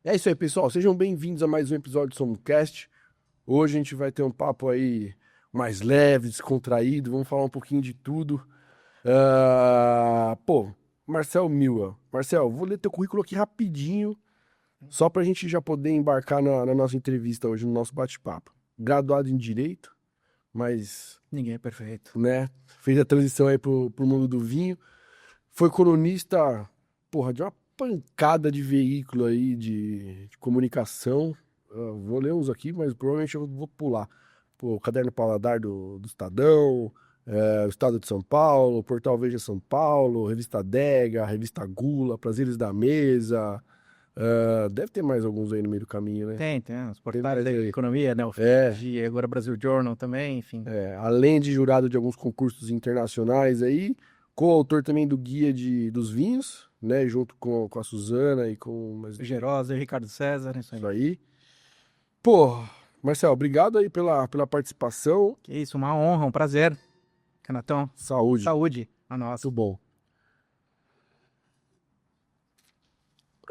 É isso aí, pessoal. Sejam bem-vindos a mais um episódio do Somocast. Hoje a gente vai ter um papo aí mais leve, descontraído. Vamos falar um pouquinho de tudo. Pô, Marcel Mila. Marcel, vou ler teu currículo aqui rapidinho, só pra gente já poder embarcar na nossa entrevista hoje, no nosso bate-papo. Graduado em Direito, mas, Ninguém é perfeito. né, fez a transição aí pro mundo do vinho. Foi colunista, porra, de uma pancada de veículo aí de comunicação. Vou ler uns aqui, mas provavelmente eu vou pular. Pô, o Caderno Paladar do Estadão, o Estado de São Paulo, Portal Veja São Paulo, Revista Adega, Revista Gula, Prazeres da Mesa. Deve ter mais alguns aí no meio do caminho, né? Tem os Tem portais mais da aí. economia, né? O É, FIG, agora Brasil Journal também, enfim. além de jurado de alguns concursos internacionais aí, coautor também do Guia dos Vinhos, né? Junto com a Suzana e com Gerosa e Ricardo César, isso isso aí. aí. Pô, Marcel, obrigado aí pela participação. Que isso, uma honra, um prazer. Canatão, Saúde. saúde a Muito nós. bom.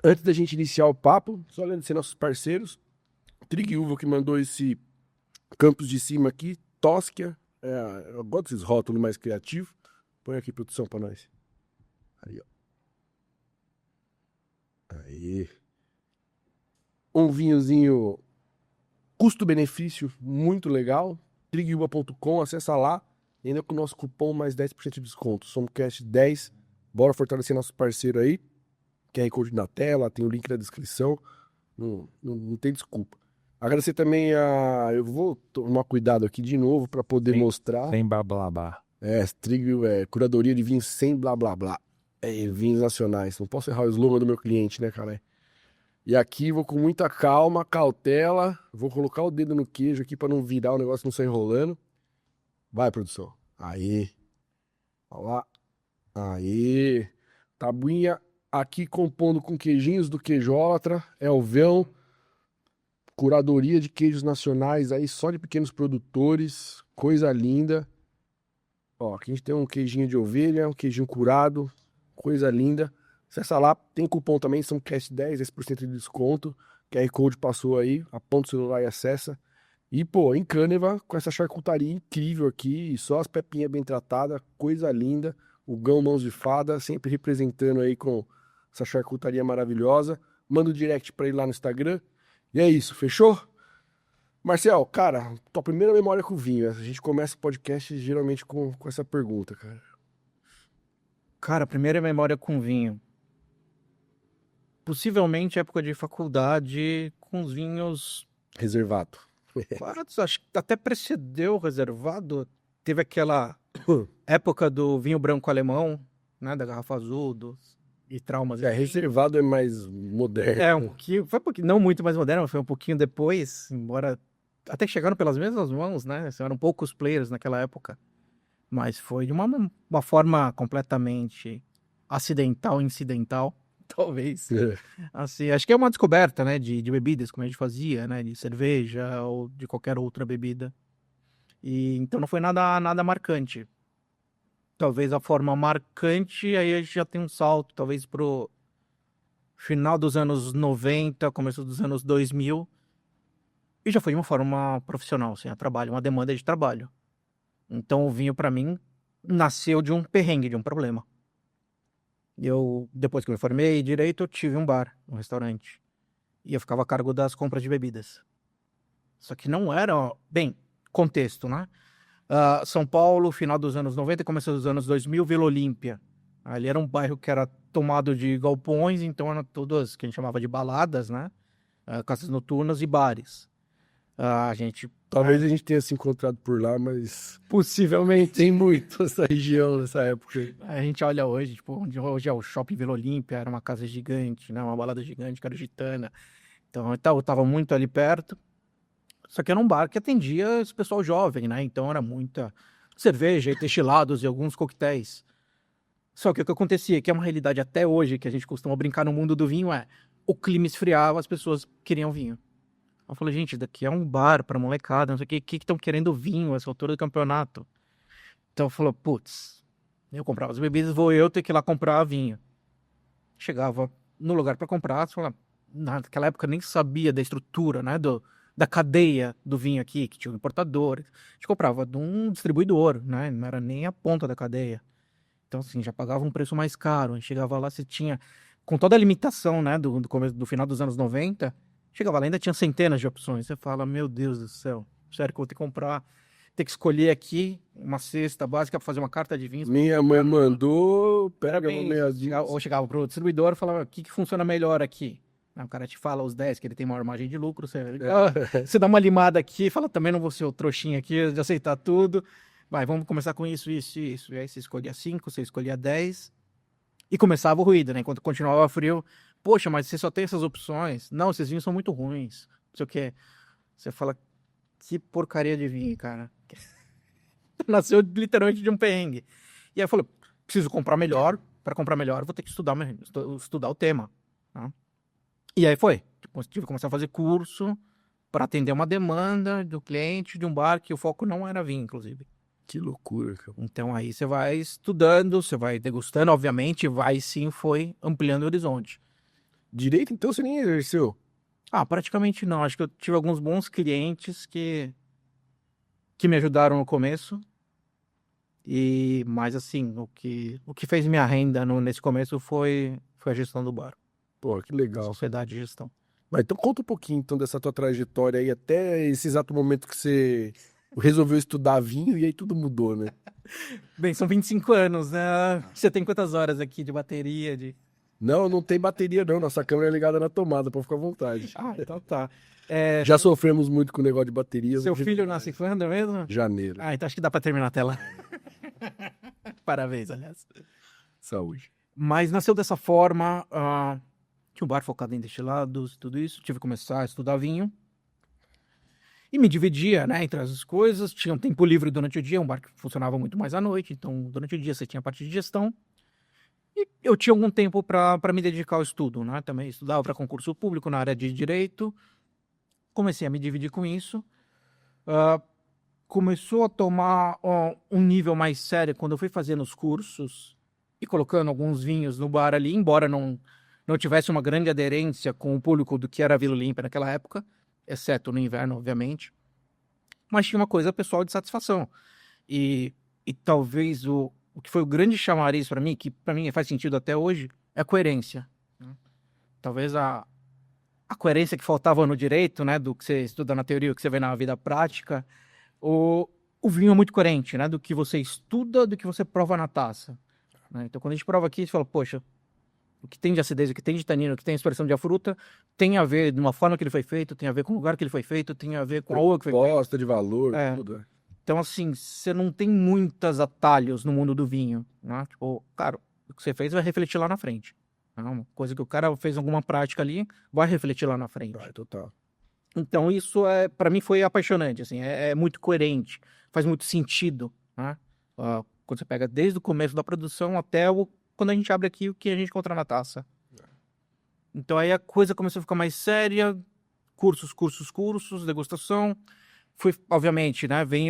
Antes da gente iniciar o papo, só agradecer nossos parceiros. Trig Uva que mandou esse Campos de Cima aqui, Tosquia. Eu gosto desses rótulos mais criativos. Põe aqui, produção, pra nós. Aí, ó. Aí. Um vinhozinho custo-benefício muito legal. Triguiuba.com, acessa lá. E ainda com o nosso cupom mais 10% de desconto. Somcast 10. Bora fortalecer nosso parceiro aí. QR Code na tela, tem o link na descrição. Não tem desculpa. Agradecer também a. Eu vou tomar cuidado aqui de novo para poder mostrar. Sem blá blá blá. Curadoria de vinhos sem blá blá blá. Vinhos nacionais. Não posso errar o slogan do meu cliente, né, cara? E aqui vou com muita calma, cautela. Vou colocar o dedo no queijo aqui para não virar o negócio, não sair enrolando. Vai, produção. Aí. Olha lá. Aí. Tabuinha aqui compondo com queijinhos do Queijólatra, Elvão, curadoria de queijos nacionais aí, só de pequenos produtores, coisa linda. Ó, aqui a gente tem um queijinho de ovelha, um queijinho curado, coisa linda. Acessa lá, tem cupom também, são Cast 10, 10% de desconto. QR Code passou aí, aponta o celular e acessa. E, pô, em Câneva, com essa charcutaria incrível aqui, só as pepinhas bem tratadas, coisa linda. O Gão Mãos de Fada, sempre representando aí com essa charcutaria maravilhosa. Manda o direct pra ele lá no Instagram. E é isso, fechou? Marcel, cara, tua primeira memória com o vinho. A gente começa o podcast geralmente com essa pergunta, cara. Cara, primeira memória com vinho. Possivelmente época de faculdade, com os vinhos. Reservado. Acho que até precedeu o reservado. Teve aquela época do vinho branco alemão, né? Da garrafa azul, e traumas. Reservado é mais moderno. Um pouquinho, foi um pouquinho, não muito mais moderno, foi um pouquinho depois, embora até que chegaram pelas mesmas mãos, né? Eram poucos players naquela época, mas foi de uma forma completamente acidental, incidental, talvez. Assim, acho que é uma descoberta, né, de bebidas, como a gente fazia, né, de cerveja ou de qualquer outra bebida. E então não foi nada marcante. Talvez a forma marcante, aí a gente já tem um salto, talvez pro final dos anos 90, começo dos anos 2000, e já foi de uma forma profissional, assim, a trabalho, uma demanda de trabalho. Então o vinho, para mim, nasceu de um perrengue, de um problema. Depois que eu me formei em Direito, eu tive um bar, um restaurante, e eu ficava a cargo das compras de bebidas. Só que não era, bem, contexto, né? São Paulo, final dos anos 90 e começo dos anos 2000, Vila Olímpia. Ali era um bairro que era tomado de galpões, então eram todas que a gente chamava de baladas, né? Casas noturnas e bares. A gente... Talvez a gente tenha se encontrado por lá, mas Possivelmente. tem muito essa região nessa época. A gente olha hoje, tipo, onde hoje é o Shopping Vila Olímpia, era uma casa gigante, né? Uma balada gigante, que era Gitana. Então eu tava muito ali perto. Só que era um bar que atendia esse pessoal jovem, né? Então era muita cerveja e destilados e alguns coquetéis. Só que o que acontecia, que é uma realidade até hoje, que a gente costuma brincar no mundo do vinho, o clima esfriava, as pessoas queriam vinho. Eu falei, gente, daqui é um bar pra molecada, não sei o que estão querendo vinho a essa altura do campeonato? Então eu falei, putz, eu comprava as bebidas, vou eu ter que ir lá comprar vinho. Chegava no lugar pra comprar, falava, naquela época nem sabia da estrutura, né, da cadeia do vinho aqui, que tinha um importador. A gente comprava de um distribuidor, né, não era nem a ponta da cadeia. Então, assim, já pagava um preço mais caro. A gente chegava lá, você tinha, com toda a limitação, né, do começo, do final dos anos 90, chegava lá, ainda tinha centenas de opções. Você fala, meu Deus do céu, sério que eu vou ter que comprar, ter que escolher aqui uma cesta básica para fazer uma carta de vinhos. Minha mãe mandou, pega uma Parabéns. meiazinha. Ou chegava pro distribuidor e falava, o que funciona melhor aqui? Aí o cara te fala os 10, que ele tem maior margem de lucro. Você dá uma limada aqui, fala, também não vou ser o trouxinha aqui de aceitar tudo. Vai, vamos começar com isso, isso, isso. E aí você escolhia 5, você escolhia 10. E começava o ruído, né? Enquanto continuava frio. Poxa, mas você só tem essas opções. Não, esses vinhos são muito ruins. Não sei o quê. Você fala, que porcaria de vinho, cara. Nasceu literalmente de um perrengue. E aí eu falei, preciso comprar melhor. Para comprar melhor, vou ter que estudar o tema. Tá? E aí foi. Tive que começar a fazer curso para atender uma demanda do cliente de um bar que o foco não era vinho, inclusive. Que loucura, cara. Então aí você vai estudando, você vai degustando, obviamente, foi ampliando o horizonte. Direito, então, você nem exerceu? Ah, praticamente não. Acho que eu tive alguns bons clientes que me ajudaram no começo. Mas assim, o que fez minha renda nesse começo foi a gestão do bar. Pô, que legal. Sociedade de gestão. Mas então conta um pouquinho então dessa tua trajetória aí, até esse exato momento que você resolveu estudar vinho e aí tudo mudou, né? Bem, são 25 anos, né? Você tem quantas horas aqui de bateria? Não, não tem bateria não, nossa câmera é ligada na tomada, pode ficar à vontade. Ah, então tá. Já sofremos muito com o negócio de bateria. Seu filho nasce quando mesmo? Janeiro. Ah, então acho que dá pra terminar a tela. Parabéns, aliás. Saúde. Mas nasceu dessa forma, tinha um bar focado em destilados, tudo isso. Tive que começar a estudar vinho. E me dividia, né, entre as coisas. Tinha um tempo livre durante o dia, um bar que funcionava muito mais à noite. Então, durante o dia você tinha a parte de gestão. E eu tinha algum tempo para me dedicar ao estudo, né? Também estudava para concurso público na área de direito. Comecei a me dividir com isso. Começou a tomar um nível mais sério quando eu fui fazendo os cursos e colocando alguns vinhos no bar ali, embora não tivesse uma grande aderência com o público do que era a Vila Olímpia naquela época, exceto no inverno, obviamente. Mas tinha uma coisa pessoal de satisfação. E talvez o que foi o grande chamariz para mim, que para mim faz sentido até hoje, é a coerência. Talvez a coerência que faltava no direito, né, do que você estuda na teoria, o que você vê na vida prática. O vinho é muito coerente, né, do que você estuda, do que você prova na taça. Né? Então, quando a gente prova aqui, você fala, poxa, o que tem de acidez, o que tem de tanino, o que tem de expressão de fruta, tem a ver de uma forma que ele foi feito, tem a ver com o lugar que ele foi feito, tem a ver com a uva que foi feita. Proposta de valor, tudo. Então, assim, você não tem muitos atalhos no mundo do vinho, né? Tipo, cara, o que você fez vai refletir lá na frente. Uma coisa que o cara fez alguma prática ali, vai refletir lá na frente. Vai, total. Então, isso para mim foi apaixonante, assim, é muito coerente, faz muito sentido, né? Quando você pega desde o começo da produção até quando a gente abre aqui o que a gente encontra na taça. Então, aí a coisa começou a ficar mais séria, cursos, degustação. Obviamente, né, vem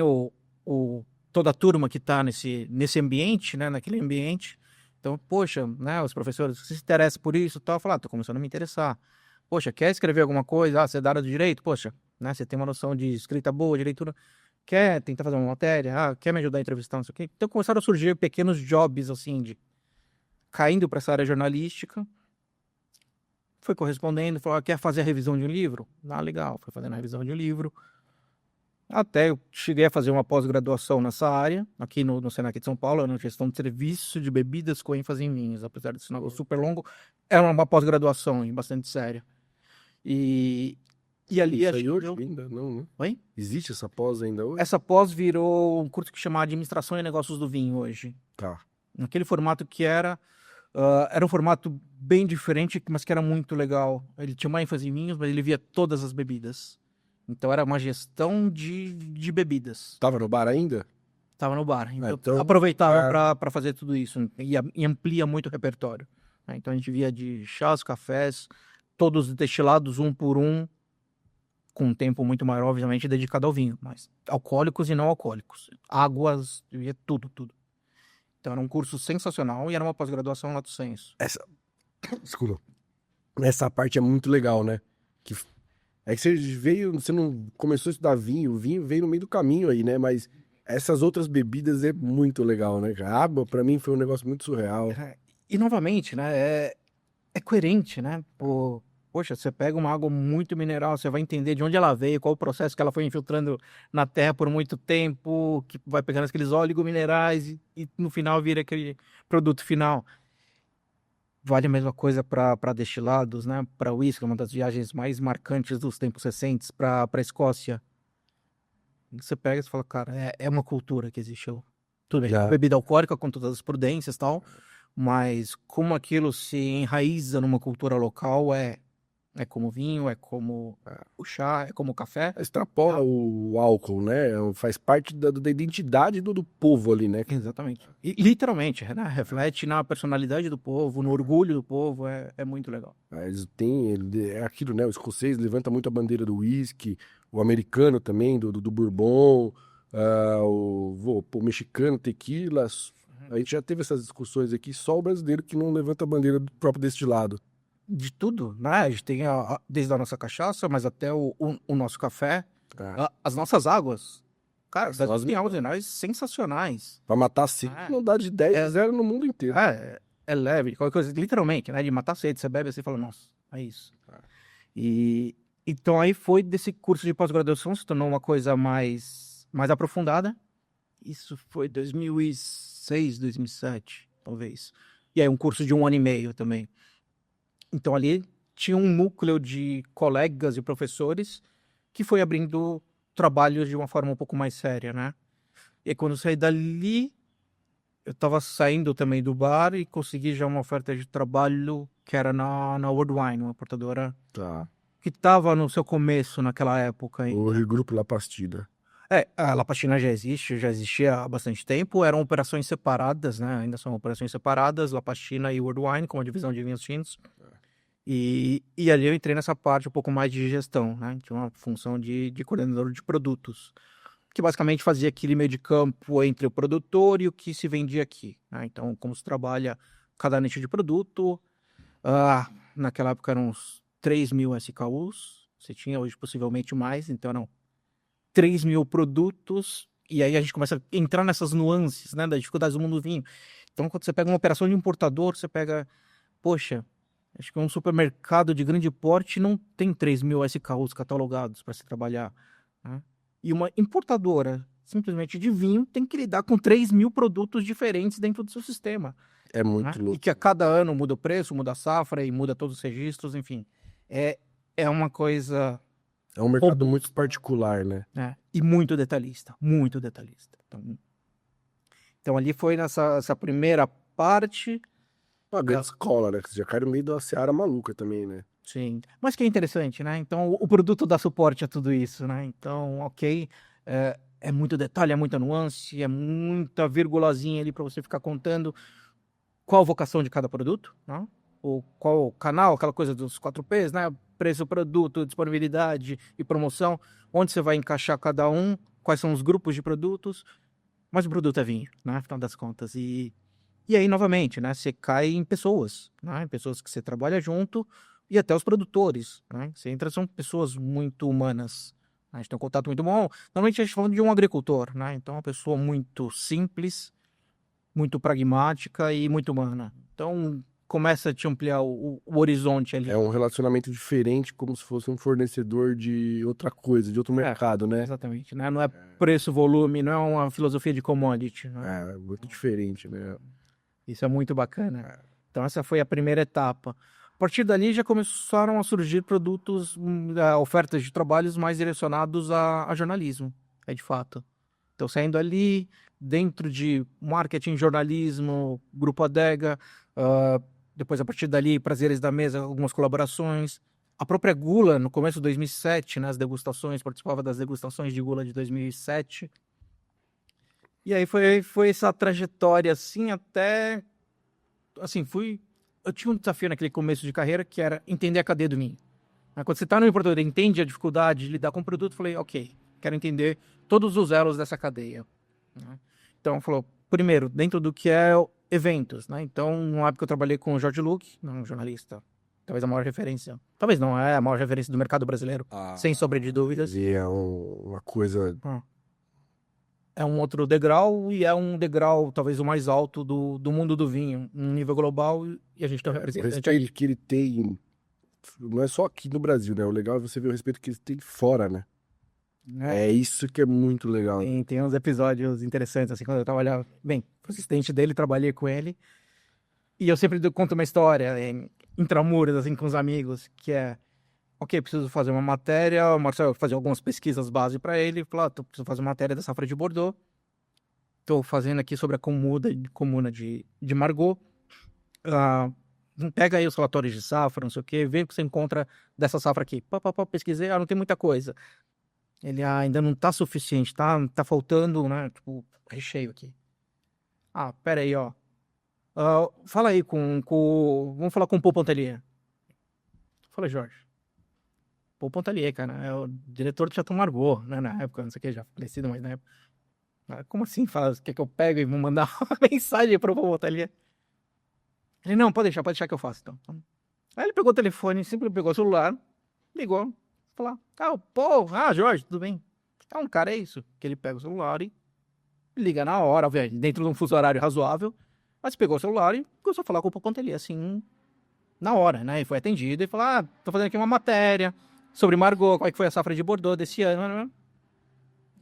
toda a turma que está nesse ambiente, né, naquele ambiente. Então, poxa, né, os professores, você se interessa por isso e tal, eu falo, tô começando a me interessar. Poxa, quer escrever alguma coisa? Você é da área do direito? Poxa, né, você tem uma noção de escrita boa, de leitura, quer tentar fazer uma matéria? Quer me ajudar a entrevistar, não sei o quê. Então, começaram a surgir pequenos jobs, assim, caindo para essa área jornalística. Foi correspondendo, falou, quer fazer a revisão de um livro? Ah, legal, foi fazendo a revisão de um livro. Até eu cheguei a fazer uma pós-graduação nessa área, aqui no Senac de São Paulo, na gestão de serviço de bebidas com ênfase em vinhos. Apesar de ser um negócio super longo, era uma pós-graduação bastante séria. E ali... Isso aí hoje ainda não, né? Oi? Existe essa pós ainda hoje? Essa pós virou um curso que chama Administração e Negócios do Vinho hoje. Tá. Naquele formato que era um formato bem diferente, mas que era muito legal. Ele tinha uma ênfase em vinhos, mas ele via todas as bebidas. Então era uma gestão de bebidas. Tava no bar ainda? Tava no bar. Então aproveitava para fazer tudo isso. E amplia muito o repertório. Então a gente via de chás, cafés, todos destilados um por um, com um tempo muito maior, obviamente, dedicado ao vinho. Mas alcoólicos e não alcoólicos. Águas, via tudo. Então era um curso sensacional e era uma pós-graduação lato sensu. Desculpa. Essa parte é muito legal, né? Que é que você não começou a estudar vinho, o vinho veio no meio do caminho aí, né? Mas essas outras bebidas é muito legal, né, cara? A água, pra mim, foi um negócio muito surreal. E novamente, né? É coerente, né? Poxa, você pega uma água muito mineral, você vai entender de onde ela veio, qual o processo que ela foi infiltrando na terra por muito tempo, que vai pegando aqueles oligominerais e no final vira aquele produto final. Vale a mesma coisa para destilados, né? Para uísque, uma das viagens mais marcantes dos tempos recentes para a Escócia. Você pega e fala, cara, é uma cultura que existe lá. Tudo bem, Já. bebida alcoólica com todas as prudências e tal, mas como aquilo se enraiza numa cultura local é como vinho, é como o chá, é como o café. Extrapola o álcool, né? Faz parte da identidade do povo ali, né? Exatamente. E literalmente, né? Reflete na personalidade do povo, no orgulho do povo, é muito legal. Eles têm, é aquilo, né? O escocês levanta muito a bandeira do whisky, o americano também, do bourbon, o mexicano, tequila. A gente já teve essas discussões aqui, só o brasileiro que não levanta a bandeira do próprio destilado. De tudo, né? A gente tem desde a nossa cachaça, mas até o nosso café, as nossas águas. Cara, tem águas minerais sensacionais. Pra matar a sede, não dá de 10 a 0 no mundo inteiro. É leve, qualquer coisa, literalmente, né? De matar a sede, você bebe assim e fala, nossa, é isso. E então aí foi desse curso de pós-graduação, se tornou uma coisa mais aprofundada. Isso foi 2006, 2007, talvez. E aí um curso de 1 ano e meio também. Então ali tinha um núcleo de colegas e professores que foi abrindo trabalhos de uma forma um pouco mais séria, né? E aí, quando eu saí dali, eu estava saindo também do bar e consegui já uma oferta de trabalho que era na World Wine, uma importadora que estava no seu começo naquela época ainda. O Grupo La Pastida. A La Pastina já existia há bastante tempo, eram operações separadas, né? Ainda são operações separadas, La Pastina e World Wine, com a divisão de vinhos tintos. E ali eu entrei nessa parte um pouco mais de gestão, né? Tinha uma função de coordenador de produtos, que basicamente fazia aquele meio de campo entre o produtor e o que se vendia aqui, né? Então, como se trabalha cada nicho de produto, naquela época eram uns 3.000 SKUs, você tinha hoje possivelmente mais, então eram 3.000 produtos, e aí a gente começa a entrar nessas nuances, né, das dificuldades do mundo do vinho. Então, quando você pega uma operação de importador, você pega, poxa, acho que um supermercado de grande porte não tem 3.000 SKUs catalogados para se trabalhar, né? E uma importadora, simplesmente de vinho, tem que lidar com 3.000 produtos diferentes dentro do seu sistema. É muito louco. E que a cada ano muda o preço, muda a safra e muda todos os registros, enfim. É uma coisa... É um mercado muito particular, né? E muito detalhista, muito detalhista. Então ali foi essa primeira parte... Uma grande escola, né? Que você já cai no meio da seara maluca também, né? Sim, mas que é interessante, né? Então, o produto dá suporte a tudo isso, né? Então, ok, é muito detalhe, é muita nuance, é muita virgulazinha ali para você ficar contando qual a vocação de cada produto, né? Ou qual o canal, aquela coisa dos 4Ps, né? Preço, produto, disponibilidade e promoção, onde você vai encaixar cada um, quais são os grupos de produtos, mas o produto é vinho, né? Afinal das contas. E aí, novamente, né? Você cai em pessoas, né? Em pessoas que você trabalha junto, e até os produtores, né? Você entra, são pessoas muito humanas, né? A gente tem um contato muito bom. Normalmente a gente tá falando de um agricultor, né? Então, uma pessoa muito simples, muito pragmática e muito humana. Então, começa a te ampliar o horizonte ali. É um relacionamento diferente, como se fosse um fornecedor de outra coisa, de outro mercado, né? Exatamente, né? Não é preço, volume, não é uma filosofia de commodity, né? É muito diferente, né? Isso é muito bacana. Então, essa foi a primeira etapa. A partir dali já começaram a surgir produtos, ofertas de trabalhos mais direcionados a jornalismo, de fato. Então, saindo ali, dentro de marketing, jornalismo, Grupo Adega, depois a partir dali, Prazeres da Mesa, algumas colaborações. A própria Gula, no começo de 2007, nas degustações, participava das degustações de Gula de 2007. E aí foi essa trajetória, assim, até... Assim, eu tinha um desafio naquele começo de carreira que era entender a cadeia do vinho. Quando você está no importador e entende a dificuldade de lidar com o produto, eu falei, ok, quero entender todos os elos dessa cadeia. Então, falou, primeiro, dentro do que é eventos, né? Então, no época eu trabalhei com o Jorge Luque, um jornalista talvez a maior referência. Talvez não, é a maior referência do mercado brasileiro, sem sombra de dúvidas. E é uma coisa... É um outro degrau e é um degrau talvez o mais alto do mundo do vinho, um nível global, e a gente tem um O representante respeito aqui. que ele tem, não é só aqui no Brasil, né? O legal é você ver o respeito que ele tem fora, né? Né? É isso que é muito legal. Tem uns episódios interessantes, assim, quando eu trabalhava, bem, o assistente dele, trabalhei com ele, e eu sempre conto uma história, intramuros, assim, com os amigos, que é, ok, preciso fazer uma matéria, o Marcelo fazer algumas pesquisas base para ele, falou, preciso fazer uma matéria da safra de Bordeaux, tô fazendo aqui sobre a comuna de Margaux, pega aí os relatórios de safra, não sei o que, vê o que você encontra dessa safra aqui. Pesquisei, não tem muita coisa. Ele ainda não tá suficiente, tá faltando, né, tipo, recheio aqui. Pera aí, ó. Fala aí vamos falar com o Paul Pontelier. Fala, Jorge. Paul Pontelier, cara, é o diretor do Chateau Margaux, né, na época, não sei o que, já falecido, mas na época. Como assim? Quer que eu pego e vou mandar uma mensagem pro Paul Pontelier? Ele, não, pode deixar que eu faço, então. Aí ele pegou o telefone, sempre pegou o celular, ligou, falou, pô, Jorge, tudo bem? Um cara, é isso, que ele pega o celular e liga na hora, velho, dentro de um fuso horário razoável, mas pegou o celular e começou a falar com o Pontelier, assim, na hora, né, e foi atendido e falou, tô fazendo aqui uma matéria sobre Margaux, como é que foi a safra de Bordeaux desse ano, né?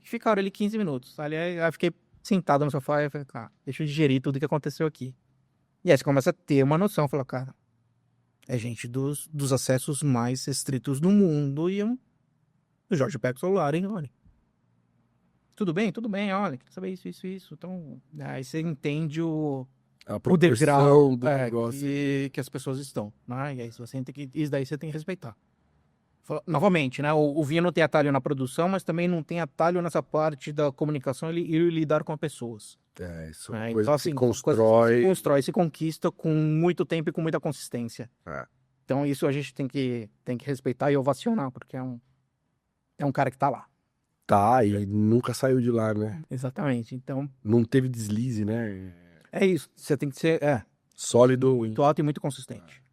E ficaram ali 15 minutos, aí eu fiquei sentado no sofá e falei, deixa eu digerir tudo o que aconteceu aqui. E aí você começa a ter uma noção, fala, cara, é gente dos acessos mais restritos do mundo, e o Jorge pega o celular e olha, tudo bem, olha, quer saber isso. Então, aí você entende o degrau do negócio. que as pessoas estão, né? E aí isso daí você tem que respeitar. Novamente, né? O vinho não tem atalho na produção, mas também não tem atalho nessa parte da comunicação e lidar com as pessoas. Isso é coisa então, que se assim, constrói. se conquista com muito tempo e com muita consistência. É. Então, isso a gente tem que respeitar e ovacionar, porque é um cara que tá lá. E nunca saiu de lá, né? Exatamente. Então, Não teve deslize, né? é isso. Você tem que ser Sólido. muito alto e muito consistente.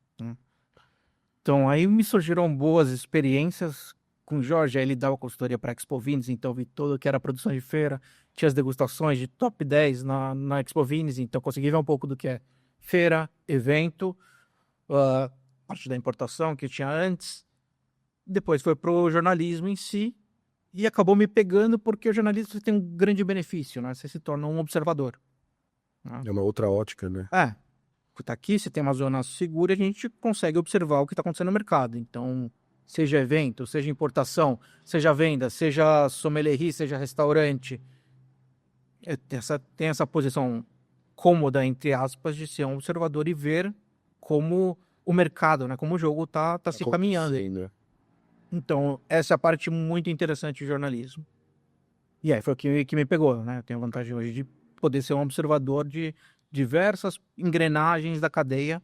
Então, aí me surgiram boas experiências com o Jorge. Aí ele dava consultoria para Expo Vines, então vi tudo que era produção de feira. Tinha as degustações de top 10 na Expo Vines, então consegui ver um pouco do que é feira, evento, parte da importação que tinha antes. Depois foi pro jornalismo em si e acabou me pegando porque o jornalismo você tem um grande benefício, né? Você se torna um observador. É uma outra ótica, né? Tá aqui, você tem uma zona segura, a gente consegue observar o que está acontecendo no mercado. Então, seja evento, seja importação, seja venda, seja sommelierie, seja restaurante, tem essa posição cômoda, entre aspas, de ser um observador e ver como o mercado, né, como o jogo tá se caminhando. Então, essa é a parte muito interessante do jornalismo. E aí foi o que me pegou, né? Eu tenho a vantagem hoje de poder ser um observador de diversas engrenagens da cadeia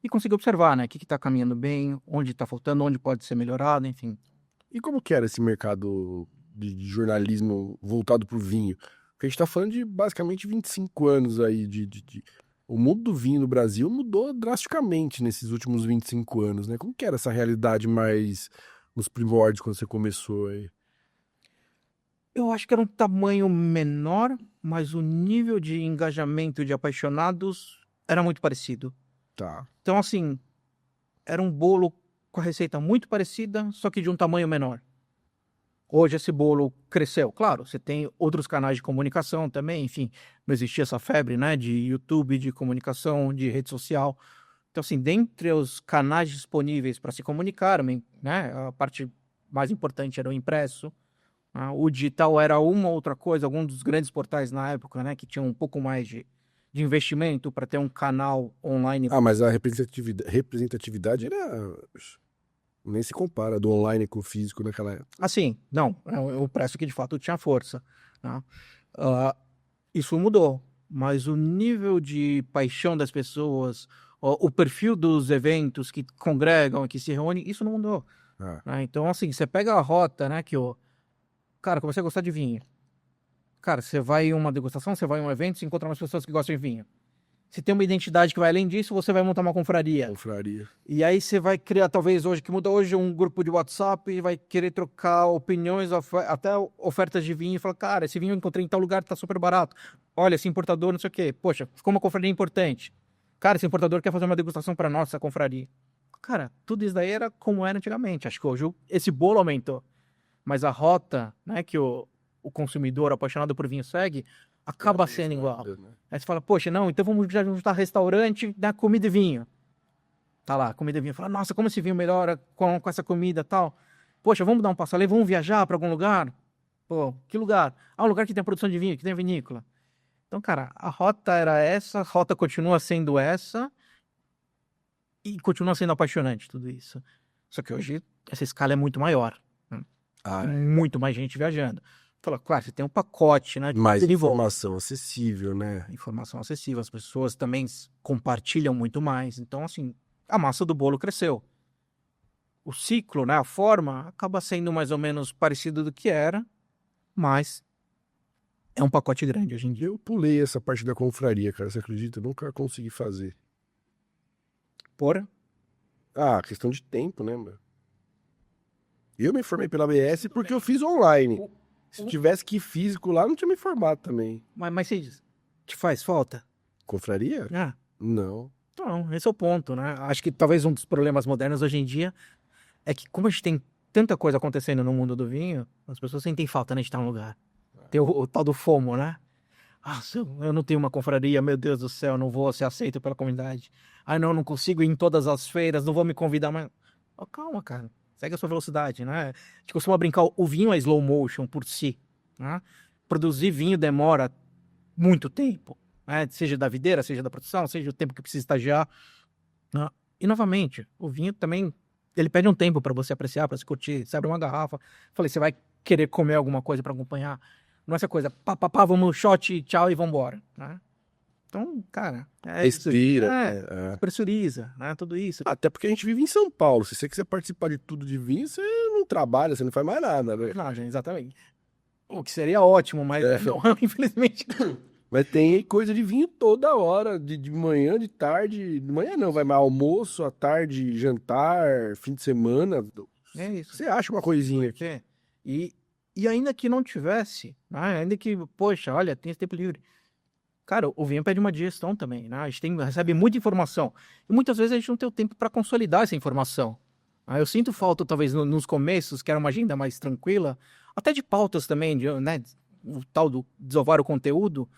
e conseguir observar, né? O que está caminhando bem, onde está faltando, onde pode ser melhorado, enfim. E como que era esse mercado de jornalismo voltado para o vinho? Porque a gente está falando de basicamente 25 anos aí O mundo do vinho no Brasil mudou drasticamente nesses últimos 25 anos, né? Como que era essa realidade mais nos primórdios quando você começou aí? Eu acho que era um tamanho menor, mas o nível de engajamento de apaixonados era muito parecido. Tá. Então, assim, era um bolo com a receita muito parecida, só que de um tamanho menor. Hoje esse bolo cresceu. Claro, você tem outros canais de comunicação também, enfim, não existia essa febre, né, de YouTube, de comunicação, de rede social. Então, assim, dentre os canais disponíveis para se comunicar, né, a parte mais importante era o impresso. O digital era uma outra coisa, algum dos grandes portais na época, né, que tinham um pouco mais de investimento para ter um canal online. Mas a representatividade era... Nem se compara do online com o físico naquela época. Assim, não, o impresso que de fato tinha força. Né? Isso mudou, mas o nível de paixão das pessoas, o perfil dos eventos que congregam, que se reúnem, isso não mudou. Né? Então, assim, você pega a rota, né, que cara, comecei a gostar de vinho. Cara, você vai em uma degustação, você vai em um evento, você encontra umas pessoas que gostam de vinho. Você tem uma identidade que vai além disso, você vai montar uma confraria. Confraria. E aí você vai criar, talvez hoje, que muda hoje, um grupo de WhatsApp e vai querer trocar opiniões, até ofertas de vinho. E falar, cara, esse vinho eu encontrei em tal lugar, tá super barato. Olha, esse importador, não sei o quê. Poxa, ficou uma confraria importante. Cara, esse importador quer fazer uma degustação para nossa confraria. Cara, tudo isso daí era como era antigamente. Acho que hoje esse bolo aumentou. Mas a rota, né, que o consumidor apaixonado por vinho segue, acaba sendo igual. Né? Aí você fala, poxa, não, então vamos já juntar restaurante, dar comida e vinho. Tá lá, comida e vinho. Fala, nossa, como esse vinho melhora com essa comida e tal. Poxa, vamos dar um passo além, vamos viajar para algum lugar? Pô, que lugar? Ah, um lugar que tem produção de vinho, que tem vinícola. Então, cara, a rota era essa, a rota continua sendo essa e continua sendo apaixonante tudo isso. Só que hoje essa escala é muito maior. Muito mais gente viajando. Fala, claro, você tem um pacote, né? Mais informação acessível, né? Informação acessível, as pessoas também compartilham muito mais. Então, assim, a massa do bolo cresceu. O ciclo, né? A forma acaba sendo mais ou menos parecido do que era, mas é um pacote grande hoje em dia. Eu pulei essa parte da confraria, cara, você acredita? Eu nunca consegui fazer. Porra? Ah, questão de tempo, né, mano? Eu me formei pela ABS porque eu fiz online. Se tivesse que ir físico lá, não tinha me formado também. Mas te faz falta? Confraria? Ah, Não. não, esse é o ponto, né? Acho que talvez um dos problemas modernos hoje em dia é que, como a gente tem tanta coisa acontecendo no mundo do vinho, as pessoas sentem falta, né, de estar em um lugar. Tem o tal do FOMO, né? Ah, se eu não tenho uma confraria, meu Deus do céu, não vou ser aceito pela comunidade. Ah, não consigo ir em todas as feiras, não vou me convidar mais. Oh, calma, cara. Segue a sua velocidade, né? A gente costuma brincar, o vinho é slow motion por si, né? Produzir vinho demora muito tempo, né? Seja da videira, seja da produção, seja o tempo que precisa estagiar, né? E, novamente, o vinho também, ele pede um tempo para você apreciar, para se curtir. Você abre uma garrafa, falei, você vai querer comer alguma coisa para acompanhar. Não é essa coisa, pá, vamos, shot, tchau e vambora, né? Então, cara... Respira. Pressuriza, né? Tudo isso. Até porque a gente vive em São Paulo. Se você quiser participar de tudo de vinho, você não trabalha, você não faz mais nada, né? Não, gente, exatamente. O que seria ótimo, mas não, infelizmente. Mas tem coisa de vinho toda hora, de manhã, de tarde. De manhã não, vai mais almoço, à tarde, jantar, fim de semana. É isso. Você acha uma coisinha aqui. E ainda que não tivesse, né? Ainda que, poxa, olha, tem esse tempo livre. Cara, o vinho pede uma digestão também, né? A gente recebe muita informação. E muitas vezes a gente não tem o tempo para consolidar essa informação. Eu sinto falta, talvez, nos começos, que era uma agenda mais tranquila, até de pautas também, né? O tal do desovar o conteúdo.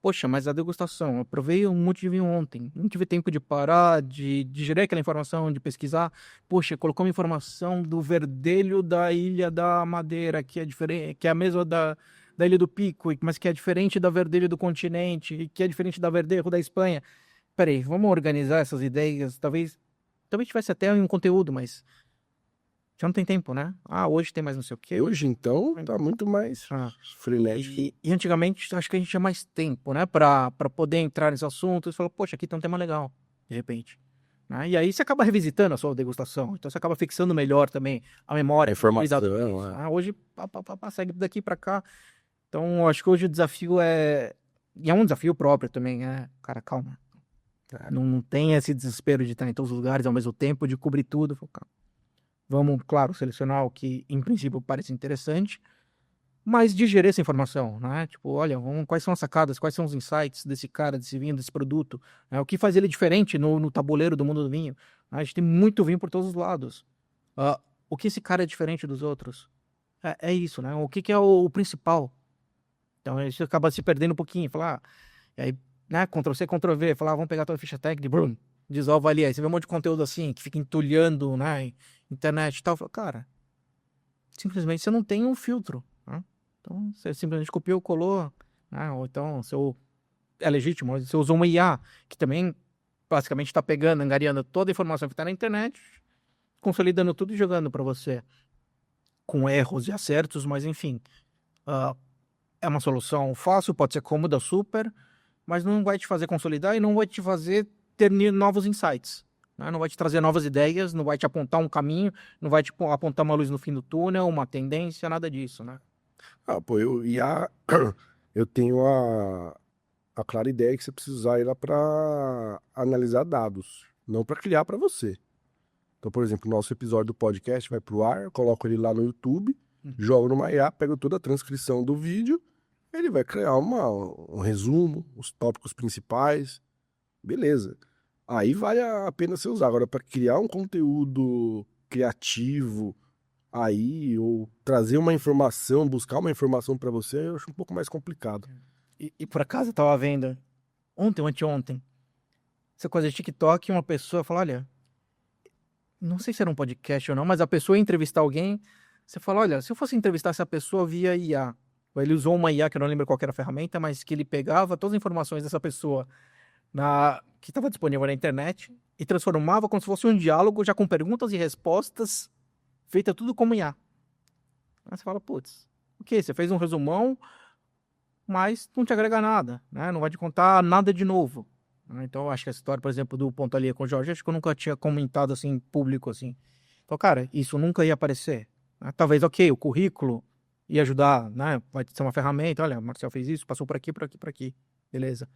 Poxa, mas a degustação, eu provei um monte de vinho ontem, não tive tempo de parar, de digerir aquela informação, de pesquisar. Poxa, colocou uma informação do verdelho da Ilha da Madeira, que é diferente, que é a mesma da Ilha do Pico, mas que é diferente da verdelho do continente, e que é diferente da verdelho da Espanha. Peraí, vamos organizar essas ideias, talvez tivesse até um conteúdo, mas já não tem tempo, né? Hoje tem mais não sei o quê. Hoje, então, tá muito mais frenético. E antigamente, acho que a gente tinha mais tempo, né? Pra poder entrar nesse assunto e falar, poxa, aqui tem um tema legal, de repente. Né? E aí você acaba revisitando a sua degustação. Então você acaba fixando melhor também a memória. A informação. Hoje, segue daqui pra cá. Então, acho que hoje o desafio é... E é um desafio próprio também, cara, calma. Não tem esse desespero de estar em todos os lugares ao mesmo tempo, de cobrir tudo. Vamos, claro, selecionar o que, em princípio, parece interessante, mas digerir essa informação, né? Tipo, olha, quais são as sacadas, quais são os insights desse cara, desse vinho, desse produto, né? O que faz ele diferente no tabuleiro do mundo do vinho. A gente tem muito vinho por todos os lados. O que esse cara é diferente dos outros? É isso, né? O que é o principal? Então, isso acaba se perdendo um pouquinho. E aí, né? Ctrl-C, Ctrl-V, vamos pegar a tua ficha técnica, brum, dissolve ali. Aí você vê um monte de conteúdo assim, que fica entulhando, né? Internet e tal. Cara, simplesmente você não tem um filtro, né? Então, você simplesmente copiou, colou, né? Ou então, é legítimo, você usou uma IA, que também, basicamente, está pegando, angariando toda a informação que está na internet, consolidando tudo e jogando para você, com erros e acertos, mas enfim, é uma solução fácil, pode ser cômoda, super, mas não vai te fazer consolidar e não vai te fazer ter novos insights, né? Não vai te trazer novas ideias, não vai te apontar um caminho, não vai te apontar uma luz no fim do túnel, uma tendência, nada disso, né? Eu tenho a clara ideia é que você precisa usar ela para analisar dados, não para criar para você. Então, por exemplo, o nosso episódio do podcast vai pro ar, eu coloco ele lá no YouTube, jogo numa IA, pego toda a transcrição do vídeo, ele vai criar um resumo, os tópicos principais, beleza. Aí vale a pena você usar. Agora, para criar um conteúdo criativo, aí, ou trazer uma informação, buscar uma informação para você, eu acho um pouco mais complicado. E por acaso eu tava vendo ontem ou anteontem, essa coisa de TikTok, uma pessoa falou, olha, não sei se era um podcast ou não, mas a pessoa ia entrevistar alguém, você fala, olha, se eu fosse entrevistar essa pessoa via IA, ele usou uma IA, que eu não lembro qual era a ferramenta, mas que ele pegava todas as informações dessa pessoa que estava disponível na internet e transformava como se fosse um diálogo já com perguntas e respostas, feita tudo como IA. Aí você fala, putz, ok, você fez um resumão, mas não te agrega nada, né? Não vai te contar nada de novo. Então, eu acho que essa história, por exemplo, do Pontalia com o Jorge, acho que eu nunca tinha comentado assim, em público, assim. Então, cara, isso nunca ia aparecer. Né? Talvez, ok, o currículo ia ajudar, né? Vai ser uma ferramenta, olha, o Marcel fez isso, passou por aqui, por aqui, por aqui. Beleza.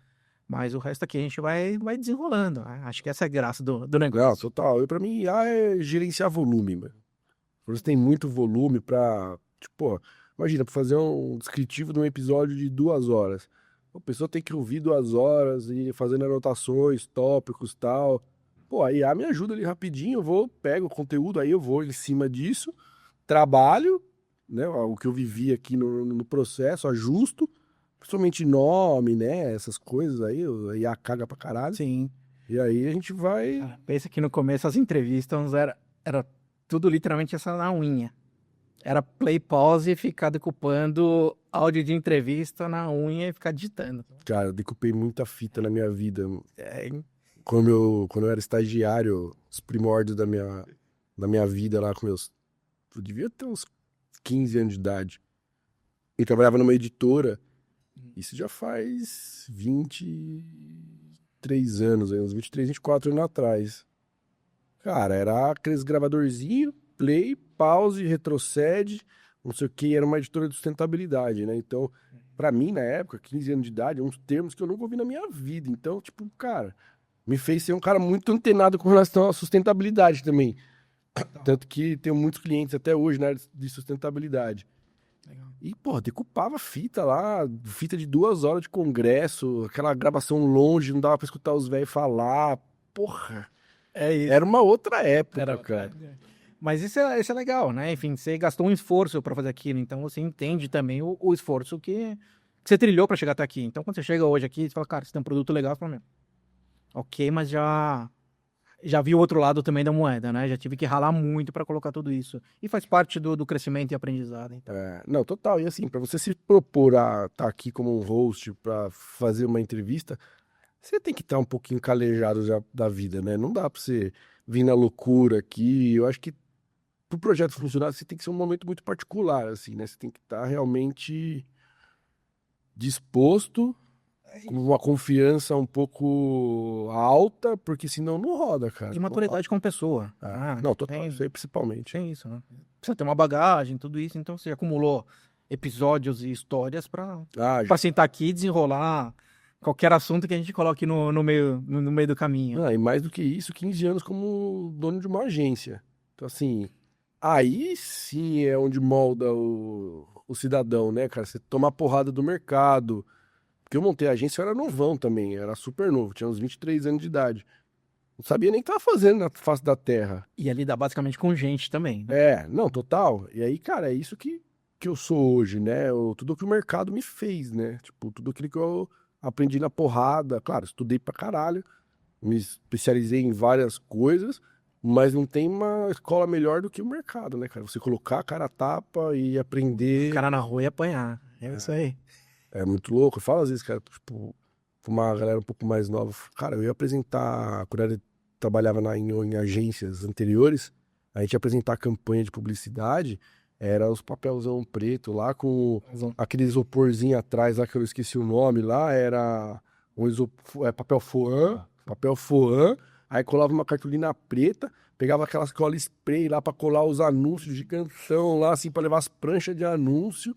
Mas o resto aqui a gente vai desenrolando. Né? Acho que essa é a graça do Não, negócio. total. Pra mim, IA é gerenciar volume, mano. Você tem muito volume pra, tipo, imagina, pra fazer um descritivo de um episódio de 2 horas. A pessoa tem que ouvir 2 horas e ir fazendo anotações, tópicos e tal. Pô, a IA me ajuda ali rapidinho, eu vou, pego o conteúdo, aí eu vou em cima disso, trabalho, né, o que eu vivi aqui no processo, ajusto, principalmente nome, né, essas coisas aí, a IA caga pra caralho. Sim. E aí a gente vai... Cara, pensa que no começo as entrevistas era tudo literalmente essa na unha. Era play, pause e ficar decupando áudio de entrevista na unha e ficar digitando. Cara, eu decupei muita fita na minha vida. É, Quando eu era estagiário, os primórdios da minha vida lá com meus... Eu devia ter uns 15 anos de idade. E trabalhava numa editora. Isso já faz 23 anos, aí, uns 23, 24 anos atrás. Cara, era aqueles gravadorzinho, play, pause, retrocede, não sei o que, era uma editora de sustentabilidade, né? Então, pra mim, na época, 15 anos de idade, uns termos que eu nunca ouvi na minha vida. Então, tipo, cara, me fez ser um cara muito antenado com relação à sustentabilidade também. Tanto que tenho muitos clientes até hoje na área de sustentabilidade. legal. E, pô, decupava fita lá, fita de 2 horas de congresso, aquela gravação longe, não dava pra escutar os velhos falar. Porra, É isso. era uma outra época, Era- cara. Mas isso é legal, né? Enfim, você gastou um esforço para fazer aquilo, então você entende também o esforço que você trilhou para chegar até aqui. Então, quando você chega hoje aqui, você fala, cara, você tem um produto legal, você fala, meu, ok, mas já vi o outro lado também da moeda, né? Já tive que ralar muito para colocar tudo isso. E faz parte do crescimento e aprendizado. Então. Não, total. E assim, pra você se propor a estar aqui como um host pra fazer uma entrevista, você tem que estar um pouquinho calejado já da vida, né? Não dá pra você vir na loucura aqui. Eu acho que pro projeto funcionar, você tem que ser um momento muito particular, assim, né? Você tem que estar realmente disposto, com uma confiança um pouco alta, porque senão não roda, cara. E maturidade como pessoa. Não, total, tem, isso aí principalmente. tem isso, né? Precisa ter uma bagagem, tudo isso. Então, você acumulou episódios e histórias para Já. sentar aqui e desenrolar qualquer assunto que a gente coloque no meio do caminho. E mais do que isso, 15 anos como dono de uma agência. Então, assim, aí sim é onde molda o cidadão, né, cara? Você toma a porrada do mercado. Porque eu montei a agência, eu era novão também, era super novo, tinha uns 23 anos de idade. Não sabia nem o que tava fazendo na face da terra. E lidar basicamente com gente também. Né? Não, total. E aí, cara, é isso que eu sou hoje, né? Tudo que o mercado me fez, né? Tipo, tudo aquilo que eu aprendi na porrada. Claro, estudei pra caralho, me especializei em várias coisas, mas não tem uma escola melhor do que o mercado, né, cara? Você colocar a cara a tapa e aprender. O cara na rua ia apanhar. É isso aí. É muito louco. Eu falo às vezes, cara, tipo, pra uma galera um pouco mais nova. Cara, eu ia apresentar, quando eu trabalhava em agências anteriores, a gente ia apresentar campanha de publicidade, era os papelzão preto lá com aquele isoporzinho atrás lá que eu esqueci o nome lá, era um papel foam, aí colava uma cartolina preta, pegava aquelas cola spray lá pra colar os anúncios de canção lá, assim, pra levar as pranchas de anúncio.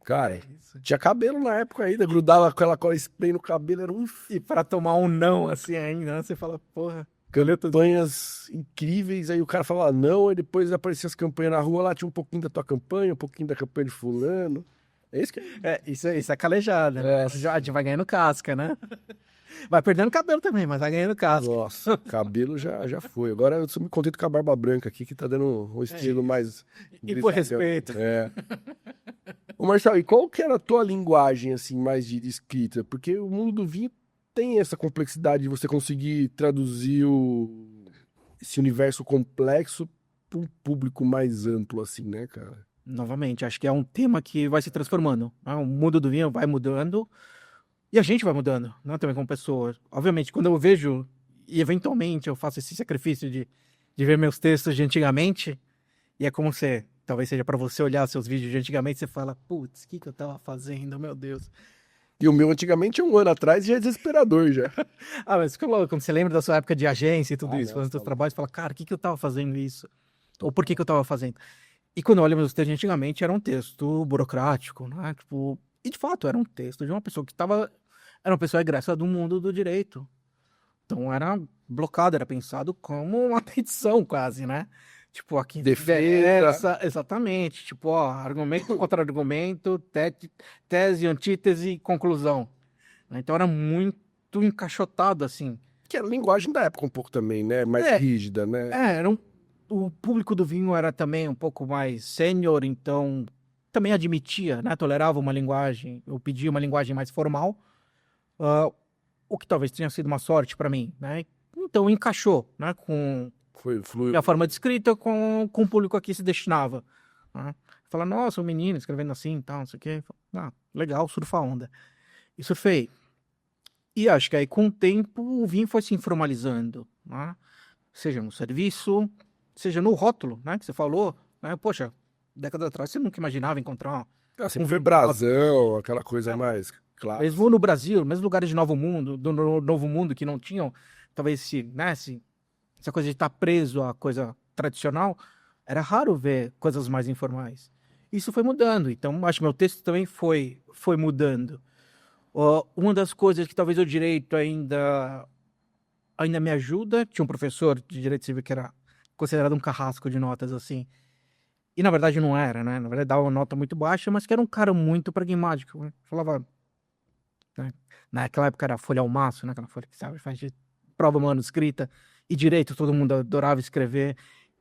Cara, Isso. tinha cabelo na época ainda, grudava aquela cola spray no cabelo, era um E pra tomar um não, assim, ainda, né? Você fala, porra, caneta... campanhas incríveis, aí o cara falava não, aí depois aparecia as campanhas na rua, lá tinha um pouquinho da tua campanha, um pouquinho da campanha de fulano. É isso que Isso é calejada. É. Já, a gente vai ganhando casca, né? Vai perdendo cabelo também, mas vai ganhando casca. Nossa, cabelo já foi. Agora eu sou muito contente com a barba branca aqui, que tá dando um estilo mais... E por respeito. É. Ô Marcelo, e qual que era a tua linguagem, assim, mais de escrita? Porque o mundo do vinho tem essa complexidade de você conseguir traduzir esse universo complexo para um público mais amplo, assim, né, cara? Novamente, acho que é um tema que vai se transformando, né? O mundo do vinho vai mudando e a gente vai mudando, né? Também como pessoa. Obviamente, quando eu vejo, e eventualmente eu faço esse sacrifício de ver meus textos de antigamente, e é como você, talvez seja para você olhar seus vídeos de antigamente, você fala, putz, o que eu tava fazendo, meu Deus. E o meu antigamente, um ano atrás, já é desesperador, já. Ah, mas quando você lembra da sua época de agência e tudo Ah, isso, não, fazendo seus tá trabalhos, você fala, cara, o que eu tava fazendo isso? Ou por que eu tava fazendo? E quando eu olho meus textos de antigamente, era um texto burocrático, né? Tipo, e de fato, era um texto de uma pessoa que estava... Era uma pessoa egressa do mundo do direito. Então era blocado, era pensado como uma petição quase, né? Tipo, aqui... Defesa. Exatamente. Tipo, ó, argumento, contra-argumento, tese, antítese, conclusão. Então era muito encaixotado, assim. Que era a linguagem da época um pouco também, né? Mais É. rígida, né? O público do vinho era também um pouco mais sênior, então também admitia, né? Tolerava uma linguagem, eu pedia uma linguagem mais formal, o que talvez tenha sido uma sorte para mim, né? Então encaixou, né? Com Fluiu. a forma de escrita com o público a que se destinava. Né? Fala, nossa, o menino escrevendo assim e tal, não sei o quê. Ah, legal, surfa a onda. E surfei. E acho que aí com o tempo o vinho foi se informalizando, né? Seja no serviço, seja no rótulo, né, que você falou, né, poxa, década atrás você nunca imaginava encontrar Sempre foi brasão, aquela coisa mais clássica. mesmo no Brasil, mesmo lugares de Novo Mundo, Novo Mundo que não tinham, talvez essa coisa de estar preso à coisa tradicional, era raro ver coisas mais informais. Isso foi mudando, então acho que meu texto também foi mudando. Uma das coisas que talvez o direito ainda me ajuda, tinha um professor de direito civil que era considerado um carrasco de notas, assim. E na verdade não era, né? Na verdade dava uma nota muito baixa, mas que era um cara muito pragmático. Né? Falava, né? Naquela época era folha ao maço, né? Aquela folha que sabe, faz de prova manuscrita. E direito, todo mundo adorava escrever.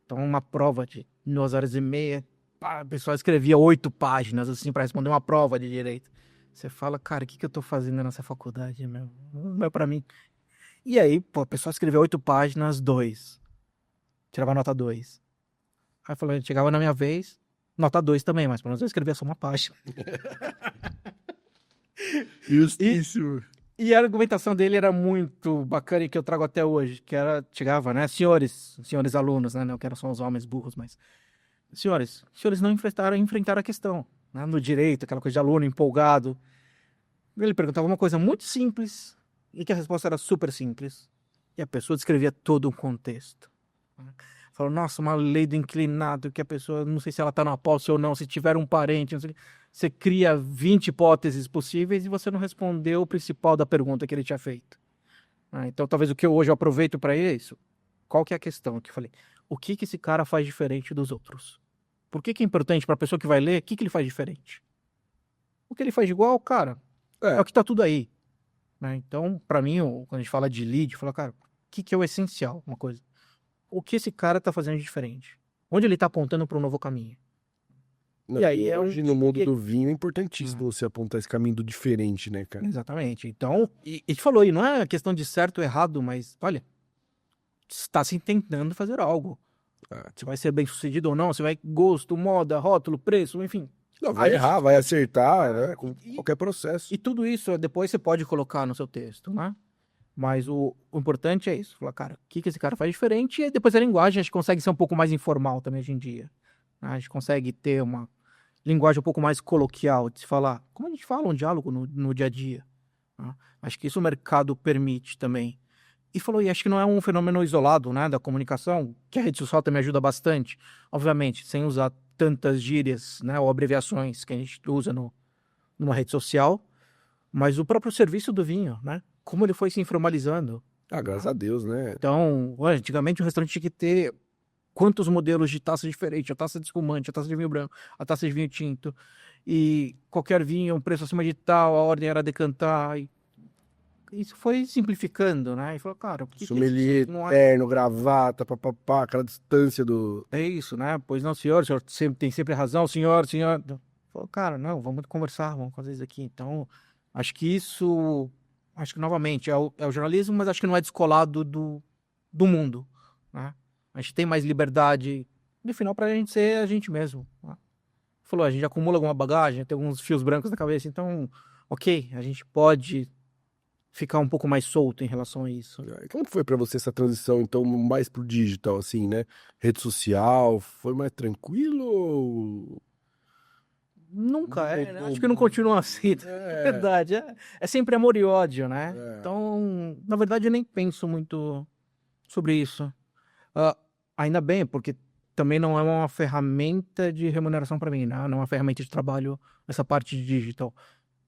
Então uma prova de 2 horas e meia, pá, a pessoa escrevia 8 páginas, assim, para responder uma prova de direito. Você fala, cara, o que eu tô fazendo nessa faculdade, meu? Não é pra mim. E aí, pô, a pessoa escreveu 8 páginas, 2. Tirava nota 2. Aí falou, chegava na minha vez, nota 2 também, mas pelo menos eu escrevia só uma página. Justíssimo. E a argumentação dele era muito bacana e que eu trago até hoje, que era, chegava, né, senhores alunos, né, não que eram só os homens burros, mas senhores não enfrentaram a questão, né, no direito, aquela coisa de aluno empolgado. Ele perguntava uma coisa muito simples e que a resposta era super simples. E a pessoa descrevia todo um contexto. Falou, nossa, uma lei do inclinado, que a pessoa, não sei se ela tá na posse ou não, se tiver um parente, não sei o quê. Você cria 20 hipóteses possíveis e você não respondeu o principal da pergunta que ele tinha feito. Então, talvez o que eu hoje aproveito para isso, qual que é a questão que eu falei? O que esse cara faz diferente dos outros? Por que é importante para a pessoa que vai ler, o que ele faz diferente? O que ele faz de igual, cara, é o que tá tudo aí. Então, para mim, quando a gente fala de lead, fala, cara, o que é o essencial? Uma coisa. O que esse cara tá fazendo de diferente? Onde ele tá apontando para um novo caminho? Não, E aí hoje, no mundo do vinho, é importantíssimo você apontar esse caminho do diferente, né, cara? Exatamente. Então, e te falou, e não é questão de certo ou errado, mas, olha, está se tentando fazer algo. Se vai ser bem sucedido ou não, se vai gosto, moda, rótulo, preço, enfim. Não, vai errar, vai acertar, né? Com qualquer processo. E tudo isso depois você pode colocar no seu texto, né? Mas o importante é isso. Falar, cara, o que esse cara faz diferente? E depois a linguagem a gente consegue ser um pouco mais informal também hoje em dia. A gente consegue ter uma linguagem um pouco mais coloquial de se falar. Como a gente fala um diálogo no dia a dia. Né? Acho que isso o mercado permite também. E falou, e acho que não é um fenômeno isolado, né, da comunicação, que a rede social também ajuda bastante. Obviamente, sem usar tantas gírias, né, ou abreviações que a gente usa numa rede social, mas o próprio serviço do vinho, né? Como ele foi se informalizando. Ah, graças a Deus, né? Então, olha, antigamente o restaurante tinha que ter quantos modelos de taça diferentes, a taça de espumante, a taça de vinho branco, a taça de vinho tinto, e qualquer vinho, um preço acima de tal, a ordem era decantar, e isso foi simplificando, né? E falou, cara, por que Sommelier, isso não é... terno, gravata, papapá, aquela distância do... É isso, né? Pois não, senhor, o senhor tem sempre razão, senhor. Falou, cara, não, vamos conversar, vamos fazer isso aqui. Então, acho que isso, acho que novamente é o jornalismo, mas acho que não é descolado do mundo, né? A gente tem mais liberdade, no final, pra gente ser a gente mesmo, né? Falou, a gente acumula alguma bagagem, tem alguns fios brancos na cabeça, então, ok, a gente pode ficar um pouco mais solto em relação a isso. Como foi pra você essa transição, então, mais pro digital, assim, né? Rede social, foi mais tranquilo ou... Nunca é, né? Mudou Acho que não muito? continua assim, é verdade. É sempre amor e ódio, né? É. Então, na verdade, eu nem penso muito sobre isso. Ah, ainda bem, porque também não é uma ferramenta de remuneração para mim, né? Não é uma ferramenta de trabalho essa parte de digital.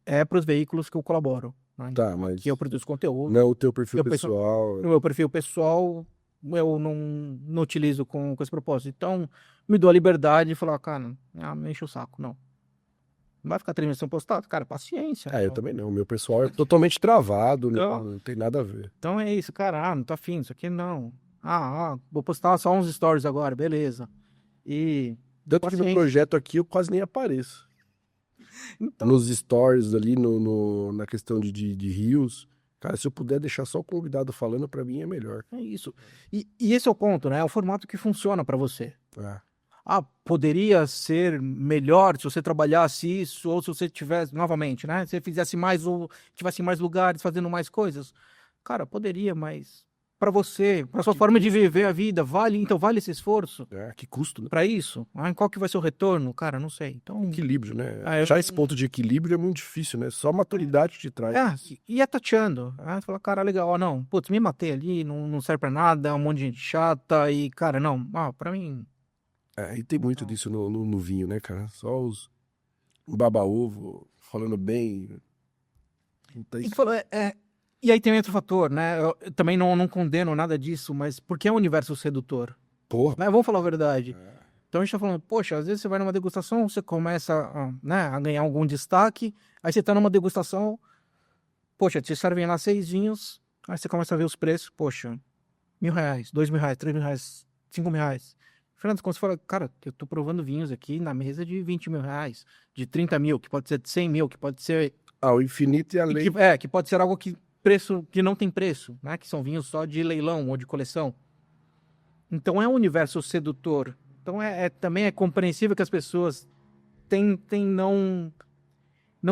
É para os veículos que eu colaboro, né? Tá, Então, aqui eu mas produzo conteúdo. não é o teu perfil Eu penso pessoal. no meu perfil pessoal, eu não utilizo com esse propósito. Então, me dou a liberdade de falar, cara, não enche o saco, não. Não vai ficar transmissão postada? Cara, paciência. Eu também não. O meu pessoal é totalmente travado, Então, não tem nada a ver. então é isso, cara. Não tô afim, isso aqui não. Vou postar só uns stories agora, beleza. E Tanto que no paciência. projeto aqui eu quase nem apareço. Então, Nos stories ali, na questão de rios. Cara, se eu puder deixar só o convidado falando, pra mim é melhor. é isso. E esse é o ponto, né? É o formato que funciona pra você. É. Poderia ser melhor se você trabalhasse isso, ou se você tivesse, novamente, né? Se você fizesse mais, ou tivesse mais lugares, fazendo mais coisas. Cara, poderia, mas pra você, pra sua forma de viver a vida, então vale esse esforço Que custo, né? pra isso? Qual que vai ser o retorno? Cara, não sei. Então, Equilíbrio, né? eu Achar esse ponto de equilíbrio é muito difícil, né? Só maturidade te traz. ia tateando. Você fala, cara, legal, não, putz, me matei ali, não serve pra nada, é um monte de gente chata, e, cara, não, pra mim. E tem muito disso no vinho, né, cara? Só os baba-ovo falando bem. Não tem- E falou, e aí tem outro fator, né? Eu também não condeno nada disso, mas porque é um universo sedutor, Porra. né? Vamos falar a verdade. Então a gente tá falando, poxa, às vezes você vai numa degustação, você começa né, a ganhar algum destaque, aí você tá numa degustação, poxa, te servem lá 6 vinhos, aí você começa a ver os preços, poxa, R$ 1.000, R$ 2.000, R$ 3.000, R$ 5.000. Fernando, quando você fala, cara, eu tô provando vinhos aqui na mesa de R$ 20.000, de 30 mil, que pode ser de 100 mil, que pode ser O infinito e a lei. que pode ser algo que não tem preço, né? Que são vinhos só de leilão ou de coleção. Então é um universo sedutor. Então também é compreensível que as pessoas tentem não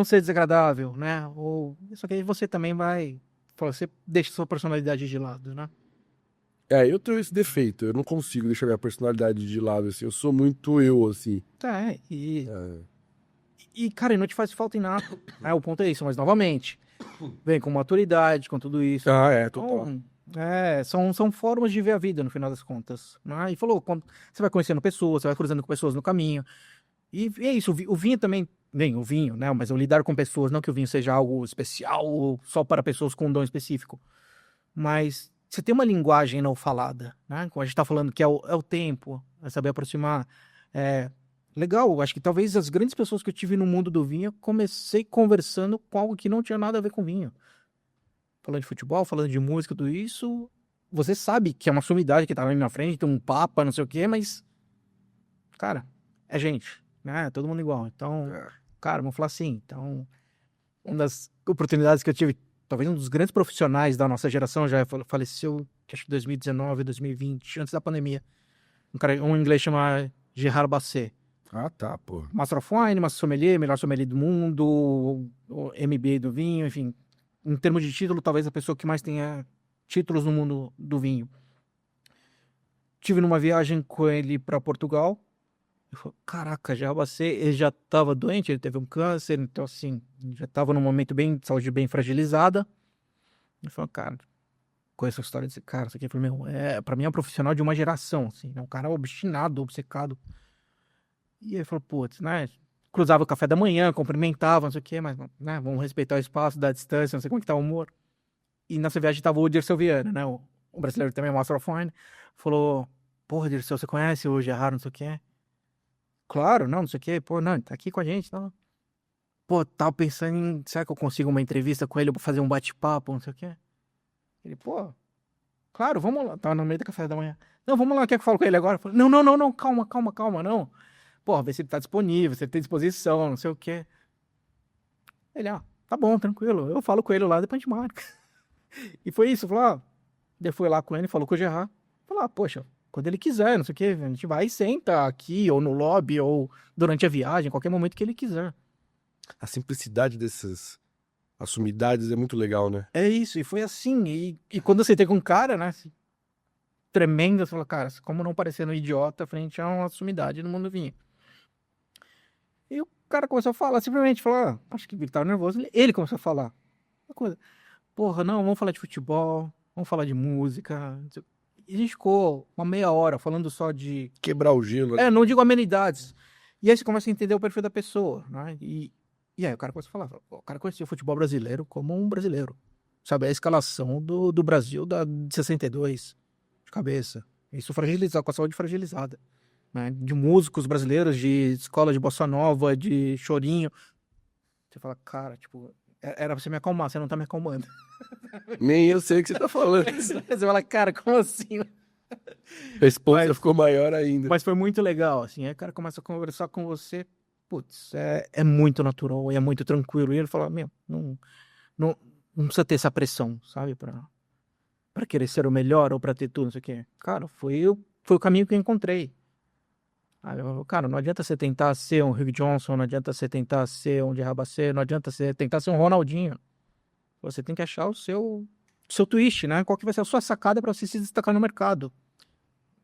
ser desagradável, né? Só que aí você também você deixa sua personalidade de lado, né? Eu tenho esse defeito. Eu não consigo deixar minha personalidade de lado, assim. Eu sou muito eu, assim. E cara, não te faz falta em nada. O ponto é isso, mas novamente, vem com maturidade, com tudo isso. Total. Então, são formas de ver a vida, no final das contas, né? E falou, quando você vai conhecendo pessoas, você vai cruzando com pessoas no caminho. E é isso, o vinho também, o vinho, né? Mas eu lidar com pessoas, não que o vinho seja algo especial ou só para pessoas com um dom específico. Mas você tem uma linguagem não falada, né? Como a gente tá falando que é o tempo, é saber aproximar. Legal, acho que talvez as grandes pessoas que eu tive no mundo do vinho, eu comecei conversando com algo que não tinha nada a ver com vinho. Falando de futebol, falando de música, tudo isso, você sabe que é uma sumidade que tá ali na frente, tem um papa, não sei o quê, mas, cara, é gente, né? É todo mundo igual. Então, cara, vamos falar assim. Então, uma das oportunidades que eu tive, talvez um dos grandes profissionais da nossa geração já faleceu, acho que 2019, 2020, antes da pandemia. Um inglês chama Gerard Basset. Pô. Master of Wine, Master Sommelier, melhor sommelier do mundo, o MBA do vinho, enfim. Em termos de título, talvez a pessoa que mais tenha títulos no mundo do vinho. Tive numa viagem com ele para Portugal. Eu falei, caraca, ele já estava doente, ele teve um câncer, então assim, já estava num momento de saúde bem fragilizada. Eu falei, cara, conheço a história desse cara, isso aqui, eu falei, pra mim é um profissional de uma geração, assim, é um cara obstinado, obcecado. E ele falou, putz, né, cruzava o café da manhã, cumprimentava, não sei o quê, mas, né, vamos respeitar o espaço, da distância, não sei como é que tá o humor. E nessa viagem tava o Dirceu Viana, né, o brasileiro também, o Master of Wine, falou, porra, Dirceu, você conhece o Gerard, não sei o quê? Claro, não sei o quê, pô, não, ele tá aqui com a gente, não. Pô, tava pensando em, será que eu consigo uma entrevista com ele pra fazer um bate-papo, não sei o quê? Ele, pô, claro, vamos lá, tava no meio do café da manhã. Não, vamos lá, quer que eu fale com ele agora? Eu falei, não, não, não, não, calma, calma, calma, não. Pô, vê se ele tá disponível, se ele tem disposição, não sei o quê. Ele, tá bom, tranquilo, eu falo com ele lá, depois a gente marca. E foi isso, falou, daí foi lá com ele, falou com o Gerard. Falou, poxa, quando ele quiser, não sei o quê, a gente vai e senta aqui, ou no lobby, ou durante a viagem, qualquer momento que ele quiser. A simplicidade dessas assumidades é muito legal, né? É isso, e foi assim. E quando eu sentei com um cara, né, assim, tremendo, você falou, cara, como não parecer um idiota frente a uma sumidade no mundo do vinho. E o cara começou a falar, simplesmente falou, acho que ele tava nervoso, ele começou a falar. Uma coisa, porra, não, vamos falar de futebol, vamos falar de música. Não sei. E a gente ficou uma meia hora falando só de. Quebrar o gelo. Né? Não digo amenidades. E aí você começa a entender o perfil da pessoa, né? E aí o cara começa a falar, o cara conhecia o futebol brasileiro como um brasileiro. Sabe, a escalação do Brasil de 62, de cabeça. Isso fragilizado, com a saúde fragilizada. Né? De músicos brasileiros, de escola de bossa nova, de chorinho. Você fala, cara, tipo, era pra você me acalmar, você não tá me acalmando. Nem eu sei o que você tá falando. Você fala, cara, como assim? A resposta ficou maior ainda. Mas foi muito legal, assim. Aí o cara começa a conversar com você, putz, é muito natural e é muito tranquilo. E ele fala, não precisa ter essa pressão, sabe? Pra querer ser o melhor ou pra ter tudo, não sei o quê. Cara, foi o caminho que eu encontrei. Aí cara, não adianta você tentar ser um Hugh Johnson, não adianta você tentar ser um Gerard Basset, não adianta você tentar ser um Ronaldinho. Você tem que achar o seu twist, né? Qual que vai ser a sua sacada pra você se destacar no mercado.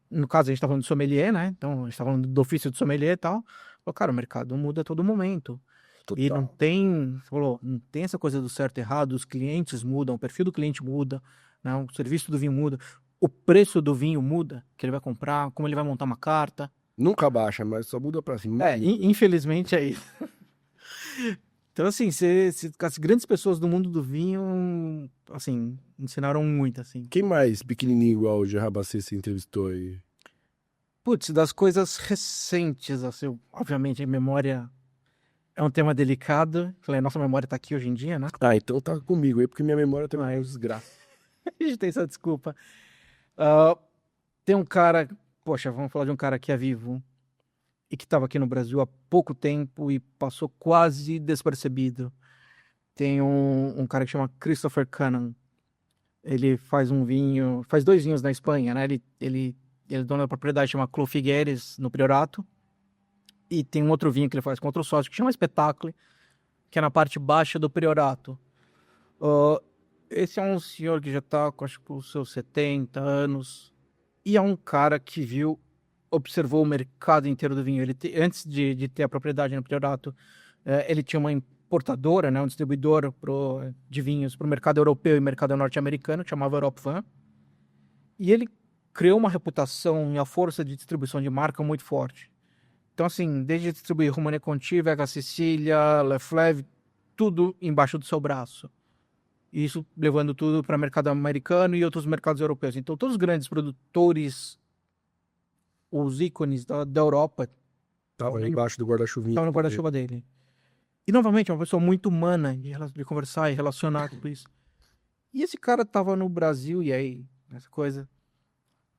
No caso, a gente tá falando de sommelier, né? Então, a gente tá falando do ofício de sommelier e tal. Falou, cara, o mercado muda a todo momento. Total. E não tem, falou, não tem essa coisa do certo e errado, os clientes mudam, o perfil do cliente muda, né? O serviço do vinho muda, o preço do vinho muda, que ele vai comprar, como ele vai montar uma carta. Nunca baixa, mas só muda pra cima. Infelizmente é isso. Então, assim, as grandes pessoas do mundo do vinho, assim, ensinaram muito, assim. Quem mais pequenininho igual o Gerard Basset você entrevistou aí? Putz, das coisas recentes, assim, obviamente, a memória é um tema delicado. Falei, nossa memória tá aqui hoje em dia, né? Então tá comigo aí, porque minha memória tem mais desgraça. A gente tem essa desculpa. Tem um cara, poxa, vamos falar de um cara que é vivo e que estava aqui no Brasil há pouco tempo e passou quase despercebido. Tem um cara que chama Christopher Cannon. Ele faz dois vinhos na Espanha, né? Ele é dono da propriedade, chama Clos Figueres, no Priorato. E tem um outro vinho que ele faz com outro sócio que chama Espetáculo, que é na parte baixa do Priorato. Esse é um senhor que já tá com, acho que, os seus 70 anos. E é um cara que observou o mercado inteiro do vinho. Antes de ter a propriedade no Priorato, ele tinha uma importadora, né, um distribuidor de vinhos para o mercado europeu e mercado norte-americano, que chamava Europvan. E ele criou uma reputação e a força de distribuição de marca muito forte. Então, assim, desde distribuir Romanée Conti, Vega Sicília, Leflaive, tudo embaixo do seu braço. E isso levando tudo para o mercado americano e outros mercados europeus. Então, todos os grandes produtores, os ícones da Europa, Tava embaixo do guarda-chuvinha. estavam no guarda-chuva dele. E, novamente, é uma pessoa muito humana de conversar e relacionar tudo isso. E esse cara estava no Brasil, e aí, essa coisa,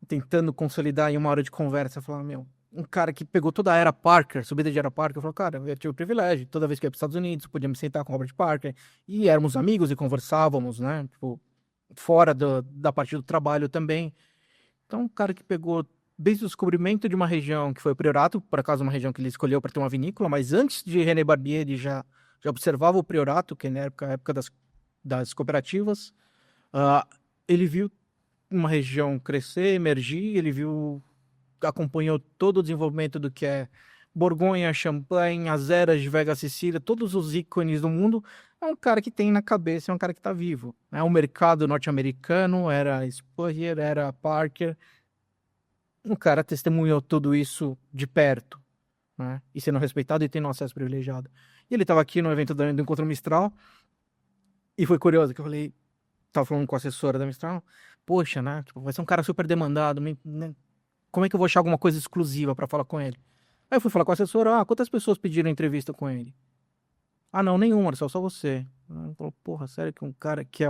tentando consolidar em uma hora de conversa, falar, um cara que pegou toda a era Parker, subida de era Parker, falou, cara, eu tive o privilégio, toda vez que eu ia para os Estados Unidos, podia me sentar com o Robert Parker, e éramos amigos e conversávamos, né, tipo, fora da parte do trabalho também. Então, um cara que pegou desde o descobrimento de uma região que foi o Priorato, por acaso uma região que ele escolheu para ter uma vinícola, mas antes de René Barbier ele já observava o Priorato, que na época das cooperativas. Ele viu uma região crescer, emergir, acompanhou todo o desenvolvimento do que é Borgonha, Champagne, as eras de Vega Sicília, todos os ícones do mundo. É um cara que tem na cabeça, é um cara que está vivo. Né? O mercado norte-americano era Spurrier, era Parker. Um cara testemunhou tudo isso de perto. né? E sendo respeitado e tendo acesso privilegiado. E ele tava aqui no evento do Encontro Mistral, e foi curioso que eu falei, tava falando com a assessora da Mistral, poxa, né? Tipo, vai ser um cara super demandado, né? Como é que eu vou achar alguma coisa exclusiva pra falar com ele? Aí eu fui falar com a assessora, quantas pessoas pediram entrevista com ele? Ah, não, nenhuma, Marcelo, só você. Ela falou, porra, sério que um cara que é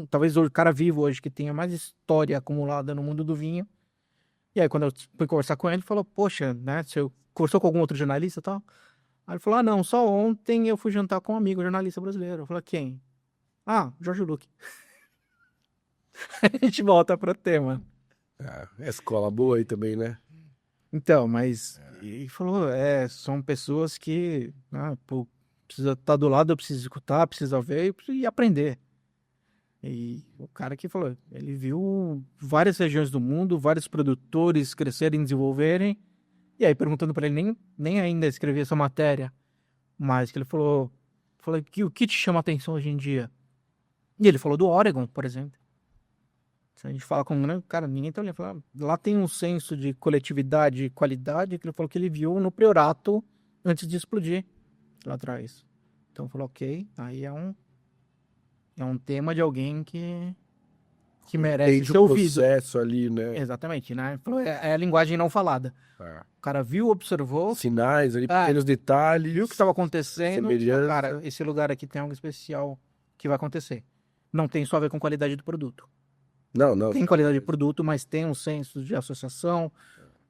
talvez o cara vivo hoje que tenha mais história acumulada no mundo do vinho. E aí, quando eu fui conversar com ele, ele falou, poxa, né, você conversou com algum outro jornalista e tal? Aí ele falou, não, só ontem eu fui jantar com um amigo jornalista brasileiro. Eu falei, quem? Ah, Jorge Luque. A gente volta pro tema. É escola boa aí também, né? Então, mas ele falou, são pessoas que, pô, precisa estar do lado, precisa escutar, precisa ver e aprender. E o cara que falou, ele viu várias regiões do mundo, vários produtores crescerem e desenvolverem, e aí perguntando para ele, nem ainda escrever essa matéria, mas que ele falou que o que te chama a atenção hoje em dia? E ele falou do Oregon, por exemplo. Se a gente fala com um cara, ninguém tá olhando, fala, lá tem um senso de coletividade e qualidade que ele falou que ele viu no Priorato antes de explodir lá atrás. Então falou, ok, aí é um tema de alguém que merece Entende ser o ouvido. processo ali, né? Exatamente, né? Falou, é a linguagem não falada. O cara viu, observou, Sinais ali, pequenos detalhes. viu o que estava acontecendo. Semelhança. Cara, esse lugar aqui tem algo especial que vai acontecer. Não tem só a ver com qualidade do produto. Não. Tem qualidade de produto, mas tem um senso de associação,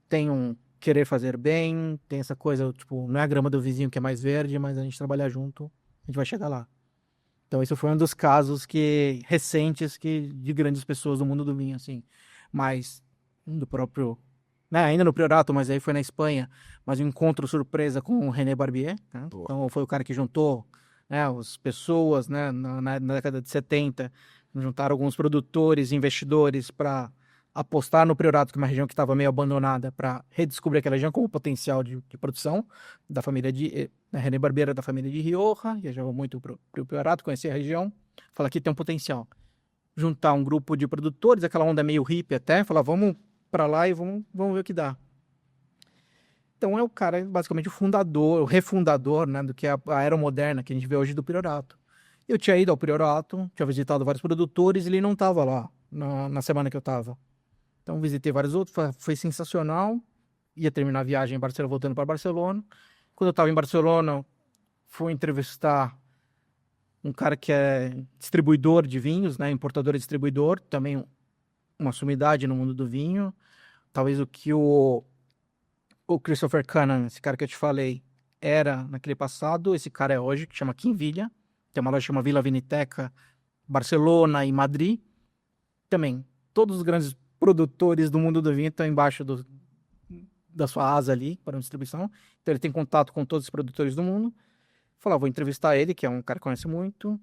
tem um querer fazer bem, tem essa coisa, tipo, não é a grama do vizinho que é mais verde, mas a gente trabalhar junto, a gente vai chegar lá. Então, esse foi um dos casos recentes de grandes pessoas do mundo do vinho, assim. Mas do próprio, né, ainda no Priorato, mas aí foi na Espanha, mas um encontro surpresa com o René Barbier, né? Então, foi o cara que juntou, né, as pessoas, né, na década de 70, juntaram alguns produtores, investidores para apostar no Priorato, que é uma região que estava meio abandonada, para redescobrir aquela região como potencial de produção da família René Barbier da família de Rioja, viajava muito para o Priorato, conhecer a região, fala que tem um potencial. Juntar um grupo de produtores, aquela onda meio hippie até, falar vamos para lá e vamos ver o que dá. Então é o cara, basicamente, o fundador, o refundador, né, do que é a era moderna que a gente vê hoje do Priorato. Eu tinha ido ao Priorato, tinha visitado vários produtores e ele não estava lá na semana que eu estava. Então visitei vários outros, foi sensacional. Ia terminar a viagem em Barcelona, voltando para Barcelona. Quando eu estava em Barcelona, fui entrevistar um cara que é distribuidor de vinhos, né, importador e distribuidor, também uma sumidade no mundo do vinho. Talvez o que o Christopher Cannon, esse cara que eu te falei, era naquele passado, esse cara é hoje, que chama Quinvilha. Tem uma loja que chama Vila Viniteca, Barcelona e Madrid. Também, todos os grandes produtores do mundo do vinho estão embaixo da sua asa ali, para distribuição. Então ele tem contato com todos os produtores do mundo. Falou, vou entrevistar ele, que é um cara que conhece muito.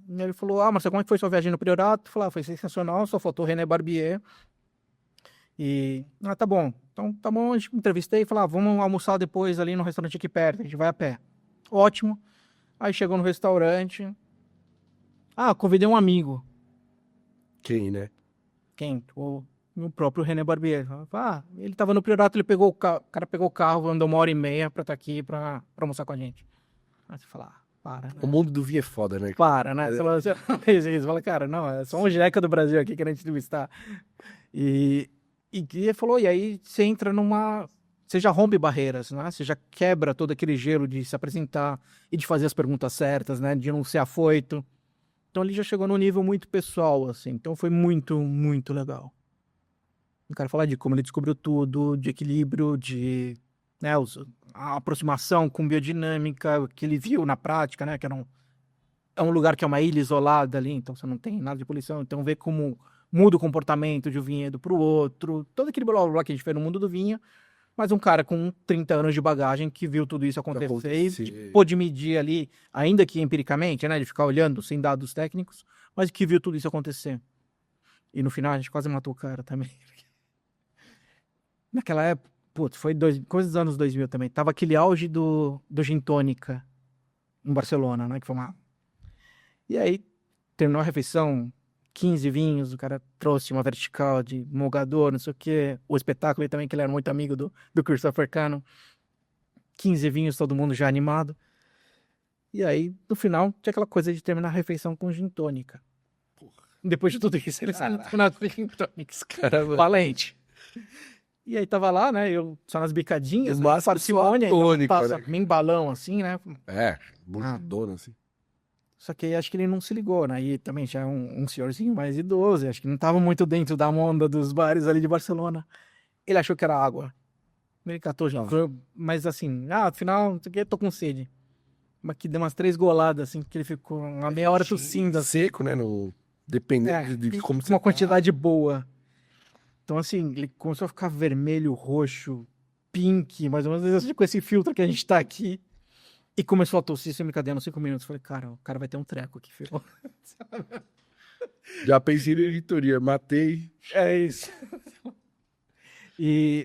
E ele falou, Marcelo, como é que foi sua viagem no Priorato? Falou, foi sensacional, só faltou René Barbier. E, tá bom. Então, tá bom, a gente entrevistei e falou, vamos almoçar depois ali no restaurante aqui perto, a gente vai a pé. Ótimo. Aí chegou no restaurante. Convidei um amigo. Quem, né? Quem? O próprio René Barbier. Ele tava no Priorato, o cara pegou o carro, andou 1h30 pra estar aqui pra almoçar com a gente. Aí você fala, para, né? O mundo do vinho é foda, né? Para, né? Você não fez isso. Você fala, cara, não, é só um jeca do Brasil aqui querendo entrevistar. E ele falou, e aí você entra você já rompe barreiras, né? Você já quebra todo aquele gelo de se apresentar e de fazer as perguntas certas, né? De não ser afoito. Então ele já chegou num nível muito pessoal, assim. Então foi muito, muito legal. O cara falar de como ele descobriu tudo, de equilíbrio, de, né, a aproximação com biodinâmica, que ele viu na prática, né? Que é um lugar que é uma ilha isolada ali, então você não tem nada de poluição. Então vê como muda o comportamento de um vinhedo para o outro. Todo aquele blá blá blá que a gente vê no mundo do vinho. Mas um cara com 30 anos de bagagem que viu tudo isso acontecer e pôde medir ali, ainda que empiricamente, né, de ficar olhando sem dados técnicos, mas que viu tudo isso acontecer. E no final a gente quase matou o cara também. Naquela época, foi coisa dos anos 2000 também, tava aquele auge do Gin Tônica em Barcelona, né, que foi uma... E aí, terminou a refeição, 15 vinhos, o cara trouxe uma vertical de Mogador, não sei o quê. O espetáculo aí também, que ele era muito amigo do Christopher Cannon. 15 vinhos, todo mundo já animado. E aí, no final, tinha aquela coisa de terminar a refeição com gin tônica. Depois de tudo isso, eles terminaram com gin tônica. Caramba. Valente. E aí tava lá, né? Eu só nas bicadinhas, No né? máximo Parcimônia, só tônica, passa né? em balão assim, né? Bujudona, assim. Só que aí acho que ele não se ligou, né? E também já é um senhorzinho mais idoso, acho que não tava muito dentro da onda dos bares ali de Barcelona. Ele achou que era água. Ele catou já. Mas assim, afinal, não sei o que, tô com sede. Mas que deu umas 3 goladas, assim, que ele ficou uma meia hora tossindo. Assim. Seco, né? No... Dependendo de como você uma tá. quantidade boa. Então, assim, ele começou a ficar vermelho, roxo, pink, mais ou menos com esse filtro que a gente tá aqui. E começou a tossir sem brincadeira nos 5 minutos. Falei, cara, o cara vai ter um treco aqui, filho. Já pensei na editoria, matei. É isso.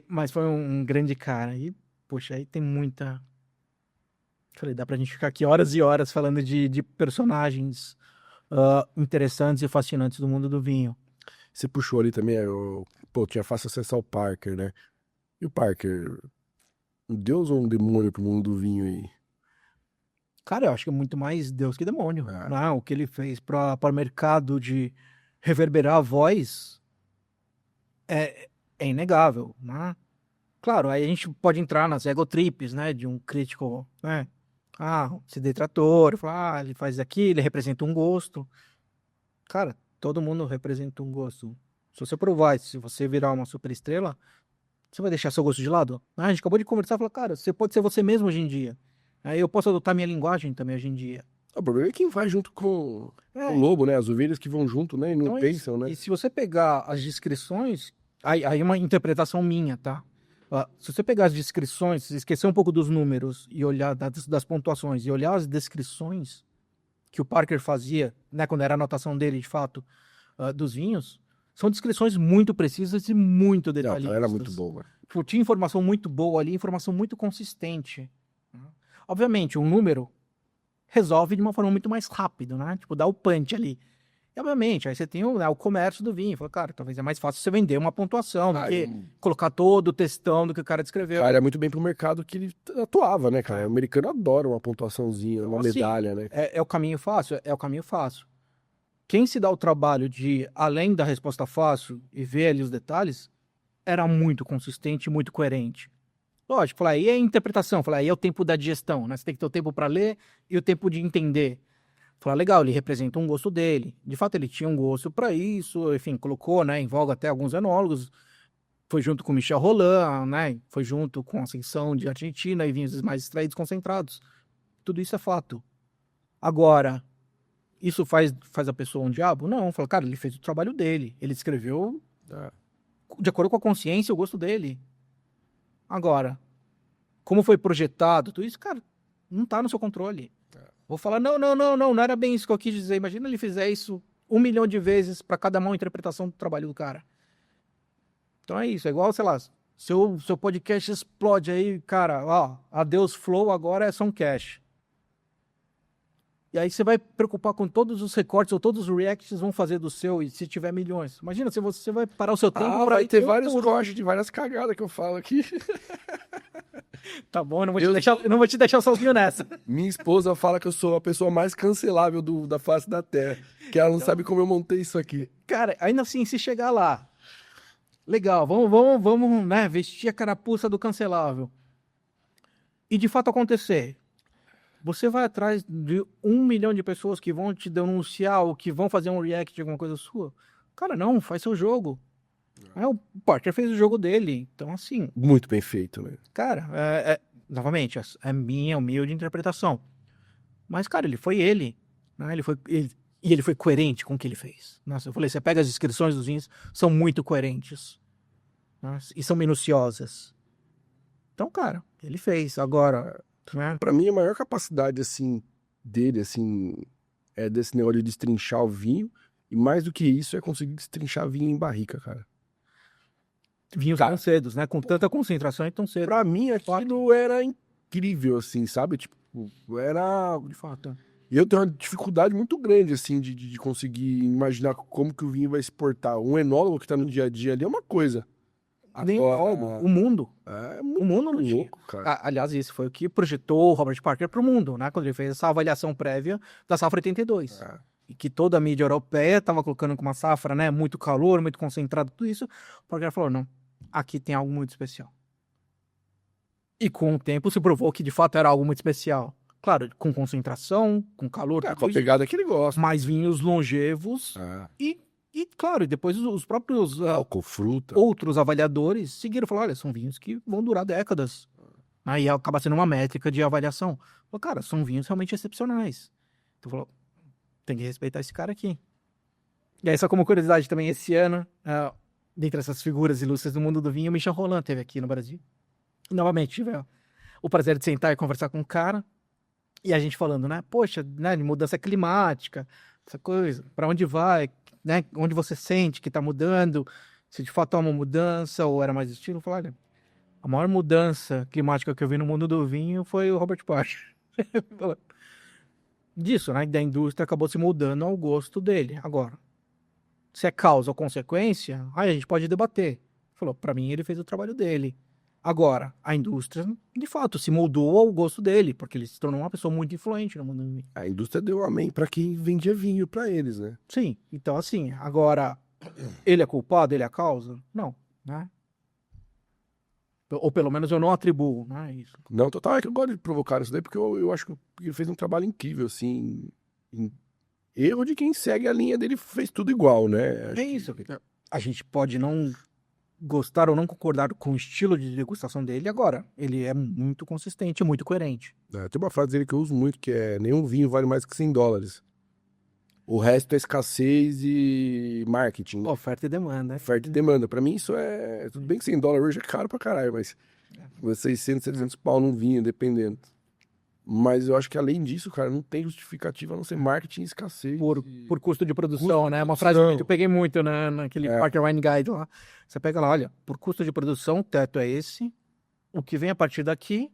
Mas foi um grande cara. E, poxa, aí tem muita... Falei, dá pra gente ficar aqui horas e horas falando de personagens interessantes e fascinantes do mundo do vinho. Você puxou ali também, tinha fácil acesso ao Parker, né? E o Parker, um deus ou um demônio pro mundo do vinho aí? Cara, eu acho que é muito mais Deus que demônio. É. Né? O que ele fez para o mercado de reverberar a voz é inegável. Né? Claro, aí a gente pode entrar nas egotrips, né? De um crítico, né? Esse detrator, fala, ele faz aquilo, ele representa um gosto. Cara, todo mundo representa um gosto. Se você provar, se você virar uma super estrela, você vai deixar seu gosto de lado? A gente acabou de conversar e falou, cara, você pode ser você mesmo hoje em dia. Aí eu posso adotar minha linguagem também hoje em dia. O problema é quem vai junto com o lobo, né? As ovelhas que vão junto, né? E não Então, pensam, né? E se você pegar as descrições, aí é uma interpretação minha, tá? Se você pegar as descrições, esquecer um pouco dos números e olhar das pontuações e olhar as descrições que o Parker fazia, né, quando era a anotação dele, de fato, dos vinhos, são descrições muito precisas e muito detalhistas. Não, era muito boa. Tinha informação muito boa ali, informação muito consistente. Obviamente, um número resolve de uma forma muito mais rápida, né? Tipo, dá o punch ali. E, obviamente, aí você tem o comércio do vinho. Fala, cara, talvez é mais fácil você vender uma pontuação do que colocar todo o textão do que o cara descreveu. Cara, é muito bem pro mercado que ele atuava, né, cara? O americano adora uma pontuaçãozinha, uma medalha, né? É o caminho fácil? É o caminho fácil. Quem se dá o trabalho de, além da resposta fácil e ver ali os detalhes, era muito consistente e muito coerente. Lógico, falar, aí é a interpretação, falar, aí é o tempo da digestão, né? Você tem que ter o tempo para ler e o tempo de entender. Falar, legal, ele representa um gosto dele. De fato, ele tinha um gosto para isso, enfim, colocou, né, em voga até alguns enólogos. Foi junto com Michel Rolland, né? Foi junto com a ascensão de Argentina e vinhos mais extraídos concentrados. Tudo isso é fato. Agora, isso faz a pessoa um diabo? Não, fala, cara, ele fez o trabalho dele. Ele escreveu de acordo com a consciência e o gosto dele. Agora, como foi projetado, tudo isso, cara, não tá no seu controle. Vou falar, não era bem isso que eu quis dizer. Imagina ele fizer isso 1 milhão de vezes para cada mão interpretação do trabalho do cara. Então é isso, é igual, sei lá, seu podcast explode aí, cara, adeus Flow, agora é Soundcash. E aí você vai preocupar com todos os recortes ou todos os reacts vão fazer do seu, e se tiver milhões. Imagina, se você vai parar o seu tempo vai ter vários cortes de várias cagadas que eu falo aqui. Tá bom, eu não vou te deixar sozinho nessa. Minha esposa fala que eu sou a pessoa mais cancelável da face da Terra, que ela não sabe como eu montei isso aqui. Cara, ainda assim, se chegar lá, legal, vamos, né, vestir a carapuça do cancelável. E de fato acontecer. Você vai atrás de 1 milhão de pessoas que vão te denunciar ou que vão fazer um react de alguma coisa sua? Cara, não, faz seu jogo. O Parker fez o jogo dele, então assim... Muito bem feito, né? Cara, novamente, é minha humilde interpretação. Mas, cara, ele foi ele. Né? Ele foi coerente com o que ele fez. Nossa, eu falei, você pega as descrições dos vinhos, são muito coerentes. Né? E são minuciosas. Então, cara, ele fez. Agora... Pra mim, a maior capacidade, assim, dele, assim, é desse negócio de destrinchar o vinho. E mais do que isso, é conseguir destrinchar vinho em barrica, cara. Vinhos tão cedos, né? Com tanta concentração e tão cedo. Pra mim, aquilo era incrível, assim, sabe? Tipo, era... De fato. E eu tenho uma dificuldade muito grande, assim, de conseguir imaginar como que o vinho vai se portar. Um enólogo que tá no dia a dia ali é uma coisa. Nem Agora, o mundo. é O muito mundo não tinha. louco, cara. Aliás, isso foi o que projetou o Robert Parker para o mundo, né? Quando ele fez essa avaliação prévia da safra 82. É. E que toda a mídia europeia estava colocando com uma safra, né? Muito calor, muito concentrado, tudo isso. O Parker falou, não, aqui tem algo muito especial. E com o tempo se provou que de fato era algo muito especial. Claro, com concentração, com calor, É, tudo com a isso, pegada que ele gosta. mais vinhos longevos. É. E claro, e depois os próprios Álcool, fruta. outros avaliadores seguiram e falaram, olha, são vinhos que vão durar décadas. Aí acaba sendo uma métrica de avaliação. Falou, cara, são vinhos realmente excepcionais. Então falou, tem que respeitar esse cara aqui. E aí, só como curiosidade também, esse ano, dentre essas figuras ilustres do mundo do vinho, o Michel Rolland esteve aqui no Brasil. E, novamente, tive o prazer de sentar e conversar com o cara. E a gente falando, né? Poxa, né, de mudança climática, essa coisa, para onde vai, né? Onde você sente que tá mudando, se de fato há uma mudança ou era mais estilo. Falar, olha, a maior mudança climática que eu vi no mundo do vinho foi o Robert Parker. Disso, né? Da indústria acabou se moldando ao gosto dele. Agora, se é causa ou consequência, aí a gente pode debater. Falou, para mim ele fez o trabalho dele. Agora, a indústria, de fato, se moldou ao gosto dele, porque ele se tornou uma pessoa muito influente no mundo do vinho. A indústria deu amém pra quem vendia vinho pra eles, né? Sim, então assim, agora, ele é culpado, ele é a causa? Não, né? Ou pelo menos eu não atribuo, né, isso. Não, total, é que eu gosto de provocar isso daí, porque eu acho que ele fez um trabalho incrível, assim. Erro de quem segue a linha dele fez tudo igual, né? Acho É isso. A gente pode não gostar ou não concordar com o estilo de degustação dele, agora, ele é muito consistente, muito coerente. Tem uma frase dele que eu uso muito, que é nenhum vinho vale mais que $100. O resto é escassez e marketing. Oferta e demanda. Oferta e demanda. Pra mim isso é... Tudo bem que $100 hoje é caro pra caralho, mas... 600, 700 pau num vinho, dependendo. Mas eu acho que além disso, cara, não tem justificativa a não ser marketing e escassez. Por custo de produção, Custo de né? Uma frase produção. que eu peguei muito naquele Parker Wine Guide lá. Você pega lá, olha, por custo de produção, o teto é esse. O que vem a partir daqui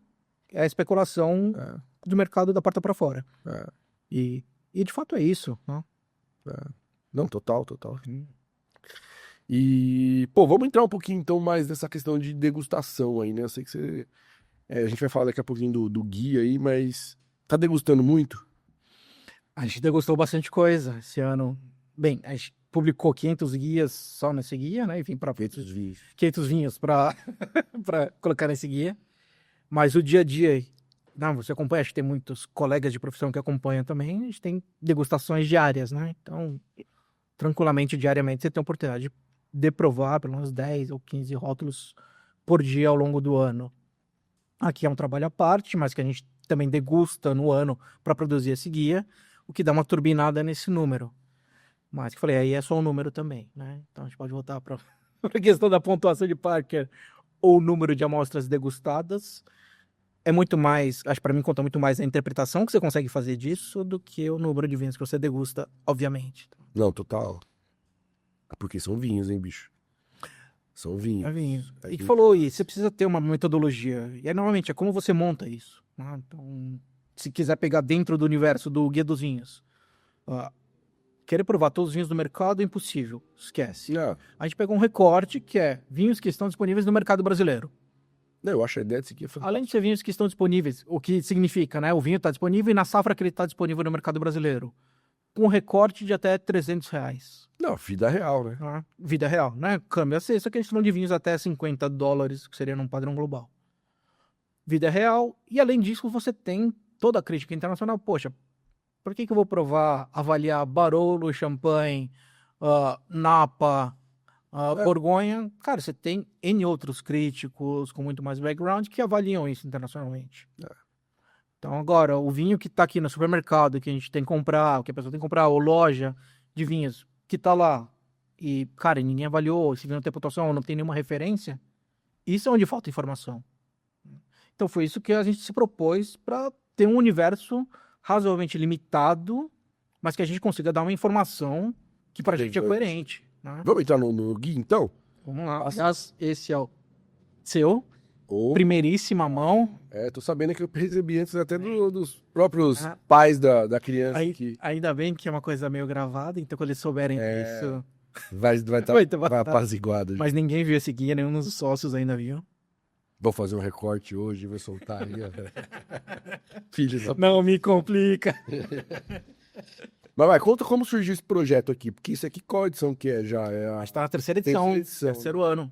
é a especulação do mercado da porta para fora. É. E de fato é isso, né? Não, total. E, pô, vamos entrar um pouquinho então mais nessa questão de degustação aí, né? Eu sei que você... a gente vai falar daqui a pouquinho do guia aí, mas tá degustando muito? A gente degustou bastante coisa esse ano. Bem, a gente publicou 500 guias só nesse guia, né? Enfim, para 500 vinhos para colocar nesse guia. Mas o dia a dia, não, você acompanha, acho que tem muitos colegas de profissão que acompanham também, a gente tem degustações diárias, né? Então, tranquilamente, diariamente, você tem a oportunidade de provar pelo menos 10 ou 15 rótulos por dia ao longo do ano. Aqui é um trabalho à parte, mas que a gente também degusta no ano para produzir esse guia, o que dá uma turbinada nesse número. Mas que eu falei, aí é só um número também, né? Então a gente pode voltar para a questão da pontuação de Parker ou o número de amostras degustadas. É muito mais, acho que para mim conta muito mais a interpretação que você consegue fazer disso do que o número de vinhos que você degusta, obviamente. Não, total. Porque são vinhos, hein, bicho? São vinhos. É vinho. E que falou, e você precisa ter uma metodologia. E aí, novamente, é como você monta isso. Né? Então, se quiser pegar dentro do universo do Guia dos Vinhos, querer provar todos os vinhos do mercado é impossível. Esquece. A gente pegou um recorte que é vinhos que estão disponíveis no mercado brasileiro. Eu acho a ideia disso aqui é fantástica. Além de ser vinhos que estão disponíveis, o que significa, né? O vinho está disponível e na safra que ele está disponível no mercado brasileiro. Com um recorte de até R$300. Não, vida real, né? Vida real, né? Câmbio assim, só que a gente falando de vinhos até $50, que seria num padrão global. Vida real, e além disso você tem toda a crítica internacional. Poxa, por que eu vou provar, avaliar Barolo, Champagne, Napa, Borgonha? Cara, você tem N outros críticos com muito mais background que avaliam isso internacionalmente. Então agora, o vinho que está aqui no supermercado, que a gente tem que comprar, que a pessoa tem que comprar, ou loja de vinhos, que tá lá, e, cara, ninguém avaliou, esse vinho não tem pontuação, não tem nenhuma referência, isso é onde falta informação. Então foi isso que a gente se propôs para ter um universo razoavelmente limitado, mas que a gente consiga dar uma informação que para a gente é coerente. Né? Vamos entrar no guia, então? Vamos lá. Aliás, esse é o seu. Ô, primeiríssima mão. tô sabendo que eu recebi antes até dos próprios Ah. pais da criança Aí, que ainda bem que é uma coisa meio gravada, então quando eles souberem disso. vai Vai tá- apaziguado. Mas ninguém viu esse guia, nenhum dos sócios ainda viu. Vou fazer um recorte hoje e vou soltar aí, ó. Filhos da... Não me complica. Mas vai, conta como surgiu esse projeto aqui, porque isso aqui qual edição que é já? É A a gente tá na terceira edição, terceira edição. terceiro ano.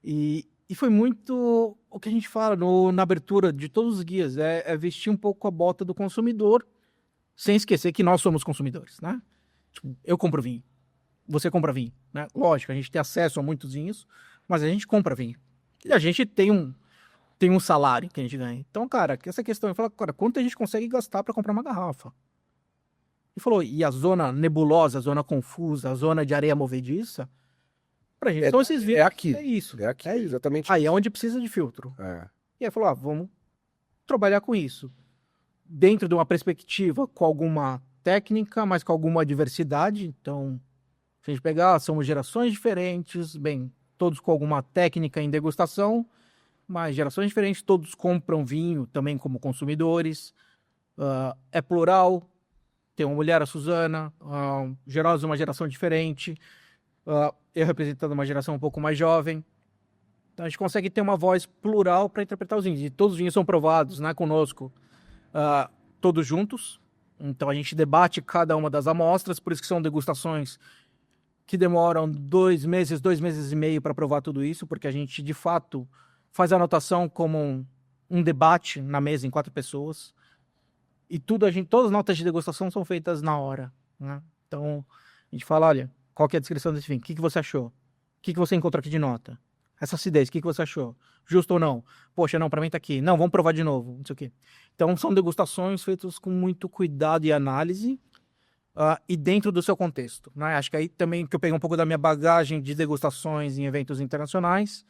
E foi muito o que a gente fala na abertura de todos os guias, é vestir um pouco a bota do consumidor, sem esquecer que nós somos consumidores, né? Tipo, eu compro vinho, você compra vinho, né? Lógico, a gente tem acesso a muitos vinhos, mas a gente compra vinho. E a gente tem um salário que a gente ganha. Então, cara, essa questão, eu falo, cara, quanto a gente consegue gastar para comprar uma garrafa? E falou, e a zona nebulosa, a zona confusa, a zona de areia movediça, pra gente, então esses vinhos, é aqui. é isso. É aqui, exatamente. Aí é onde precisa de filtro. É. E aí falou, vamos trabalhar com isso. Dentro de uma perspectiva com alguma técnica, mas com alguma diversidade. Então, se a gente pegar, são gerações diferentes, bem, todos com alguma técnica em degustação, mas gerações diferentes, todos compram vinho também como consumidores. É plural, tem uma mulher, a Suzana, Gerosa, uma geração diferente, eu representando uma geração um pouco mais jovem. Então a gente consegue ter uma voz plural para interpretar os vinhos. E todos os vinhos são provados, né, conosco, todos juntos. Então a gente debate cada uma das amostras, por isso que são degustações que demoram 2 meses, 2 meses e meio para provar tudo isso, porque a gente, de fato, faz a anotação como um debate na mesa em 4 pessoas. E todas as notas de degustação são feitas na hora, né? Então a gente fala, olha, qual que é a descrição desse vinho? O que você achou? O que você encontrou aqui de nota? Essa acidez, o que você achou? Justo ou não? Poxa, não, para mim tá aqui. Não, vamos provar de novo, não sei o quê. Então são degustações feitas com muito cuidado e análise, e dentro do seu contexto, né? Acho que aí também que eu peguei um pouco da minha bagagem de degustações em eventos internacionais,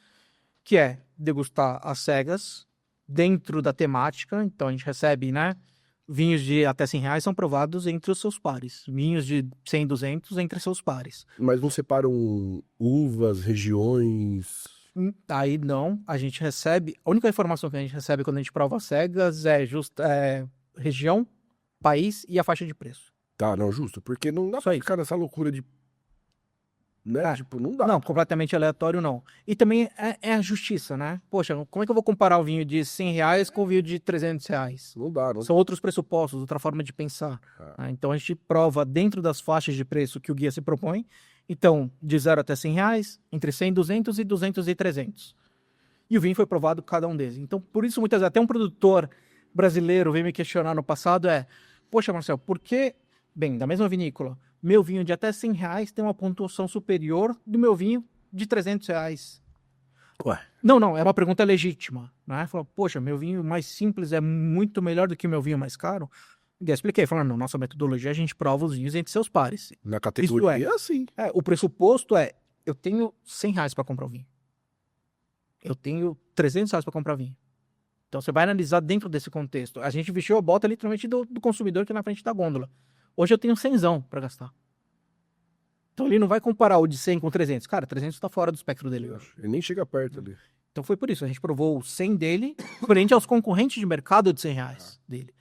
que é degustar às cegas, dentro da temática. Então a gente recebe, né? Vinhos de até R$100 são provados entre os seus pares. Vinhos de 100, 200 entre seus pares. Mas não separam uvas, regiões? Aí não, a gente recebe... A única informação que a gente recebe quando a gente prova às cegas é região, país e a faixa de preço. Tá, não, justo. Porque não dá Só pra isso. ficar nessa loucura de... Né? Tipo, não dá. Não, completamente aleatório não. E também é a justiça, né? Poxa, como é que eu vou comparar o vinho de R$100 com o vinho de R$300? Não dá, não. São outros pressupostos, outra forma de pensar. Né? Então a gente prova dentro das faixas de preço que o guia se propõe. Então, de 0 até R$100, entre 100 e 200 e 200 e 300. E o vinho foi provado cada um deles. Então, por isso, muitas vezes, até um produtor brasileiro veio me questionar no passado poxa, Marcel, por que, bem, da mesma vinícola, meu vinho de até R$100 tem uma pontuação superior do meu vinho de R$300? Ué. Não, é uma pergunta legítima, né? Falou, poxa, meu vinho mais simples é muito melhor do que o meu vinho mais caro? E eu expliquei, falando, não, nossa metodologia a gente prova os vinhos entre seus pares. Na categoria Isto é assim. O pressuposto eu tenho R$100 para comprar o vinho. Eu tenho R$300 para comprar vinho. Então você vai analisar dentro desse contexto. A gente vestiu a bota literalmente do consumidor que é na frente da gôndola. Hoje eu tenho 100 para gastar. Então ele não vai comparar o de 100 com 300. Cara, 300 está fora do espectro dele hoje. Ele nem chega perto ali. Então foi por isso. A gente provou o 100 dele frente aos concorrentes de mercado de R$100 dele.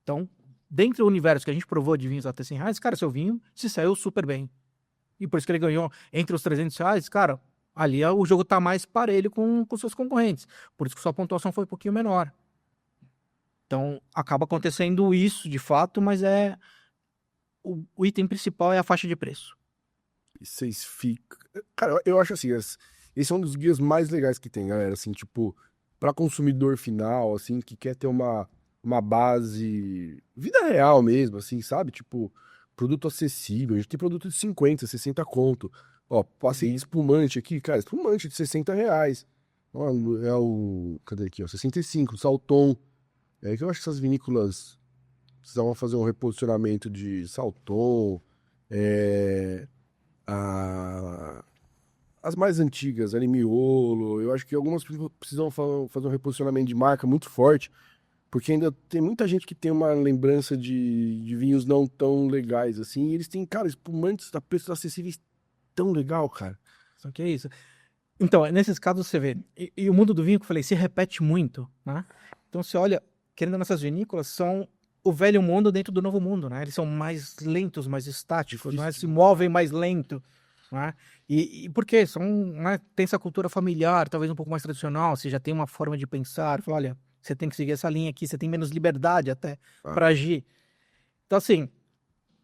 Então, dentro do universo que a gente provou de vinhos até R$100, cara, seu vinho se saiu super bem. E por isso que ele ganhou entre os R$300, cara, ali o jogo tá mais parelho com seus concorrentes. Por isso que sua pontuação foi um pouquinho menor. Então, acaba acontecendo isso de fato, mas o item principal é a faixa de preço. E vocês ficam... Cara, eu acho assim, esse é um dos guias mais legais que tem, galera. Assim, tipo, pra consumidor final, assim, que quer ter uma base... Vida real mesmo, assim, sabe? Tipo, produto acessível. A gente tem produto de 50, 60 conto. Ó, passei espumante aqui, cara, espumante de R$60. Ó, é o... Cadê aqui, ó? 65, Salton. É que eu acho que essas vinícolas precisavam fazer um reposicionamento de Salton, as mais antigas, ali Miolo, eu acho que algumas precisam fazer um reposicionamento de marca muito forte, porque ainda tem muita gente que tem uma lembrança de vinhos não tão legais assim, e eles têm, cara, espumantes a preços acessíveis tão legal, cara. Só que é isso. Então, nesses casos você vê. E o mundo do vinho, que eu falei, se repete muito, né? Então você olha, querendo nessas vinícolas, são o velho mundo dentro do novo mundo, né? Eles são mais lentos, mais estáticos, né? Se Difícil. movem mais lento, né? E por quê? São, né? Tem essa cultura familiar, talvez um pouco mais tradicional, você já tem uma forma de pensar, fala, olha, você tem que seguir essa linha aqui, você tem menos liberdade até Ah, para agir. Então, assim,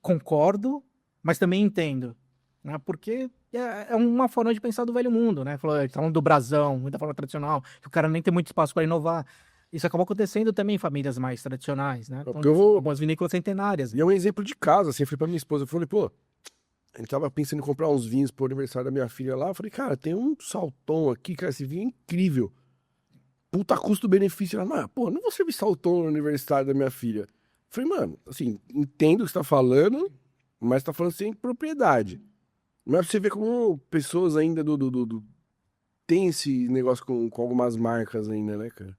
concordo, mas também entendo, né? Porque é uma forma de pensar do velho mundo, né? Falando do brasão, da forma tradicional, que o cara nem tem muito espaço para inovar. Isso acabou acontecendo também em famílias mais tradicionais, né? Então, porque eu vou. algumas vinícolas centenárias. E é um exemplo de casa, assim, eu falei pra minha esposa, eu falei, pô, a gente tava pensando em comprar uns vinhos pro aniversário da minha filha lá. Eu falei, cara, tem um Salton aqui, cara, esse vinho é incrível. Puta custo-benefício. Ela, mas, pô, não vou servir Salton no aniversário da minha filha. Eu falei, mano, assim, entendo o que você tá falando, mas tá falando sem propriedade. Mas você vê como pessoas ainda tem esse negócio com algumas marcas ainda, né, cara?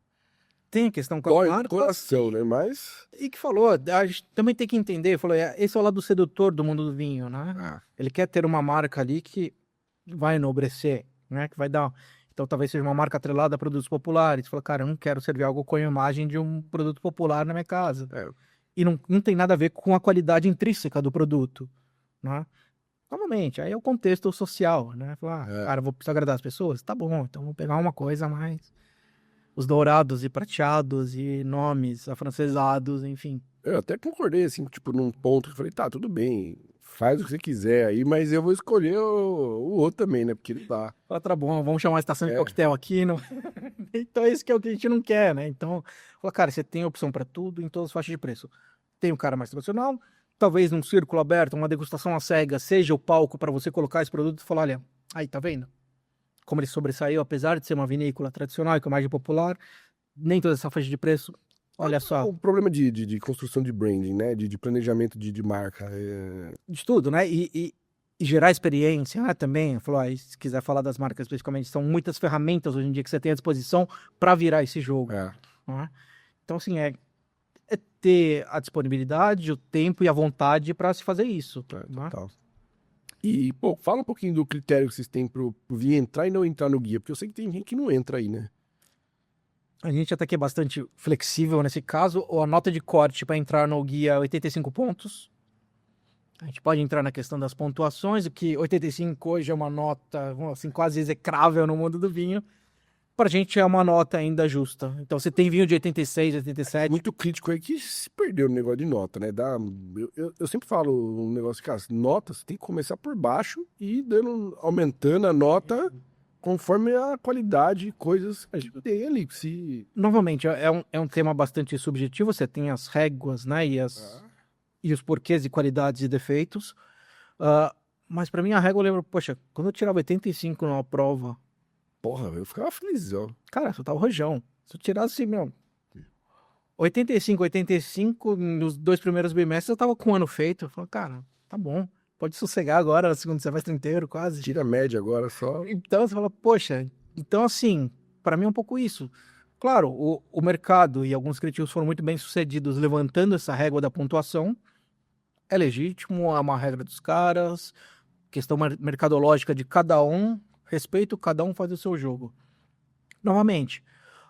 Tem a questão com as Dói no marcas coração, né? Mas. e que falou, a gente também tem que entender, falou, esse é o lado sedutor do mundo do vinho, né? Ah, Ele quer ter uma marca ali que vai enobrecer, né? Que vai dar. Então talvez seja uma marca atrelada a produtos populares. Falou, cara, eu não quero servir algo com a imagem de um produto popular na minha casa. é, E não tem nada a ver com a qualidade intrínseca do produto, né? Novamente, aí é o contexto social, né? Falar, é. cara, vou precisar agradar as pessoas? Tá bom, então vou pegar uma coisa a mais. Os dourados e prateados e nomes afrancesados, enfim. Eu até concordei, assim, tipo, num ponto que eu falei, tá, tudo bem, faz o que você quiser aí, mas eu vou escolher o outro também, né? Porque não dá. Fala, tá bom, vamos chamar a estação de É, coquetel aqui. Não... Então, esse que é o que a gente não quer, né? Então, fala, cara, você tem opção para tudo em todas as faixas de preço. Tem o cara mais tradicional, talvez num círculo aberto, uma degustação às cegas, seja o palco para você colocar esse produto e falar, olha, aí, tá vendo? Como ele sobressaiu, apesar de ser uma vinícola tradicional e com imagem popular, nem toda essa faixa de preço. Olha só, o problema de construção de branding, né? De planejamento de marca. de tudo, né? E gerar experiência, né? Também, falou, aí, se quiser falar das marcas especificamente, são muitas ferramentas hoje em dia que você tem à disposição para virar esse jogo, É, né? Então, assim, é ter a disponibilidade, o tempo e a vontade para se fazer isso, né? total. E, pô, fala um pouquinho do critério que vocês têm pro vinho entrar e não entrar no guia, porque eu sei que tem gente que não entra aí, né? A gente até que é bastante flexível nesse caso. Ou a nota de corte para entrar no guia é 85 pontos. A gente pode entrar na questão das pontuações, o que 85 hoje é uma nota assim, quase execrável no mundo do vinho. Pra gente é uma nota ainda justa. Então você tem vinho de 86, 87. Muito crítico aí que se perdeu no negócio de nota, né? Eu sempre falo um negócio que as notas tem que começar por baixo e aumentando a nota conforme a qualidade, coisas que a gente tem ali. Se, Novamente, é um tema bastante subjetivo. Você tem as réguas, né? E os porquês de qualidades e defeitos. Mas pra mim a régua, eu lembro, poxa, quando eu tirava 85 numa prova, porra, eu ficava felizão. cara, eu tava rojão. Se eu tirasse, meu, 85, nos 2 primeiros bimestres eu tava com um ano feito. Eu falei, cara, tá bom, pode sossegar agora, no segundo semestre inteiro, quase. Tira a média agora só. Então você fala, poxa, então assim, para mim é um pouco isso. Claro, o mercado e alguns críticos foram muito bem sucedidos levantando essa régua da pontuação. É legítimo, é uma regra dos caras, questão mercadológica de cada um, respeito, cada um faz o seu jogo. Novamente,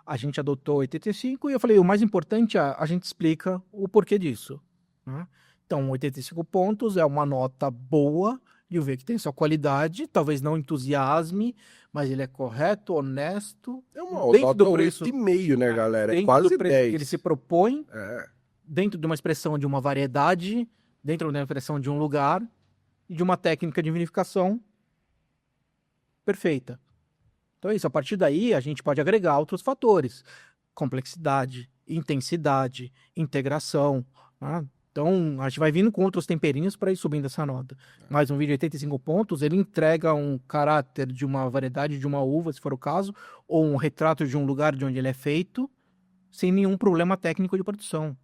a gente adotou 85 e eu falei, o mais importante é a gente explica o porquê disso, né? Então, 85 pontos é uma nota boa de ver que tem sua qualidade, talvez não entusiasme, mas ele é correto, honesto, É uma dentro nota do preço, 8,5, né, galera? É dentro quase do preço 10. que ele se propõe, É, dentro de uma expressão de uma variedade, dentro de uma expressão de um lugar e de uma técnica de vinificação perfeita. Então é isso, a partir daí a gente pode agregar outros fatores, complexidade, intensidade, integração, né? Então a gente vai vindo com outros temperinhos para ir subindo essa nota. Mas um vinho de 85 pontos, ele entrega um caráter de uma variedade de uma uva, se for o caso, ou um retrato de um lugar de onde ele é feito, sem nenhum problema técnico de produção.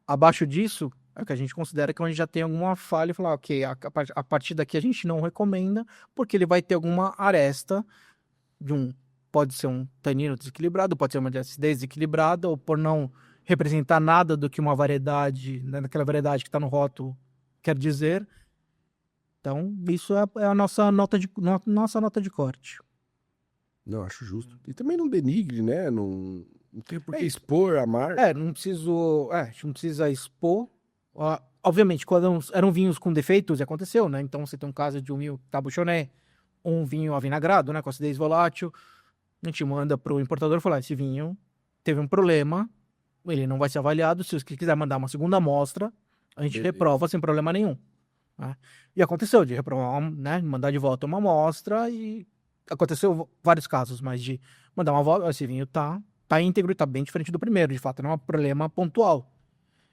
Abaixo disso, é o que a gente considera que a gente já tem alguma falha e falar, ok, a partir daqui a gente não recomenda, porque ele vai ter alguma aresta pode ser um tanino desequilibrado, pode ser uma acidez desequilibrada, ou por não representar nada do que uma variedade, né, naquela variedade que está no rótulo, quer dizer. Então, isso é a nossa nota de corte. Não, acho justo. E também não denigre, né? Não tem por que expor a marca. Não preciso, a gente não precisa expor. Obviamente, quando eram vinhos com defeitos, aconteceu, né? Então, você tem um caso de um vinho cabochonné, um vinho avinagrado, né? Com acidez volátil. A gente manda pro importador falar, esse vinho teve um problema, ele não vai ser avaliado. Se você quiser mandar uma segunda amostra, a gente reprova sem problema nenhum. Né? E aconteceu de reprovar, né? Mandar de volta uma amostra e aconteceu vários casos, mas de mandar uma volta, esse vinho tá íntegro e tá bem diferente do primeiro, de fato, não é um problema pontual.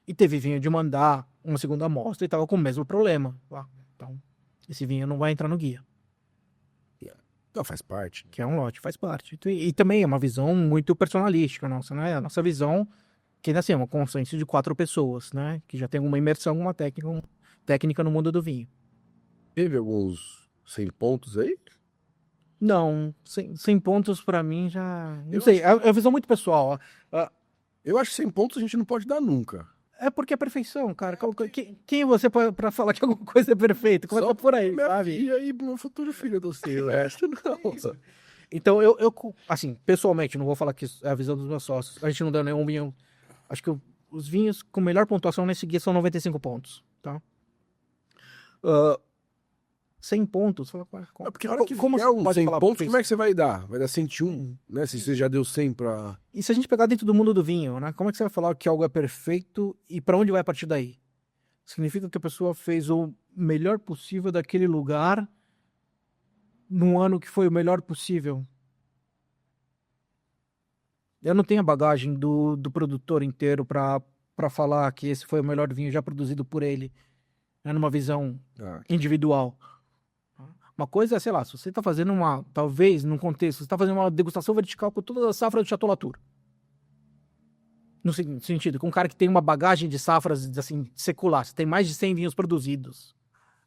E teve vinho de mandar uma segunda amostra e tava com o mesmo problema. Então, esse vinho não vai entrar no guia. Não, faz parte. Que é um lote, faz parte. E também é uma visão muito personalística nossa, né? A nossa visão, que ainda assim é uma consenso de 4 pessoas, né? Que já tem uma imersão, uma técnica no mundo do vinho. Teve alguns 100 pontos aí? Não, 100 pontos pra mim já... Não sei, é uma visão muito pessoal. Eu acho que 100 pontos a gente não pode dar nunca. É porque é perfeição, cara. Quem é você pra falar que alguma coisa é perfeita? Começa por aí, sabe? E aí, meu futuro filho, eu não sei. O resto não. Então, assim, pessoalmente, não vou falar que é a visão dos meus sócios. A gente não deu nenhum vinho. Acho que os vinhos com melhor pontuação nesse guia são 95 pontos, tá? 100 pontos. Porque a hora que vier um 100 pontos, como é que você vai dar? Vai dar 101, né? Se você já deu 100 pra... E se a gente pegar dentro do mundo do vinho, né? Como é que você vai falar que algo é perfeito e pra onde vai a partir daí? Significa que a pessoa fez o melhor possível daquele lugar num ano que foi o melhor possível. Eu não tenho a bagagem do produtor inteiro pra falar que esse foi o melhor vinho já produzido por ele, né? Numa visão individual. Uma coisa é, sei lá, se você está fazendo talvez, num contexto, você está fazendo uma degustação vertical com toda a safra do Chateau Latour. No sentido, com um cara que tem uma bagagem de safras, assim, secular. Você tem mais de 100 vinhos produzidos,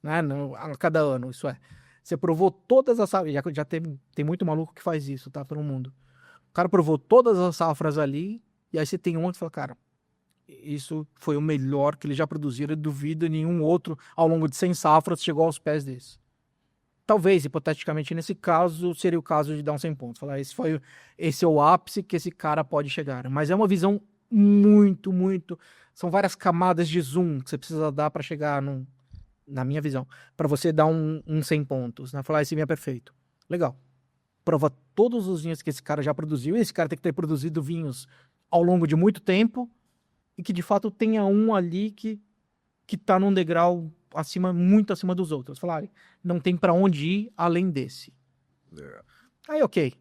né, a cada ano, isso é. Você provou todas as safras, já tem muito maluco que faz isso, tá, pelo mundo. O cara provou todas as safras ali, e aí você tem um que fala, cara, isso foi o melhor que ele já produziu, eu duvido nenhum outro, ao longo de 100 safras, chegou aos pés desse. Talvez, hipoteticamente, nesse caso, seria o caso de dar um 100 pontos. Falar, esse é o ápice que esse cara pode chegar. Mas é uma visão muito, muito... São várias camadas de zoom que você precisa dar para chegar, na minha visão, para você dar um 100 pontos. Né? Falar, esse vinho é perfeito. Legal. Prova todos os vinhos que esse cara já produziu. E esse cara tem que ter produzido vinhos ao longo de muito tempo e que, de fato, tenha um ali que tá num degrau muito acima dos outros. Falar, não tem para onde ir além desse. Aí, ok.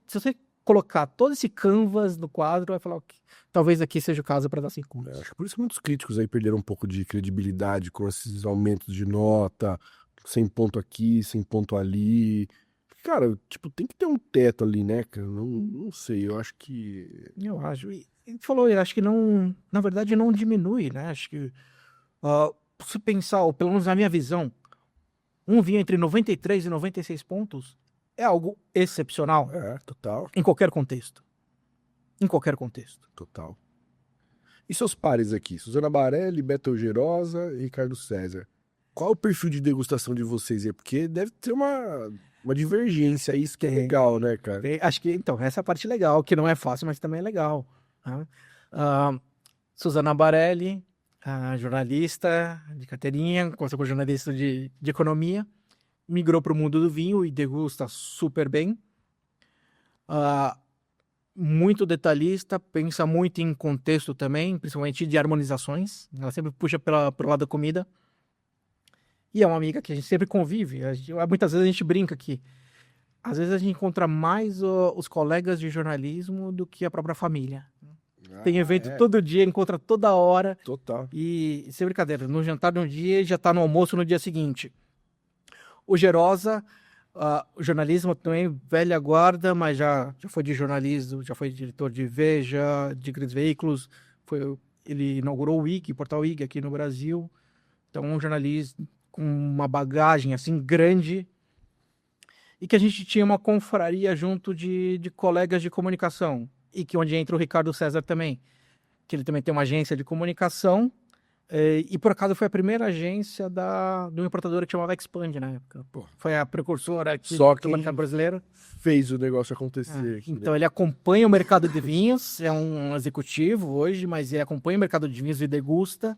Se você colocar todo esse canvas no quadro, vai falar, okay, talvez aqui seja o caso para dar 5 pontos. Acho que por isso muitos críticos aí perderam um pouco de credibilidade com esses aumentos de nota, 100 ponto aqui, 100 ponto ali. Cara, tipo, tem que ter um teto ali, né, cara? Não sei, eu acho que... Eu acho. E ele falou, eu acho que não... Na verdade, não diminui, né? Acho que... se pensar, ou pelo menos na minha visão, um vinho entre 93 e 96 pontos é algo excepcional. Total. Em qualquer contexto. Em qualquer contexto. Total. E seus pares aqui? Suzana Barelli, Beto Gerosa e Ricardo César. Qual é o perfil de degustação de vocês aí? Porque deve ter uma divergência aí, isso que é legal, né, cara? Acho que, então, essa é a parte legal, que não é fácil, mas também é legal. Né? Suzana Barelli, jornalista de carteirinha, começou como jornalista de economia, migrou para o mundo do vinho e degusta super bem. Muito detalhista, pensa muito em contexto também, principalmente de harmonizações. Ela sempre puxa pelo lado da comida. E é uma amiga que a gente sempre convive. Muitas vezes a gente brinca que às vezes a gente encontra mais os colegas de jornalismo do que a própria família. Tem evento todo dia, encontra toda hora. Total. E sem brincadeira, no jantar de um dia já tá no almoço no dia seguinte. O Gerosa, o jornalismo também, velha guarda, mas já foi de jornalismo, já foi diretor de Veja, de grandes veículos. Ele inaugurou o IG, o portal IG aqui no Brasil. Então, um jornalista com uma bagagem assim grande. E que a gente tinha uma confraria junto de colegas de comunicação. E que onde entra o Ricardo César também, que ele também tem uma agência de comunicação, E por acaso foi a primeira agência de uma importadora que chamava Expand na época. Pô. Foi a precursora aqui Só do quem mercado brasileiro. fez o negócio acontecer aqui, Então né? ele acompanha o mercado de vinhos, é um executivo hoje, mas ele acompanha o mercado de vinhos e degusta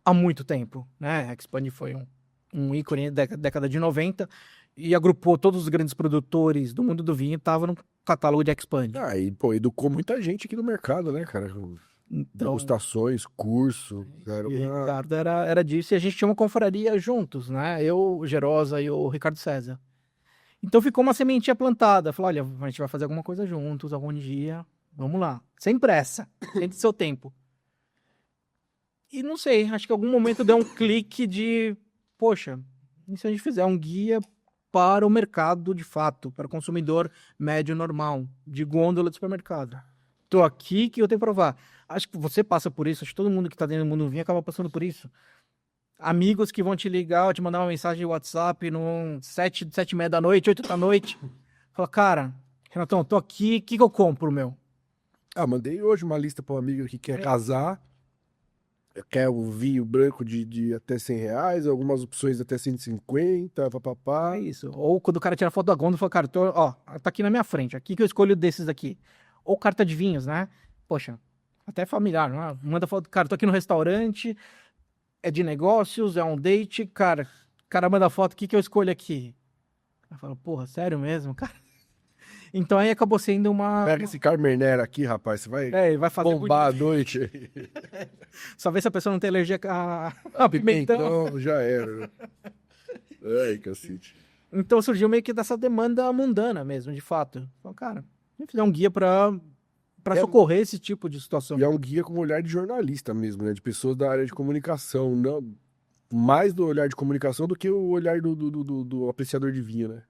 há muito tempo, né? A Expand foi um ícone da década de 90 e agrupou todos os grandes produtores do mundo do vinho, estava no catálogo de Expand. Ah, e, pô, educou muita gente aqui no mercado, né, cara? Então, Degustações, curso. Cara, e o Ricardo era disso, e a gente tinha uma confraria juntos, né? Eu, o Gerosa e o Ricardo César. Então ficou uma sementinha plantada. Falou, olha, a gente vai fazer alguma coisa juntos algum dia. Vamos lá. Sem pressa. Tente seu tempo. E não sei, acho que em algum momento deu um clique de, poxa, e se a gente fizer um guia para o mercado de fato, para o consumidor médio normal, de gôndola de supermercado. Tô aqui que eu tenho que provar. Acho que você passa por isso, acho que todo mundo que tá dentro do mundo do vinho acaba passando por isso. Amigos que vão te ligar ou te mandar uma mensagem de WhatsApp no 7h30 da noite, 8 da noite. Fala, cara, Renatão, tô aqui, o que eu compro, meu? Ah, mandei hoje uma lista para um amigo que quer casar. Quer o vinho branco de até R$ 100, algumas opções até 150, papapá. É isso. Ou quando o cara tira foto da gôndola, fala, cara, ó, tá aqui na minha frente, aqui que eu escolho desses aqui. Ou carta de vinhos, né? Poxa, até familiar, né? Manda foto, cara, tô aqui no restaurante, é de negócios, é um date, cara, o cara manda foto, o que eu escolho aqui? Eu falo, porra, sério mesmo, cara? Então aí acabou sendo uma... Pega esse Carmener aqui, rapaz, você vai ele vai fazer bombar à noite. Só ver se a pessoa não tem alergia a pimentão. Então já era. Né? Ai, cacete. Então surgiu meio que dessa demanda mundana mesmo, de fato. Então, cara, a gente fizer um guia para socorrer esse tipo de situação. E é um guia com um olhar de jornalista mesmo, né? De pessoas da área de comunicação. Não, mais do olhar de comunicação do que o olhar do apreciador de vinho, né?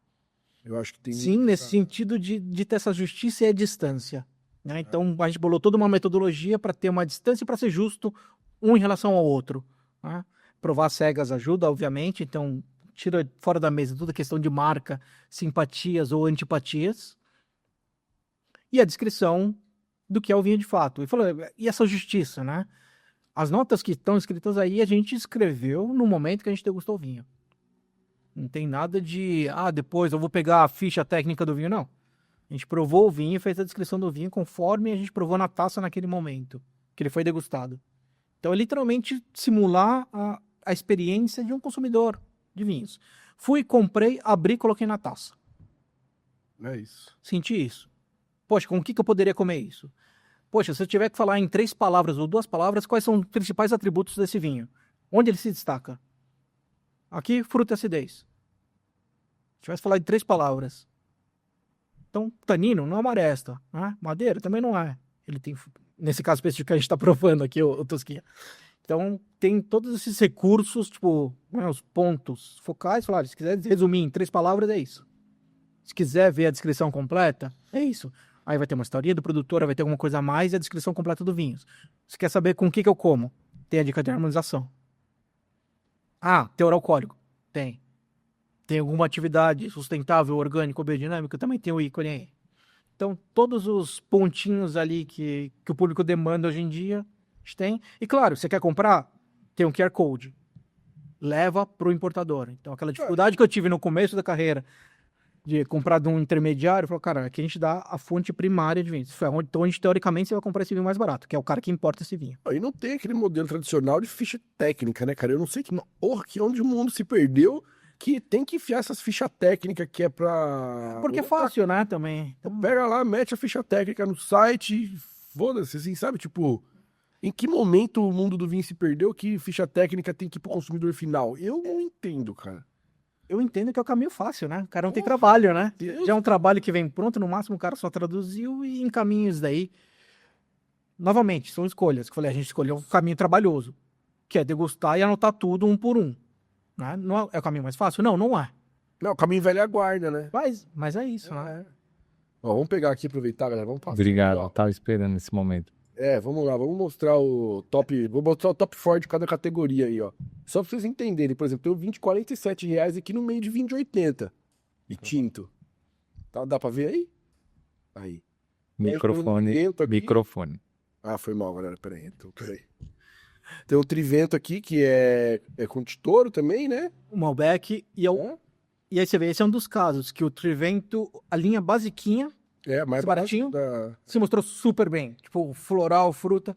Eu acho que tem... Sim, nesse sentido de ter essa justiça e a distância. Né? Então a gente bolou toda uma metodologia para ter uma distância e para ser justo um em relação ao outro. Né? Provar cegas ajuda, obviamente, então tira fora da mesa toda a questão de marca, simpatias ou antipatias. E a descrição do que é o vinho de fato. E falou, e essa justiça, né? As notas que estão escritas aí, a gente escreveu no momento que a gente degustou o vinho. Não tem nada de, depois eu vou pegar a ficha técnica do vinho, não. A gente provou o vinho e fez a descrição do vinho conforme a gente provou na taça naquele momento que ele foi degustado. Então é literalmente simular a experiência de um consumidor de vinhos. Fui, comprei, abri e coloquei na taça. É isso. Senti isso. Poxa, com o que eu poderia comer isso? Poxa, se eu tiver que falar em 3 palavras ou 2 palavras, quais são os principais atributos desse vinho? Onde ele se destaca? Aqui, fruta e acidez. Se tivesse que falar em 3 palavras. Então, tanino não é uma aresta. Né? Madeira também não é. Ele tem, nesse caso específico que a gente está provando aqui, o Tosquinha. Então, tem todos esses recursos, tipo, né, os pontos focais. Falar, se quiser resumir em 3 palavras, é isso. Se quiser ver a descrição completa, é isso. Aí vai ter uma historinha do produtor, vai ter alguma coisa a mais e a descrição completa do vinho. Se quer saber com o que eu como, tem a dica de harmonização. Teor alcoólico. Tem. Tem alguma atividade sustentável, orgânica ou biodinâmica, também tem o ícone aí. Então, todos os pontinhos ali que o público demanda hoje em dia, a gente tem. E claro, você quer comprar, tem um QR Code. Leva para o importador. Então, aquela dificuldade que eu tive no começo da carreira de comprar de um intermediário, falou, cara, aqui a gente dá a fonte primária de vinho. Então, onde teoricamente você vai comprar esse vinho mais barato, que é o cara que importa esse vinho. E não tem aquele modelo tradicional de ficha técnica, né, cara? Eu não sei que onde o mundo se perdeu que tem que enfiar essas fichas técnicas que é pra... Porque é fácil, né, também. Então, pega lá, mete a ficha técnica no site, foda-se, assim, sabe? Tipo, em que momento o mundo do vinho se perdeu que ficha técnica tem que ir pro consumidor final? Eu não entendo, cara. Eu entendo que é o caminho fácil, né? O cara não tem trabalho, né? Deus. Já é um trabalho que vem pronto, no máximo o cara só traduziu e encaminha isso daí. Novamente, são escolhas. Que eu falei, a gente escolheu um caminho trabalhoso, que é degustar e anotar tudo um por um. Né? Não é o caminho mais fácil? Não, não é. Não, o caminho velho é a guarda, né? Mas é isso, né? Ó, vamos pegar aqui, aproveitar, galera. Vamos passar. Obrigado, Aqui, eu tava esperando esse momento. vamos lá, vamos mostrar o top. Vou mostrar o top 4 de cada categoria aí, ó. Só pra vocês entenderem, por exemplo, tem o vinho de R$ 47 aqui no meio de vinho de 80. E tinto. Tá, dá pra ver aí? Aí. Microfone, Dentro aqui. microfone. Foi mal, galera. Peraí. Tem o Trivento aqui, que é com Titoro também, né? O Malbec. E aí você vê, esse é um dos casos que o Trivento, a linha basiquinha, É, mais esse baratinho, da... se mostrou super bem. Tipo, floral, fruta.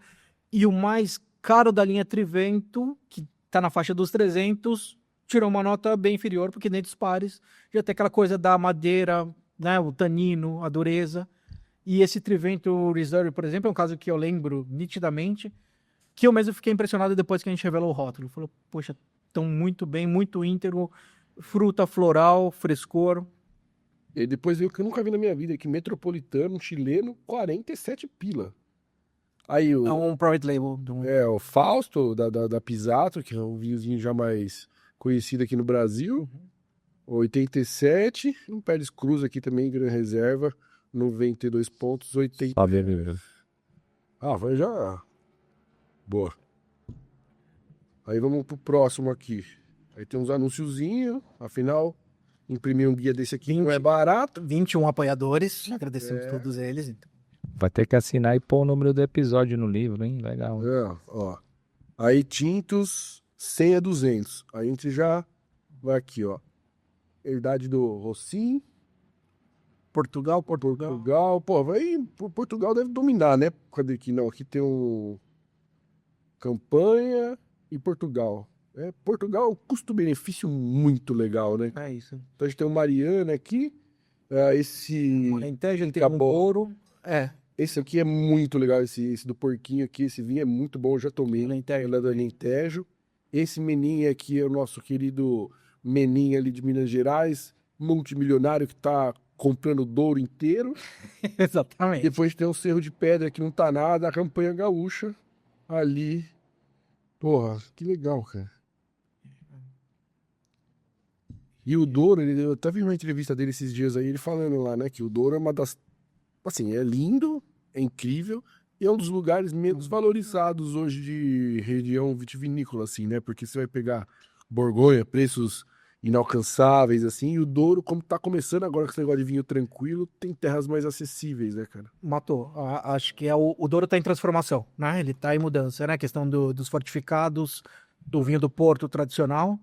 E o mais caro da linha Trivento, que tá na faixa dos 300, tirou uma nota bem inferior, porque dentro dos pares já tem aquela coisa da madeira, né, o tanino, a dureza. E esse Trivento Reserve, por exemplo, é um caso que eu lembro nitidamente, que eu mesmo fiquei impressionado depois que a gente revelou o rótulo. Falou, poxa, tão muito bem, muito íntegro, fruta floral, frescor. E depois veio o que eu nunca vi na minha vida, que Metropolitano, chileno, 47 pila. Aí É o, um private label. o Fausto, da Pisato, que é um vinhozinho já mais conhecido aqui no Brasil, 87. Um Pérez Cruz aqui também, Gran Reserva, 92 pontos, 80. Sabe mesmo. Ah, vai já. Boa. Aí vamos pro próximo aqui. Aí tem uns anunciozinhos, afinal, imprimir um guia desse aqui não é barato. 21 apoiadores, agradecemos É. todos eles. Então. Vai ter que assinar e pôr o número do episódio no livro, hein? Legal. É, ó. Aí tintos 100 a 200. Aí a gente já vai aqui, ó. Herdade do Rossim, Portugal. Portugal. Pô, vai. Portugal deve dominar, né? Cadê aqui? Não, aqui tem um. Campanha e Portugal. É, Portugal é um custo-benefício muito legal, né? É isso. Então a gente tem o Mariana aqui. Esse. Alentejo, ele tem um Acabou. ouro. É, Esse aqui é muito legal, esse do porquinho aqui. Esse vinho é muito bom, eu já tomei. Alentejo. Ela é do Alentejo. Esse meninho aqui é o nosso querido meninho ali de Minas Gerais, multimilionário que tá comprando o Douro inteiro. exatamente. Depois tem o Cerro de Pedra que não tá nada, a campanha gaúcha ali. Porra, que legal, cara. E o Douro, eu até vi uma entrevista dele esses dias aí, ele falando lá, né, que o Douro é uma das... Assim, é lindo, é incrível, e é um dos lugares menos valorizados hoje de região vitivinícola, assim, né? Porque você vai pegar Borgonha, preços inalcançáveis, assim, e o Douro, como tá começando agora com esse negócio de vinho tranquilo, tem terras mais acessíveis, né, cara? Matou. Acho que o Douro tá em transformação, né? Ele tá em mudança, né? A questão dos fortificados, do vinho do Porto tradicional,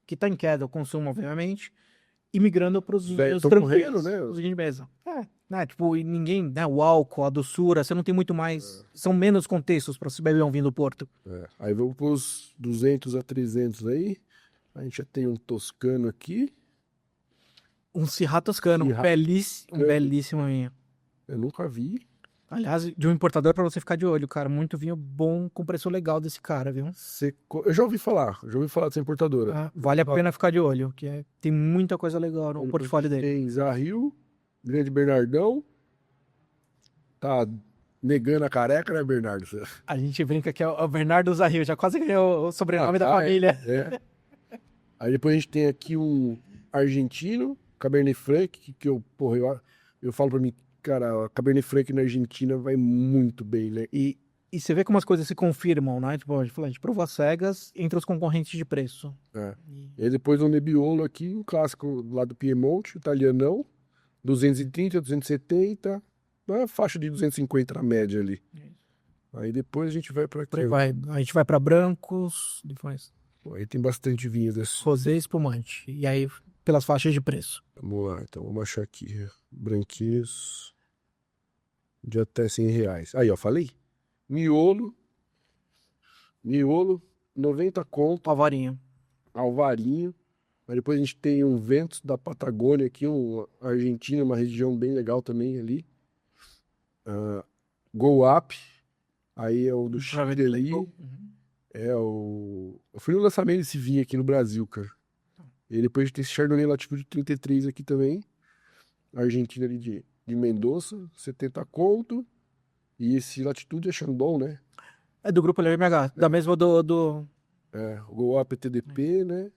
que tá em queda o consumo, obviamente, e migrando para os Velho, vinhos tão tranquilos, correndo, né? os vinhos de mesa. Né? Tipo, e ninguém, né? O álcool, a doçura, você não tem muito mais, são menos contextos para se beber um vinho do Porto. Aí vamos pros 200 a 300 aí, a gente já tem um toscano aqui, Um Syrah toscano, Syrah um belíssimo vinho. eu nunca vi. Aliás, de um importador para você ficar de olho, cara. Muito vinho bom com preço legal desse cara, viu? Eu já ouvi falar dessa importadora. Vale a pena ficar de olho, que tem muita coisa legal no Depois portfólio dele. Tem Zarril, Grande Bernardão. Tá negando a careca, né, Bernardo? A gente brinca que é o Bernardo Zarril, já quase ganhou o sobrenome da família. É. Aí depois a gente tem aqui um argentino, Cabernet Franc, que eu falo pra mim, cara, a Cabernet Franc na Argentina vai muito bem, né? E você vê como as coisas se confirmam, né? Tipo, a gente provou as cegas entre os concorrentes de preço. E aí depois um Nebbiolo aqui, um clássico lá do Piemonte, italianão, 230, 270, uma faixa de 250 na média ali. Aí depois a gente vai pra aqui. A gente vai para brancos, depois Pô, aí tem bastante vinho desse. rosé e espumante. E aí, pelas faixas de preço. Vamos lá, então vamos achar aqui. Branquinhos de até R$100. Aí, ó, falei? Miolo, 90 conto, Alvarinho. Alvarinho. Mas depois a gente tem um Ventos da Patagônia aqui, um Argentina, uma região bem legal também ali. Go Up, aí é o do Chile ali. Eu fui no lançamento desse vinho aqui no Brasil, cara. E depois a gente tem esse Chardonnay Latitude 33 aqui também. Argentina ali de Mendoza, 70 conto. E esse Latitude é Chandon, né? É do grupo LMH, da mesma do... O Go Up é TDP, né?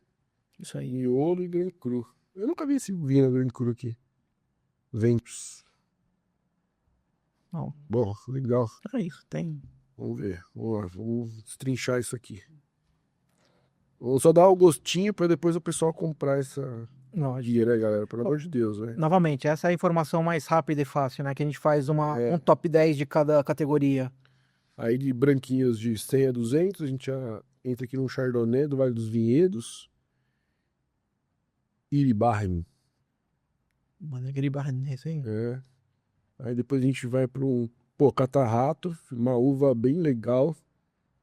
Isso aí. Miolo e Grand Cru. Eu nunca vi esse vinho na Grand Cru aqui. Ventos. Não, Bom, legal. é isso, tem... Vamos ver. Vamos lá, vamos destrinchar isso aqui. Vamos só dar o gostinho para depois o pessoal comprar essa guia, né, galera? Pelo amor de Deus, velho. Novamente, essa é a informação mais rápida e fácil, né? Que a gente faz um top 10 de cada categoria. Aí de branquinhos de 100 a 200, a gente já entra aqui num Chardonnay do Vale dos Vinhedos. Iribarren. Mano, aquele barnês, hein? É. Aí depois a gente vai para um, pô, Catarrato, uma uva bem legal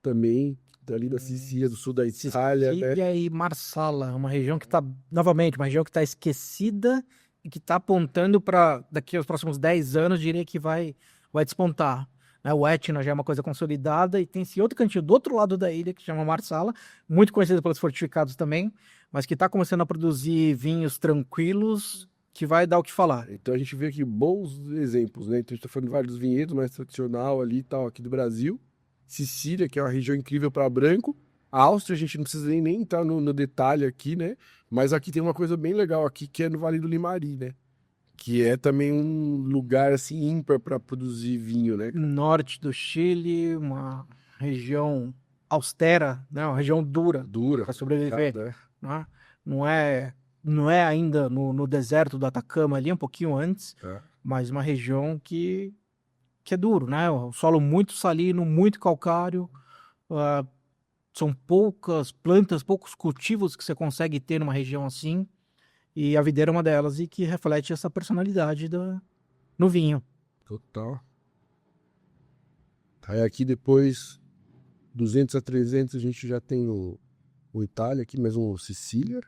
também, dali da Sicília, do sul da Itália, né? Sicília e Marsala, uma região que está, novamente, uma região que está esquecida e que está apontando para daqui aos próximos 10 anos, diria que vai despontar. Né? O Etna já é uma coisa consolidada e tem esse outro cantinho do outro lado da ilha que se chama Marsala, muito conhecido pelos fortificados também, mas que está começando a produzir vinhos tranquilos que vai dar o que falar. Então a gente vê aqui bons exemplos, né? Então a gente tá falando de Vale dos Vinhedos, mais tradicional ali e tal, aqui do Brasil. Sicília, que é uma região incrível para branco. A Áustria, a gente não precisa nem entrar no detalhe aqui, né? Mas aqui tem uma coisa bem legal aqui, que é no Vale do Limari, né? Que é também um lugar, assim, ímpar para produzir vinho, né? Norte do Chile, uma região austera, né? Uma região dura Dura. para sobreviver. Né? Né? Não é ainda no deserto do Atacama ali, um pouquinho antes, mas uma região que é duro, né? O solo muito salino, muito calcário, são poucas plantas, poucos cultivos que você consegue ter numa região assim, e a videira é uma delas e que reflete essa personalidade no vinho. Total. Aí aqui depois, 200 a 300, a gente já tem o Itália aqui, mais um Sicília.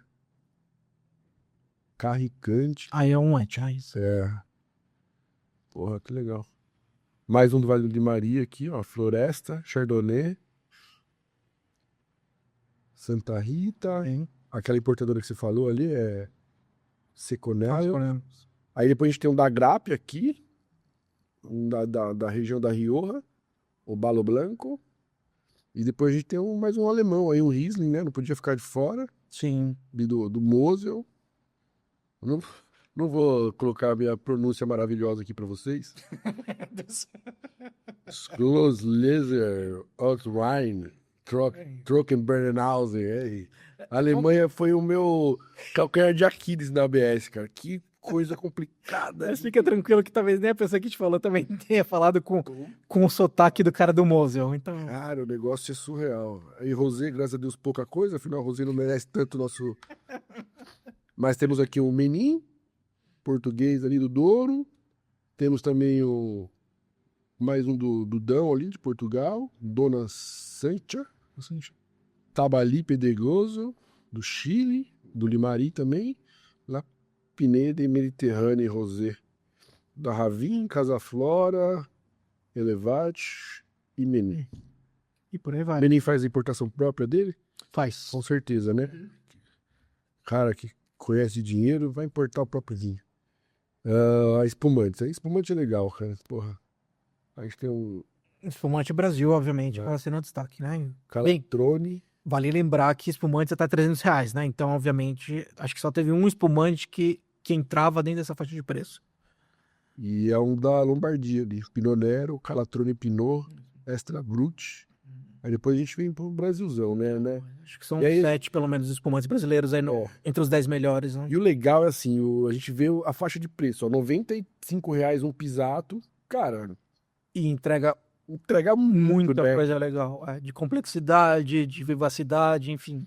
Carricante. Aí é um isso. É. Porra, que legal. Mais um do Vale de Maria aqui, ó. Floresta, Chardonnay. Santa Rita. Sim. Aquela importadora que você falou ali é Seconel. Escolhemos. Aí depois a gente tem um da Grappe aqui. Um da região da Rioja. O Balo Blanco. E depois a gente tem mais um alemão aí, um Riesling, né? Não podia ficar de fora. Sim. Do Mosel. Não vou colocar a minha pronúncia maravilhosa aqui pra vocês. Schlossleser, Ortwein, Trockenbernhausen. A Alemanha foi o meu calcanhar de Aquiles na ABS, cara. Que coisa complicada. Mas fica tranquilo que talvez nem a pessoa que te falou também tenha falado com o sotaque do cara do Mosel. Então... Cara, o negócio é surreal. Aí Rosé, graças a Deus, pouca coisa. Afinal, Rosé não merece tanto o nosso... Mas temos aqui o Menin, português ali do Douro. Temos também mais um do Dão ali, de Portugal. Dona Sancha. Tabali Pedregoso, do Chile. Do Limari também. La Pineda e Mediterrânea e Rosé. Da Ravin, Casa Flora, Elevate e Menin. E por aí vai. Menin faz a importação própria dele? Faz. Com certeza, né? Cara que conhece dinheiro vai importar o próprio vinho. A espumante. A espumante é legal, cara. Porra. A gente tem um Espumante Brasil, obviamente, para ser no destaque, né? Calatrone. Vale lembrar que espumante até R$300, né? Então, obviamente, acho que só teve um espumante que entrava dentro dessa faixa de preço. E é um da Lombardia ali. Pinot Nero, Calatrone Pinot, Extra Brut. Aí depois a gente vem pro Brasilzão, né? Acho que são aí, 7, pelo menos, espumantes brasileiros aí entre os 10 melhores, né? E o legal é assim, a gente vê a faixa de preço, ó, R$95 um pisato, cara. E entrega muito, muita né? coisa legal. De complexidade, de vivacidade, enfim.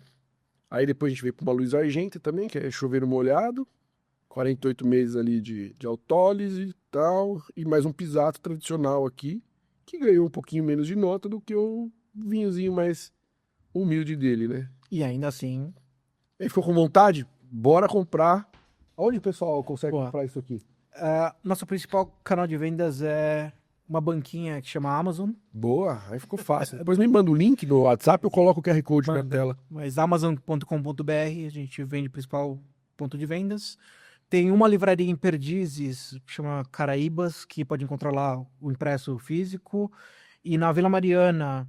Aí depois a gente vem para uma Luiz Argenta também, que é chover molhado. 48 meses ali de autólise e tal. E mais um pisato tradicional aqui, que ganhou um pouquinho menos de nota do que o vinhozinho mais humilde dele, né? E ainda assim... Ele ficou com vontade? Bora comprar. Onde o pessoal consegue comprar isso aqui? Nosso principal canal de vendas é uma banquinha que chama Amazon. Boa, aí ficou fácil. Depois me manda o link no WhatsApp, eu coloco o QR Code na tela. Mas amazon.com.br, a gente vende o principal ponto de vendas. Tem uma livraria em Perdizes, que chama Caraíbas, que pode encontrar lá o impresso físico. E na Vila Mariana,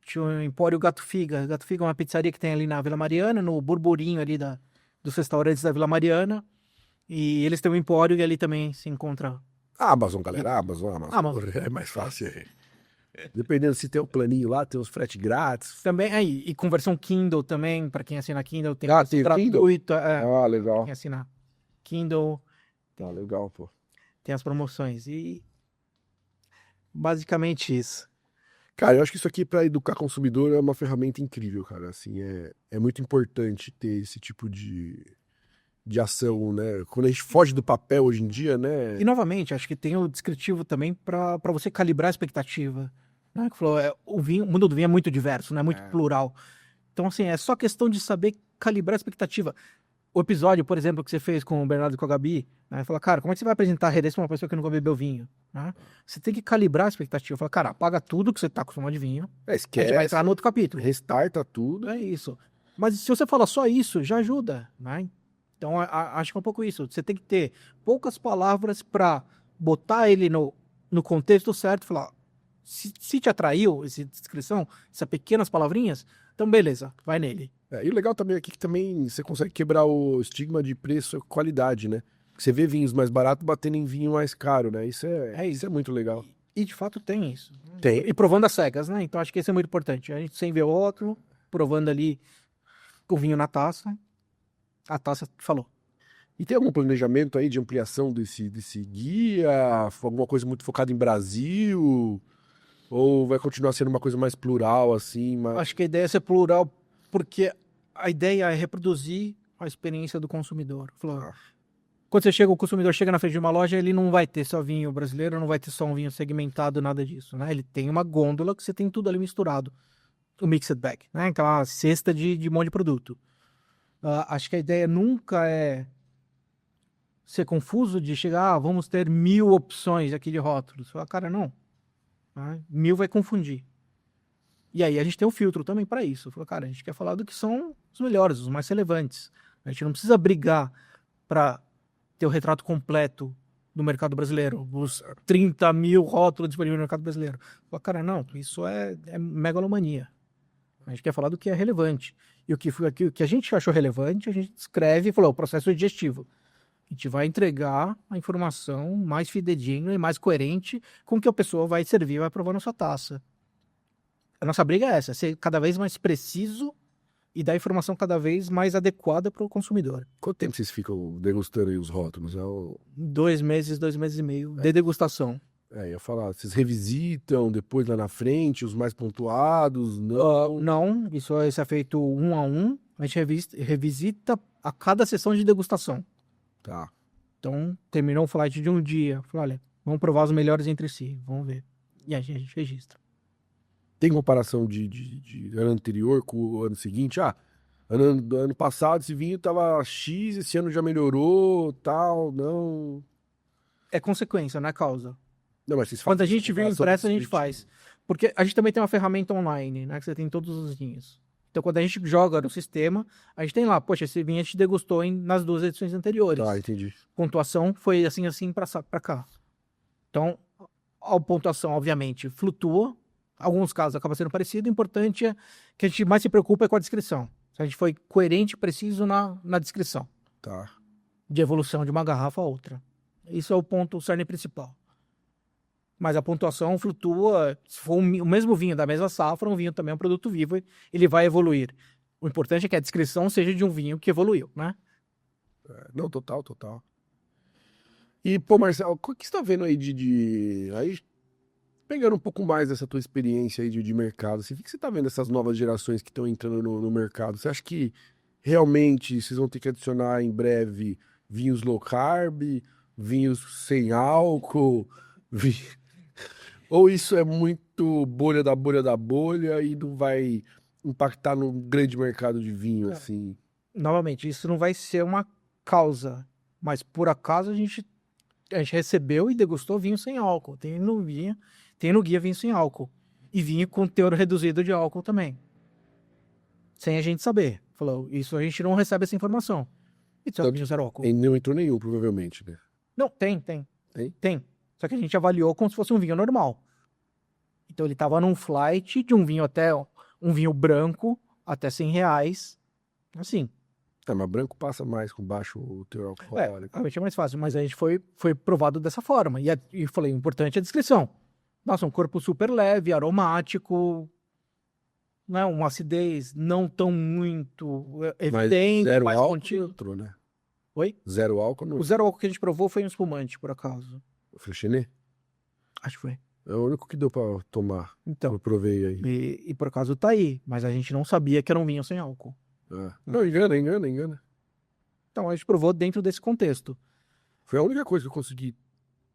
tinha o Empório Gato Figa. Gato Figa é uma pizzaria que tem ali na Vila Mariana, no burburinho ali dos restaurantes da Vila Mariana. E eles têm um empório e ali também se encontra... Amazon, galera, Amazon. É mais fácil. Dependendo se tem o planinho lá, tem os frete grátis. Também, e conversão Kindle também, para quem assina Kindle, tem tem gratuito. Legal. Quem assina Kindle. Tá legal, pô. Tem as promoções. E basicamente isso. Cara, eu acho que isso aqui para educar consumidor é uma ferramenta incrível, cara. Assim, é muito importante ter esse tipo de ação, né? Quando a gente foge do papel hoje em dia, né? E novamente, acho que tem o descritivo também para você calibrar a expectativa. Né? Que falou, o mundo do vinho é muito diverso, né? Muito plural. Então, assim, é só questão de saber calibrar a expectativa. O episódio, por exemplo, que você fez com o Bernardo e com a Gabi, né? Fala, cara, como é que você vai apresentar a Redez pra uma pessoa que nunca bebeu vinho? Né? Você tem que calibrar a expectativa. Fala, cara, apaga tudo que você tá acostumado de vinho. A gente vai Esquece, entrar no outro capítulo. restarta tudo. É isso. Mas se você fala só isso, já ajuda, né? Então, acho que é um pouco isso. Você tem que ter poucas palavras para botar ele no contexto certo e falar, se te atraiu essa descrição, essas pequenas palavrinhas, então beleza, vai nele. E o legal também aqui é que também você consegue quebrar o estigma de preço e qualidade, né? Você vê vinhos mais baratos batendo em vinho mais caro, né? Isso é muito legal. E de fato tem isso. Tem. E provando as cegas, né? Então acho que isso é muito importante. A gente sem ver o outro, provando ali o vinho na taça, a taça falou. E tem algum planejamento aí de ampliação desse guia? Alguma coisa muito focada em Brasil? Ou vai continuar sendo uma coisa mais plural, assim? Acho que a ideia é ser plural, porque a ideia é reproduzir a experiência do consumidor. Falou, quando o consumidor chega na frente de uma loja, ele não vai ter só vinho brasileiro, não vai ter só um vinho segmentado, nada disso, né? Ele tem uma gôndola que você tem tudo ali misturado. O mixed bag, né? Aquela cesta de monte de produto. Acho que a ideia nunca é ser confuso de chegar, vamos ter 1000 opções aqui de rótulos. Fala, cara, não. 1000 vai confundir. E aí a gente tem um filtro também para isso. Fala, cara, a gente quer falar do que são os melhores, os mais relevantes. A gente não precisa brigar para ter o retrato completo do mercado brasileiro, os 30.000 rótulos disponíveis no mercado brasileiro. Fala, cara, não, isso é megalomania. A gente quer falar do que é relevante. E o que a gente achou relevante, a gente escreve e falou, o processo digestivo. A gente vai entregar a informação mais fidedigna e mais coerente com o que a pessoa vai servir e vai provar na sua taça. A nossa briga é essa, ser cada vez mais preciso e dar informação cada vez mais adequada para o consumidor. Quanto tempo vocês ficam degustando aí os rótulos? 2 meses, 2 meses e meio de degustação. Ia falar, vocês revisitam depois lá na frente, os mais pontuados? Não. Não, isso é feito 1 a 1. A gente revisita a cada sessão de degustação. Tá. Então, terminou o flight de um dia. Falei, olha, vamos provar os melhores entre si, vamos ver. E aí a gente registra. Tem comparação de ano anterior com o ano seguinte? Ano passado esse vinho tava X, esse ano já melhorou, tal, não. É consequência, não é causa. Não, mas vocês Quando a fazem gente vê o comparação impresso, a gente descritiva. faz. Porque a gente também tem uma ferramenta online, né? Que você tem todos os vinhos. Então, quando a gente joga no sistema, a gente tem lá, poxa, esse vinho a gente degustou nas 2 edições anteriores. Tá, entendi. Pontuação foi assim pra cá. Então, a pontuação, obviamente, flutua. Alguns casos acaba sendo parecido. O importante é que a gente mais se preocupa é com a descrição. Se a gente foi coerente e preciso na descrição. Tá. De evolução de uma garrafa a outra. Isso é o cerne principal. Mas a pontuação flutua. Se for o mesmo vinho da mesma safra, um vinho também é um produto vivo, ele vai evoluir. O importante é que a descrição seja de um vinho que evoluiu, né? Não, total. E, pô, Marcelo, o que você tá vendo aí Aí, pegando um pouco mais dessa tua experiência aí de mercado, assim, o que você tá vendo dessas novas gerações que estão entrando no mercado? Você acha que realmente vocês vão ter que adicionar em breve vinhos low carb, vinhos sem álcool, ou isso é muito bolha da bolha e não vai impactar no grande mercado de vinho, assim? Novamente, isso não vai ser uma causa, mas por acaso a gente recebeu e degustou vinho sem álcool. Tem no guia vinho sem álcool. E vinho com teor reduzido de álcool também. Sem a gente saber. Falou, isso a gente não recebe essa informação. Então, vinho zero álcool. E não entrou nenhum, provavelmente, né? Não, tem. Tem. Só que a gente avaliou como se fosse um vinho normal. Então ele estava num flight de um vinho branco até R$100. Assim. Mas branco passa mais com baixo teor alcoólico. Realmente é mais fácil, mas a gente foi provado dessa forma. E falei, o importante é a descrição. Nossa, um corpo super leve, aromático, né? Uma acidez não tão muito evidente, zero mais álcool contido. entrou, né? Oi? Zero álcool não. O zero álcool que a gente provou foi um espumante, por acaso. Freixenet? Acho que foi. É o único que deu pra tomar. Então, Eu provei aí. e por acaso tá aí, mas a gente não sabia que era um vinho sem álcool. Não, engana. Então a gente provou dentro desse contexto. Foi a única coisa que eu consegui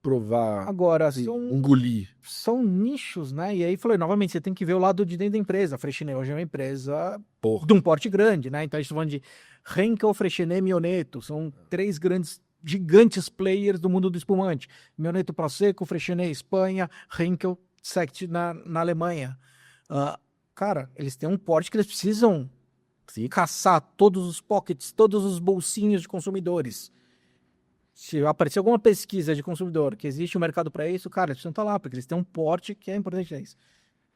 provar, Agora, assim, engolir. são nichos, né? E aí falei, novamente, você tem que ver o lado de dentro da empresa. A Freixenet hoje é uma empresa Porra. de um porte grande, né? Então a gente tá falando de Henkel, Freixenet e Mioneto. São três grandes, gigantes players do mundo do espumante. Mioneto Prosecco, Freixenet Espanha, Henkel Sekt na Alemanha. Cara, eles têm um porte que eles precisam caçar todos os pockets, todos os bolsinhos de consumidores. Se aparecer alguma pesquisa de consumidor que existe um mercado para isso, cara, eles precisam estar lá, porque eles têm um porte que é importante a isso.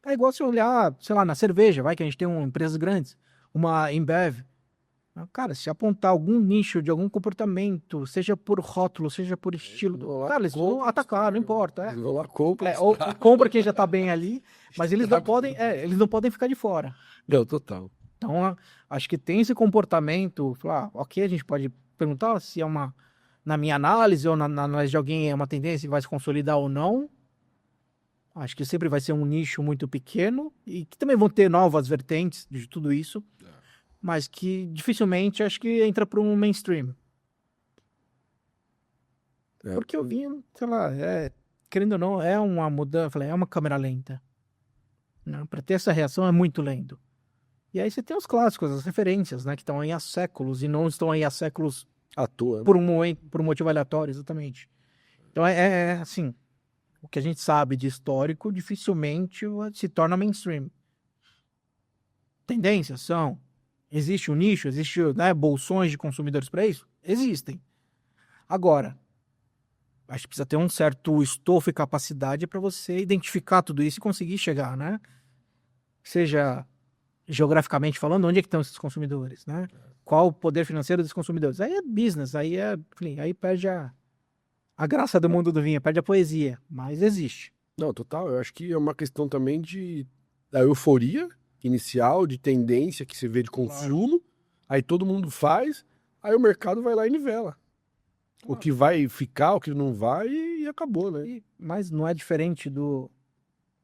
É igual se olhar, sei lá, na cerveja, vai que a gente tem empresas grandes, uma Embev. Cara, se apontar algum nicho de algum comportamento, seja por rótulo, seja por estilo, cara, eles vão atacar, não importa. Eles vão lá, compra. Ou compra quem já tá bem ali, mas eles não podem ficar de fora. Não, total. Então, acho que tem esse comportamento, falar, ok, a gente pode perguntar se é uma, na minha análise ou na análise de alguém é uma tendência que vai se consolidar ou não. Acho que sempre vai ser um nicho muito pequeno e que também vão ter novas vertentes de tudo isso, mas que dificilmente acho que entra para um mainstream. Porque eu vi, sei lá, querendo ou não, é uma mudança, é uma câmera lenta. Para ter essa reação é muito lento. E aí você tem os clássicos, as referências, né, que estão aí há séculos e não estão aí há séculos à toa, por um motivo aleatório, exatamente. Então assim, o que a gente sabe de histórico dificilmente se torna mainstream. Tendências são, existe um nicho, existe, né, bolsões de consumidores para isso? Existem. Agora, acho que precisa ter um certo estofo e capacidade para você identificar tudo isso e conseguir chegar, né? Seja geograficamente falando, onde é que estão esses consumidores, né? Qual o poder financeiro dos consumidores? Aí é business, aí perde a graça do mundo do vinho, perde a poesia, mas existe. Não, total, eu acho que é uma questão também da euforia inicial, de tendência que você vê de consumo, aí todo mundo faz, aí o mercado vai lá e nivela. O que vai ficar, o que não vai, e acabou, né? Mas não é diferente do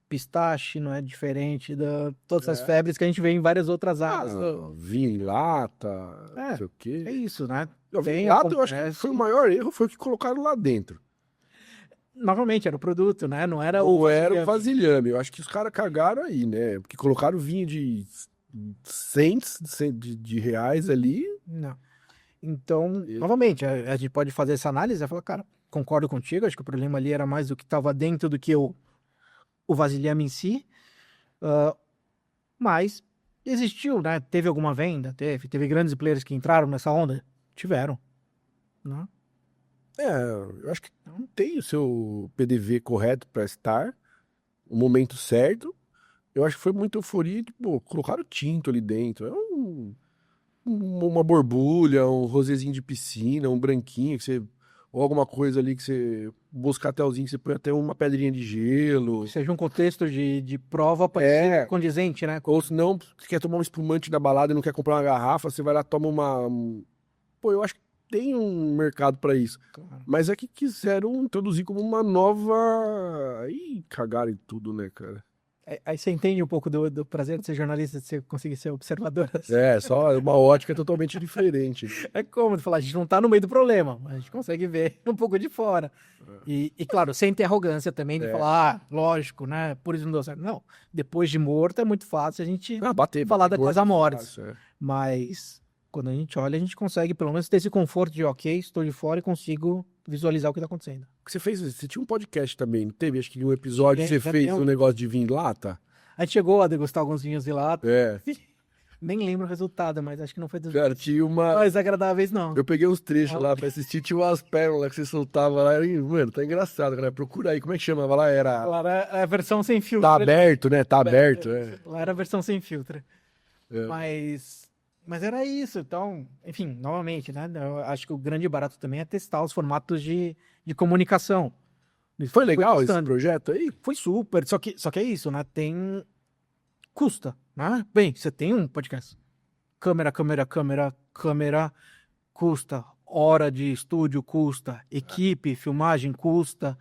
pistache, não é diferente de todas as febres que a gente vê em várias outras áreas. Vinho em lata, não sei o quê. É isso, né? Vinho em lata, eu acho que foi o maior erro, foi o que colocaram lá dentro. Novamente, era o produto, né? Não era o vasilhame. Eu acho que os caras cagaram aí, né? Porque colocaram vinho de cents de reais ali. Não. Então, novamente, a gente pode fazer essa análise e falar, cara, concordo contigo, acho que o problema ali era mais do que estava dentro do que o vasilhame em si, mas existiu, né? Teve alguma venda? Teve grandes players que entraram nessa onda? Tiveram, né? Eu acho que não tem o seu PDV correto para estar, o momento certo. Eu acho que foi muita euforia, tipo, colocaram tinto ali dentro. É uma borbulha, um rosézinho de piscina, um branquinho que você... Ou alguma coisa ali que você... Moscatelzinho que você põe até uma pedrinha de gelo. Seja um contexto de prova para ser condizente, né? Ou se não, você quer tomar um espumante da balada e não quer comprar uma garrafa, você vai lá e toma uma... Pô, eu acho que tem um mercado para isso. Claro. Mas é que quiseram introduzir como uma nova... Aí cagaram em tudo, né, cara? Aí você entende um pouco do prazer de ser jornalista, de você conseguir ser observador. Assim. Só uma ótica totalmente diferente. É como falar, a gente não tá no meio do problema, mas a gente consegue ver um pouco de fora. E claro, sem ter arrogância também de falar, lógico, né, por isso não deu certo. Não, depois de morto é muito fácil a gente falar da coisa morta. Mas quando a gente olha, a gente consegue pelo menos ter esse conforto de, ok, estou de fora e consigo visualizar o que está acontecendo. Você tinha um podcast também, não teve? Acho que um episódio que você fez um negócio de vinho em lata. A gente chegou a degustar alguns vinhos de lata. Nem lembro o resultado, mas acho que não foi dos mais agradáveis, não. Eu peguei uns trechos lá pra assistir, tinha umas pérolas que você soltava lá. E, mano, tá engraçado, cara. Procura aí, como é que chamava lá? Lá era a versão sem filtro. Tá aberto, né? Tá aberto. Lá era a versão sem filtro. Mas era isso, então, enfim, novamente, né? Eu acho que o grande barato também é testar os formatos de comunicação. Foi legal esse projeto aí? Foi super, só que é isso, né? Custa, né? Bem, você tem um podcast. Câmera, custa. Hora de estúdio custa. Equipe, filmagem custa.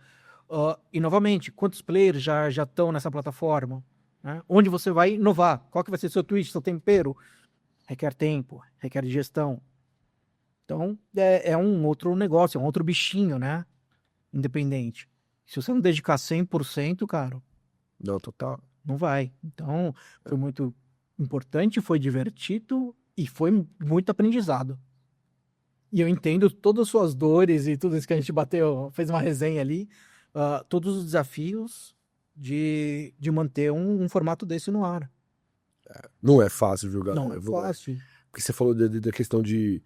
E, novamente, quantos players já estão nessa plataforma? Né? Onde você vai inovar? Qual que vai ser seu twist, seu tempero? Requer tempo, requer gestão. Então, é um outro negócio, é um outro bichinho, né? Independente. Se você não dedicar 100%, cara, Não, total. não vai. Então, foi muito importante, foi divertido e foi muito aprendizado. E eu entendo todas as suas dores e tudo isso que a gente bateu, fez uma resenha ali, todos os desafios de manter um formato desse no ar. Não é fácil, viu, galera? Não é fácil. Porque você falou da questão de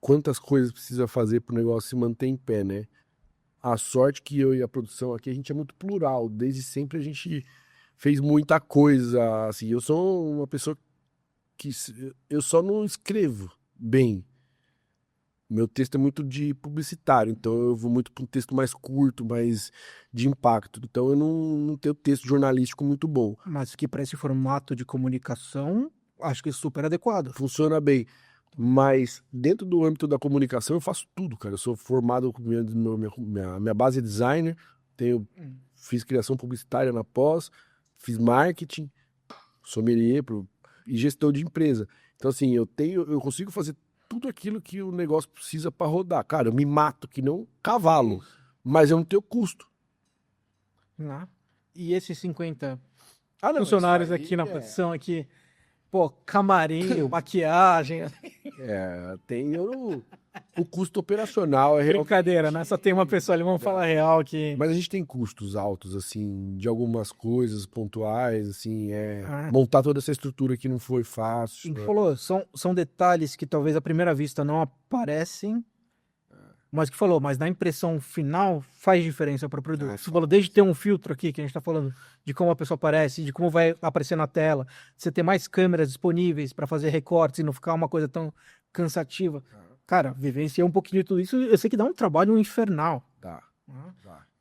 quantas coisas precisa fazer para o negócio se manter em pé, né? A sorte que eu e a produção aqui, a gente é muito plural. Desde sempre a gente fez muita coisa, assim. Eu sou uma pessoa que eu só não escrevo bem. Meu texto é muito de publicitário, então eu vou muito para um texto mais curto, mais de impacto. Então eu não tenho texto jornalístico muito bom. Mas que para esse formato de comunicação, acho que é super adequado. Funciona bem. Mas dentro do âmbito da comunicação eu faço tudo, cara. Eu sou formado, minha base é designer, fiz criação publicitária na pós, fiz marketing, sommelier e gestão de empresa. Então assim, eu consigo fazer tudo aquilo que o negócio precisa para rodar. Cara, eu me mato que não cavalo, mas eu não tenho custo. Né? E esses 50 Não, funcionários isso aí aqui na produção aqui, pô, camarim, maquiagem, tem o custo operacional. brincadeira, né? Só tem uma pessoa ali, vamos falar real que... Mas a gente tem custos altos, assim, de algumas coisas pontuais, assim, Ah. montar toda essa estrutura que não foi A fácil. gente falou, são detalhes que talvez à primeira vista não aparecem, mas na impressão final faz diferença para o produto. Você falou desde ter um filtro aqui, que a gente está falando de como a pessoa aparece, de como vai aparecer na tela, você ter mais câmeras disponíveis para fazer recortes e não ficar uma coisa tão cansativa. Cara, vivenciar um pouquinho de tudo isso, eu sei que dá um trabalho infernal. Tá.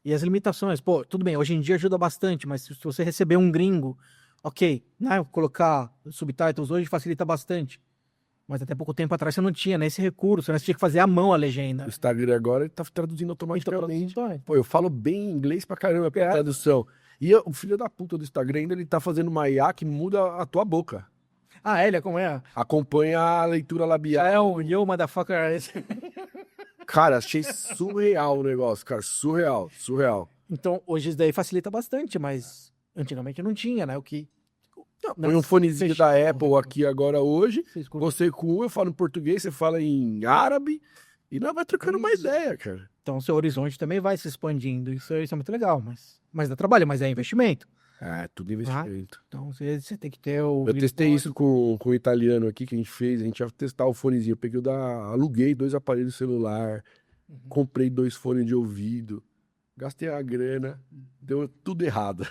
E as limitações, pô, tudo bem, hoje em dia ajuda bastante, mas se você receber um gringo, ok, né, colocar subtitles hoje facilita bastante. Mas até pouco tempo atrás você não tinha esse recurso, né? Você tinha que fazer à mão a legenda. O Instagram agora ele tá traduzindo automaticamente. Então, Pô, eu falo bem inglês pra caramba pra tradução. E o filho da puta do Instagram ainda ele tá fazendo uma IA que muda a tua boca. Ele é como é? Acompanha a leitura labial. É um yo, motherfucker. Cara, achei surreal o negócio, cara. Surreal. Então, hoje isso daí facilita bastante, mas antigamente não tinha, né? O que... Põe um fonezinho da Apple aqui agora hoje. Vocês Você com um, eu falo em português, você fala em árabe. E nós vai trocando uma ideia, cara. Então, seu horizonte também vai se expandindo. Isso é muito legal, mas dá trabalho, mas é investimento. Tudo investimento. Então, você tem que ter o... Eu testei isso com o italiano aqui que a gente fez. A gente ia testar o fonezinho. Eu peguei aluguei 2 aparelhos celular, comprei 2 fones de ouvido, gastei a grana, deu tudo errado.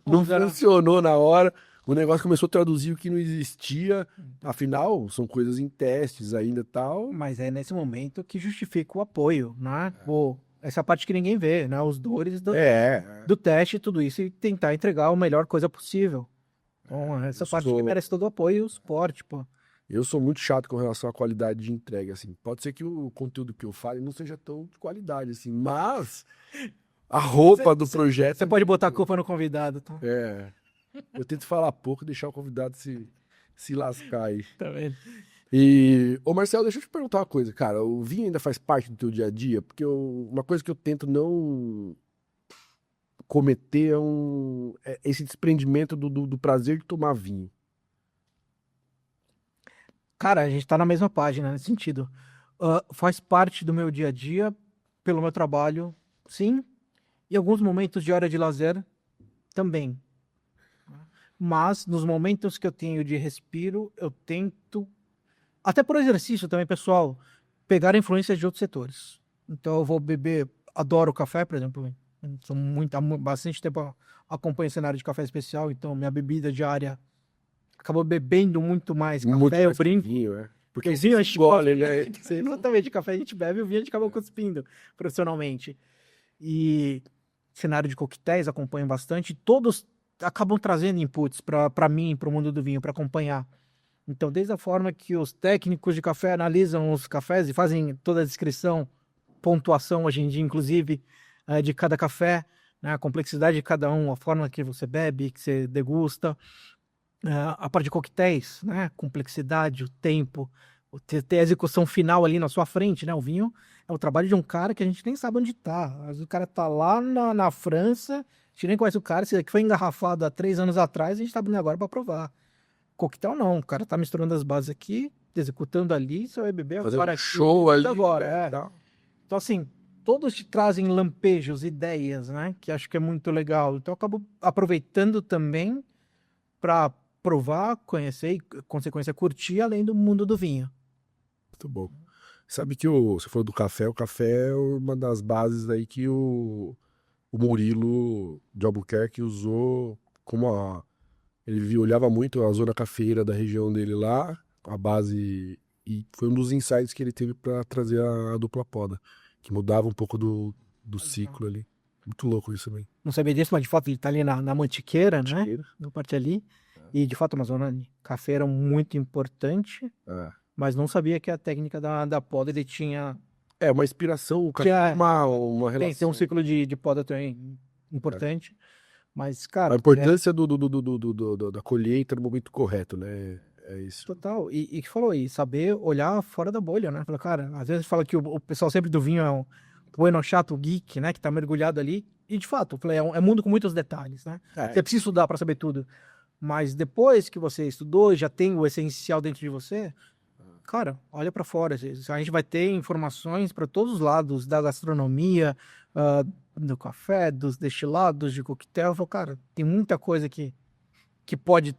Não funcionou na hora. O negócio começou a traduzir o que não existia. Afinal, são coisas em testes ainda e tal. Mas é nesse momento que justifica o apoio, né? Pô, essa parte que ninguém vê, né? Os dores do teste e tudo isso e tentar entregar a melhor coisa possível. Então, essa parte que merece todo o apoio e o suporte, pô. Eu sou muito chato com relação à qualidade de entrega, assim. Pode ser que o conteúdo que eu fale não seja tão de qualidade, assim, mas a roupa do projeto... Você pode botar a culpa no convidado, tá? Eu tento falar pouco e deixar o convidado se lascar aí. Tá vendo? E, ô Marcelo, deixa eu te perguntar uma coisa, cara. O vinho ainda faz parte do teu dia a dia? Porque uma coisa que eu tento não cometer é esse desprendimento do prazer de tomar vinho. Cara, a gente tá na mesma página nesse sentido. Faz parte do meu dia a dia, pelo meu trabalho, sim. E alguns momentos de hora de lazer também. Mas nos momentos que eu tenho de respiro, eu tento, até por exercício também, pessoal, pegar influências de outros setores. Então eu vou beber, adoro café, por exemplo. Há bastante tempo acompanho o cenário de café especial, então minha bebida diária acabou bebendo muito mais café, Muito eu mais brinco. vinho, Porque o vinho a gente gole, né? exatamente, de café a gente bebe, o vinho a gente acaba cuspindo profissionalmente. E cenário de coquetéis acompanho bastante, todos acabam trazendo inputs para mim, para o mundo do vinho, para acompanhar. Então, desde a forma que os técnicos de café analisam os cafés e fazem toda a descrição pontuação hoje em dia, inclusive, de cada café, né? A complexidade de cada um, a forma que você bebe, que você degusta, a parte de coquetéis, né? A complexidade, o tempo, ter a execução final ali na sua frente, né? O vinho é o trabalho de um cara que a gente nem sabe onde tá. Às vezes o cara tá lá na França, a gente nem conhece o cara, esse aqui foi engarrafado há 3 anos atrás, a gente tá abrindo agora para provar. Coquetel não, o cara tá misturando as bases aqui, executando ali, você vai beber Fazer agora um aqui, show ali. agora, Tá. Então, assim, todos te trazem lampejos, ideias, né? Que acho que é muito legal. Então, eu acabo aproveitando também para provar, conhecer e, consequência, curtir além do mundo do vinho. Muito bom. Sabe que você falou do café, o café é uma das bases aí que o Murilo de Albuquerque usou ele olhava muito a zona cafeeira da região dele lá, a base, e foi um dos insights que ele teve para trazer a dupla poda, que mudava um pouco do ciclo ali. Muito louco isso também. Não sabia disso, mas de fato ele tá ali na Mantiqueira, né? Mantiqueira. Na parte ali. E de fato uma zona de café era muito importante, mas não sabia que a técnica da poda ele tinha. É uma inspiração, o café Tinha- uma Tem relação. um ciclo de poda também importante. Mas, cara. A importância da colheita no momento correto, né? É isso. Total. E que falou, e saber olhar fora da bolha, né? Fala, cara, às vezes fala que o pessoal sempre do vinho é o enochato, o geek, né? Que tá mergulhado ali. E de fato, eu falei, é mundo com muitos detalhes, né? Você precisa estudar para saber tudo. Mas depois que você estudou, já tem o essencial dentro de você, cara, olha para fora. A gente vai ter informações para todos os lados da gastronomia, do café, dos destilados, de coquetel. Eu falo, cara, tem muita coisa que pode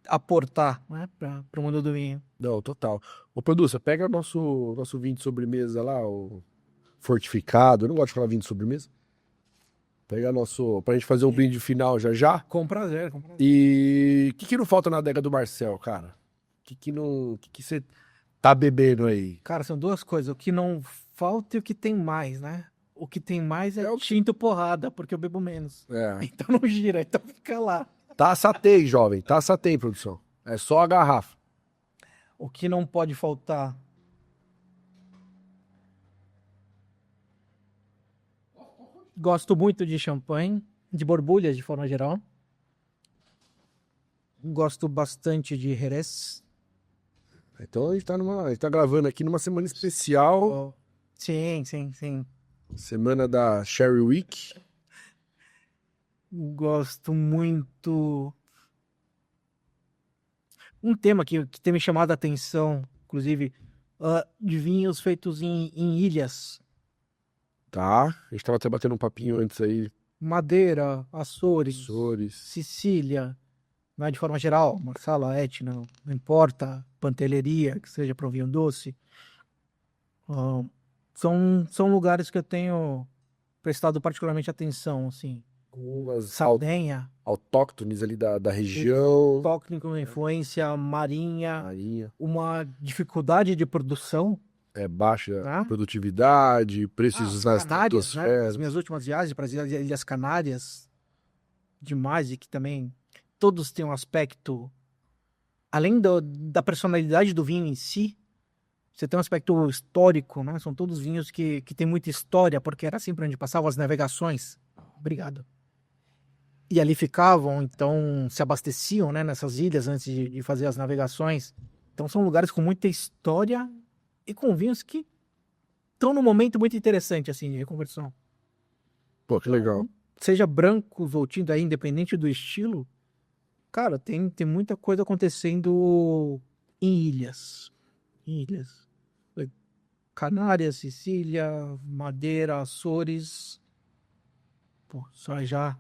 aportar, né, para o mundo do vinho. Não, total. Ô, Produça, pega nosso vinho de sobremesa lá, o fortificado. Eu não gosto de falar vinho de sobremesa. Pega pra gente fazer um brinde final já. Com prazer, com prazer. E o que não falta na adega do Marcel, cara? O que você tá bebendo aí? Cara, são duas coisas. O que não falta e o que tem mais, né? O que tem mais é É o- tinto porrada, porque eu bebo menos. É. Então não gira, então fica lá. Taça tem, jovem. Taça tem, produção. É só a garrafa. O que não pode faltar? Gosto muito de champanhe, de borbulhas de forma geral. Gosto bastante de Jerez. Então a gente tá gravando aqui numa semana especial. Sim, sim, sim. Semana da Sherry Week. Gosto muito. Um tema que tem me chamado a atenção, inclusive, de vinhos feitos em ilhas. Tá. A gente tava até batendo um papinho antes aí. Madeira, Açores, Açores. Sicília, né, de forma geral, Marsala, Etna, não importa, Pantelleria, que seja para um vinho doce. São lugares que eu tenho prestado particularmente atenção, assim. Umas Sardenha, autóctones ali da região. autóctone com influência marinha, Marinha. uma dificuldade de produção. É baixa Tá. produtividade, preços nas Canárias, né? As estratosferas. minhas últimas viagens para as Ilhas Canárias, demais, e que também todos têm um aspecto, além da personalidade do vinho em si, você tem um aspecto histórico, né? São todos vinhos que tem muita história, porque era assim para onde passavam as navegações. Obrigado. E ali ficavam, então se abasteciam, né, nessas ilhas antes de fazer as navegações. Então são lugares com muita história e com vinhos que estão num momento muito interessante, assim, de reconversão. Pô, que legal. Seja brancos ou tinto, aí, independente do estilo, cara, tem muita coisa acontecendo em ilhas. Em ilhas. Canárias, Sicília, Madeira, Açores. Pô, só já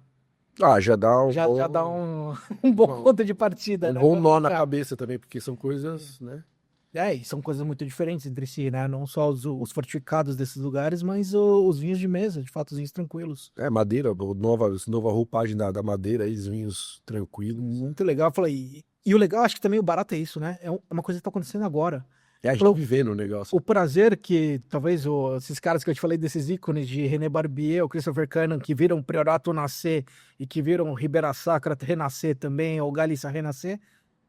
Já dá dá um bom ponto de partida, né? bom nó na cabeça também, porque são coisas, né? E são coisas muito diferentes entre si, né? Não só os fortificados desses lugares, mas os vinhos de mesa, de fato, os vinhos tranquilos. Madeira, nova roupagem da madeira, aí, os vinhos tranquilos. Muito legal. Eu falei, e o legal, acho que também o barato é isso, né? É uma coisa que tá acontecendo agora. A gente vivendo o negócio. O prazer que, talvez, esses caras que eu te falei, desses ícones de René Barbier, o Christopher Cannon, que viram o Priorato nascer e que viram o Ribera Sacra renascer também, ou Galícia renascer,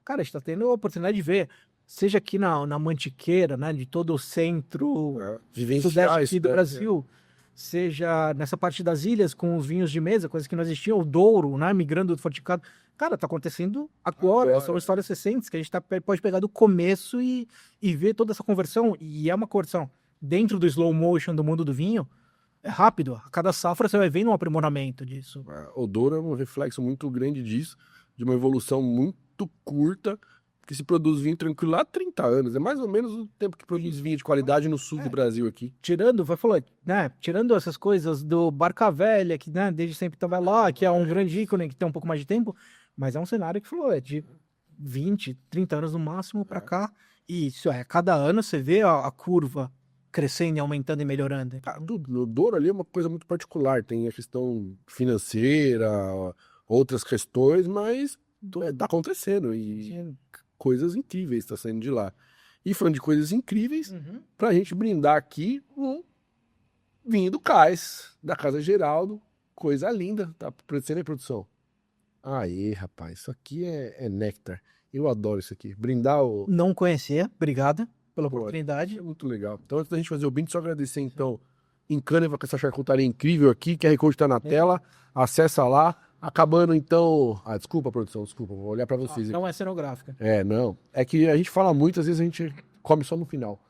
cara, a gente tá tendo a oportunidade de ver seja aqui na Mantiqueira, né, de todo o centro, Vivenciar sudeste isso, aqui do né? Brasil, seja nessa parte das ilhas com os vinhos de mesa, coisas que não existiam, o Douro, né, migrando do fortificado. Cara, tá acontecendo agora. São histórias recentes que a gente pode pegar do começo e ver toda essa conversão. E é uma conversão dentro do slow motion do mundo do vinho. É rápido. A cada safra você vai vendo um aprimoramento disso. O Douro é um reflexo muito grande disso, de uma evolução muito curta, que se produz vinho tranquilo lá há 30 anos. É mais ou menos o tempo que produz vinho de qualidade no sul do Brasil aqui. Tirando, vai falar, né? Tirando essas coisas do Barca Velha, que né, desde sempre estava lá, que é um grande ícone, que tem um pouco mais de tempo, mas é um cenário que falou, é de 20, 30 anos no máximo para cá. E isso é, cada ano você vê a curva crescendo e aumentando e melhorando. O Douro ali é uma coisa muito particular, tem a questão financeira, outras questões, mas tá acontecendo e coisas incríveis estão saindo de lá. E falando de coisas incríveis, pra gente brindar aqui um vinho do Cais, da Casa Geraldo, coisa linda, tá aparecendo aí, produção? Aê, rapaz, isso aqui é néctar. Eu adoro isso aqui. Brindar o... Não conhecia, obrigado pela Pô, oportunidade. É muito legal. Então, antes da gente fazer o brinde, só agradecer, então, Encâniva com essa charcutaria incrível aqui, QR Code tá na tela, acessa lá. Acabando, então... Ah, desculpa, produção, desculpa, vou olhar pra vocês. Não é cenográfica. Não. É que a gente fala muito, às vezes a gente come só no final.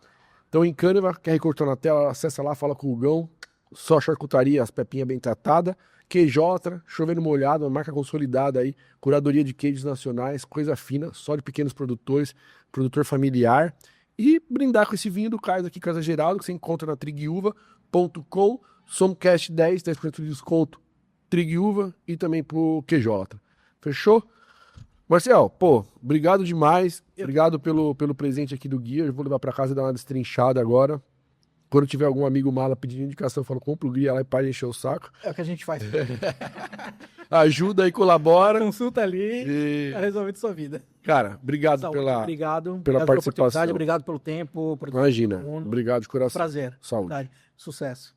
Então, Encâniva, QR Code tá na tela, acessa lá, fala com o Gão. Só charcutaria, as pepinhas bem tratadas. Queijotra, chovendo molhado, uma marca consolidada aí. Curadoria de queijos nacionais, coisa fina, só de pequenos produtores, produtor familiar. E brindar com esse vinho do Cais aqui, Casa Geraldo, que você encontra na triguiuva.com. Somcast 10, 10% de desconto. Triguiuva e também pro Queijotra. Fechou? Marcel, pô, obrigado demais. Obrigado pelo presente aqui do guia. Eu vou levar pra casa e dar uma destrinchada agora. Quando tiver algum amigo mala pedindo indicação, eu falo, compra o guia lá e para de encher o saco. É o que a gente faz. Ajuda e colabora. Consulta ali, tá resolvendo sua vida. Cara, obrigado Saúde, obrigado pela obrigado participação. Obrigado pelo tempo. Imagina. Obrigado de coração. Prazer. Saúde. Verdade. Sucesso.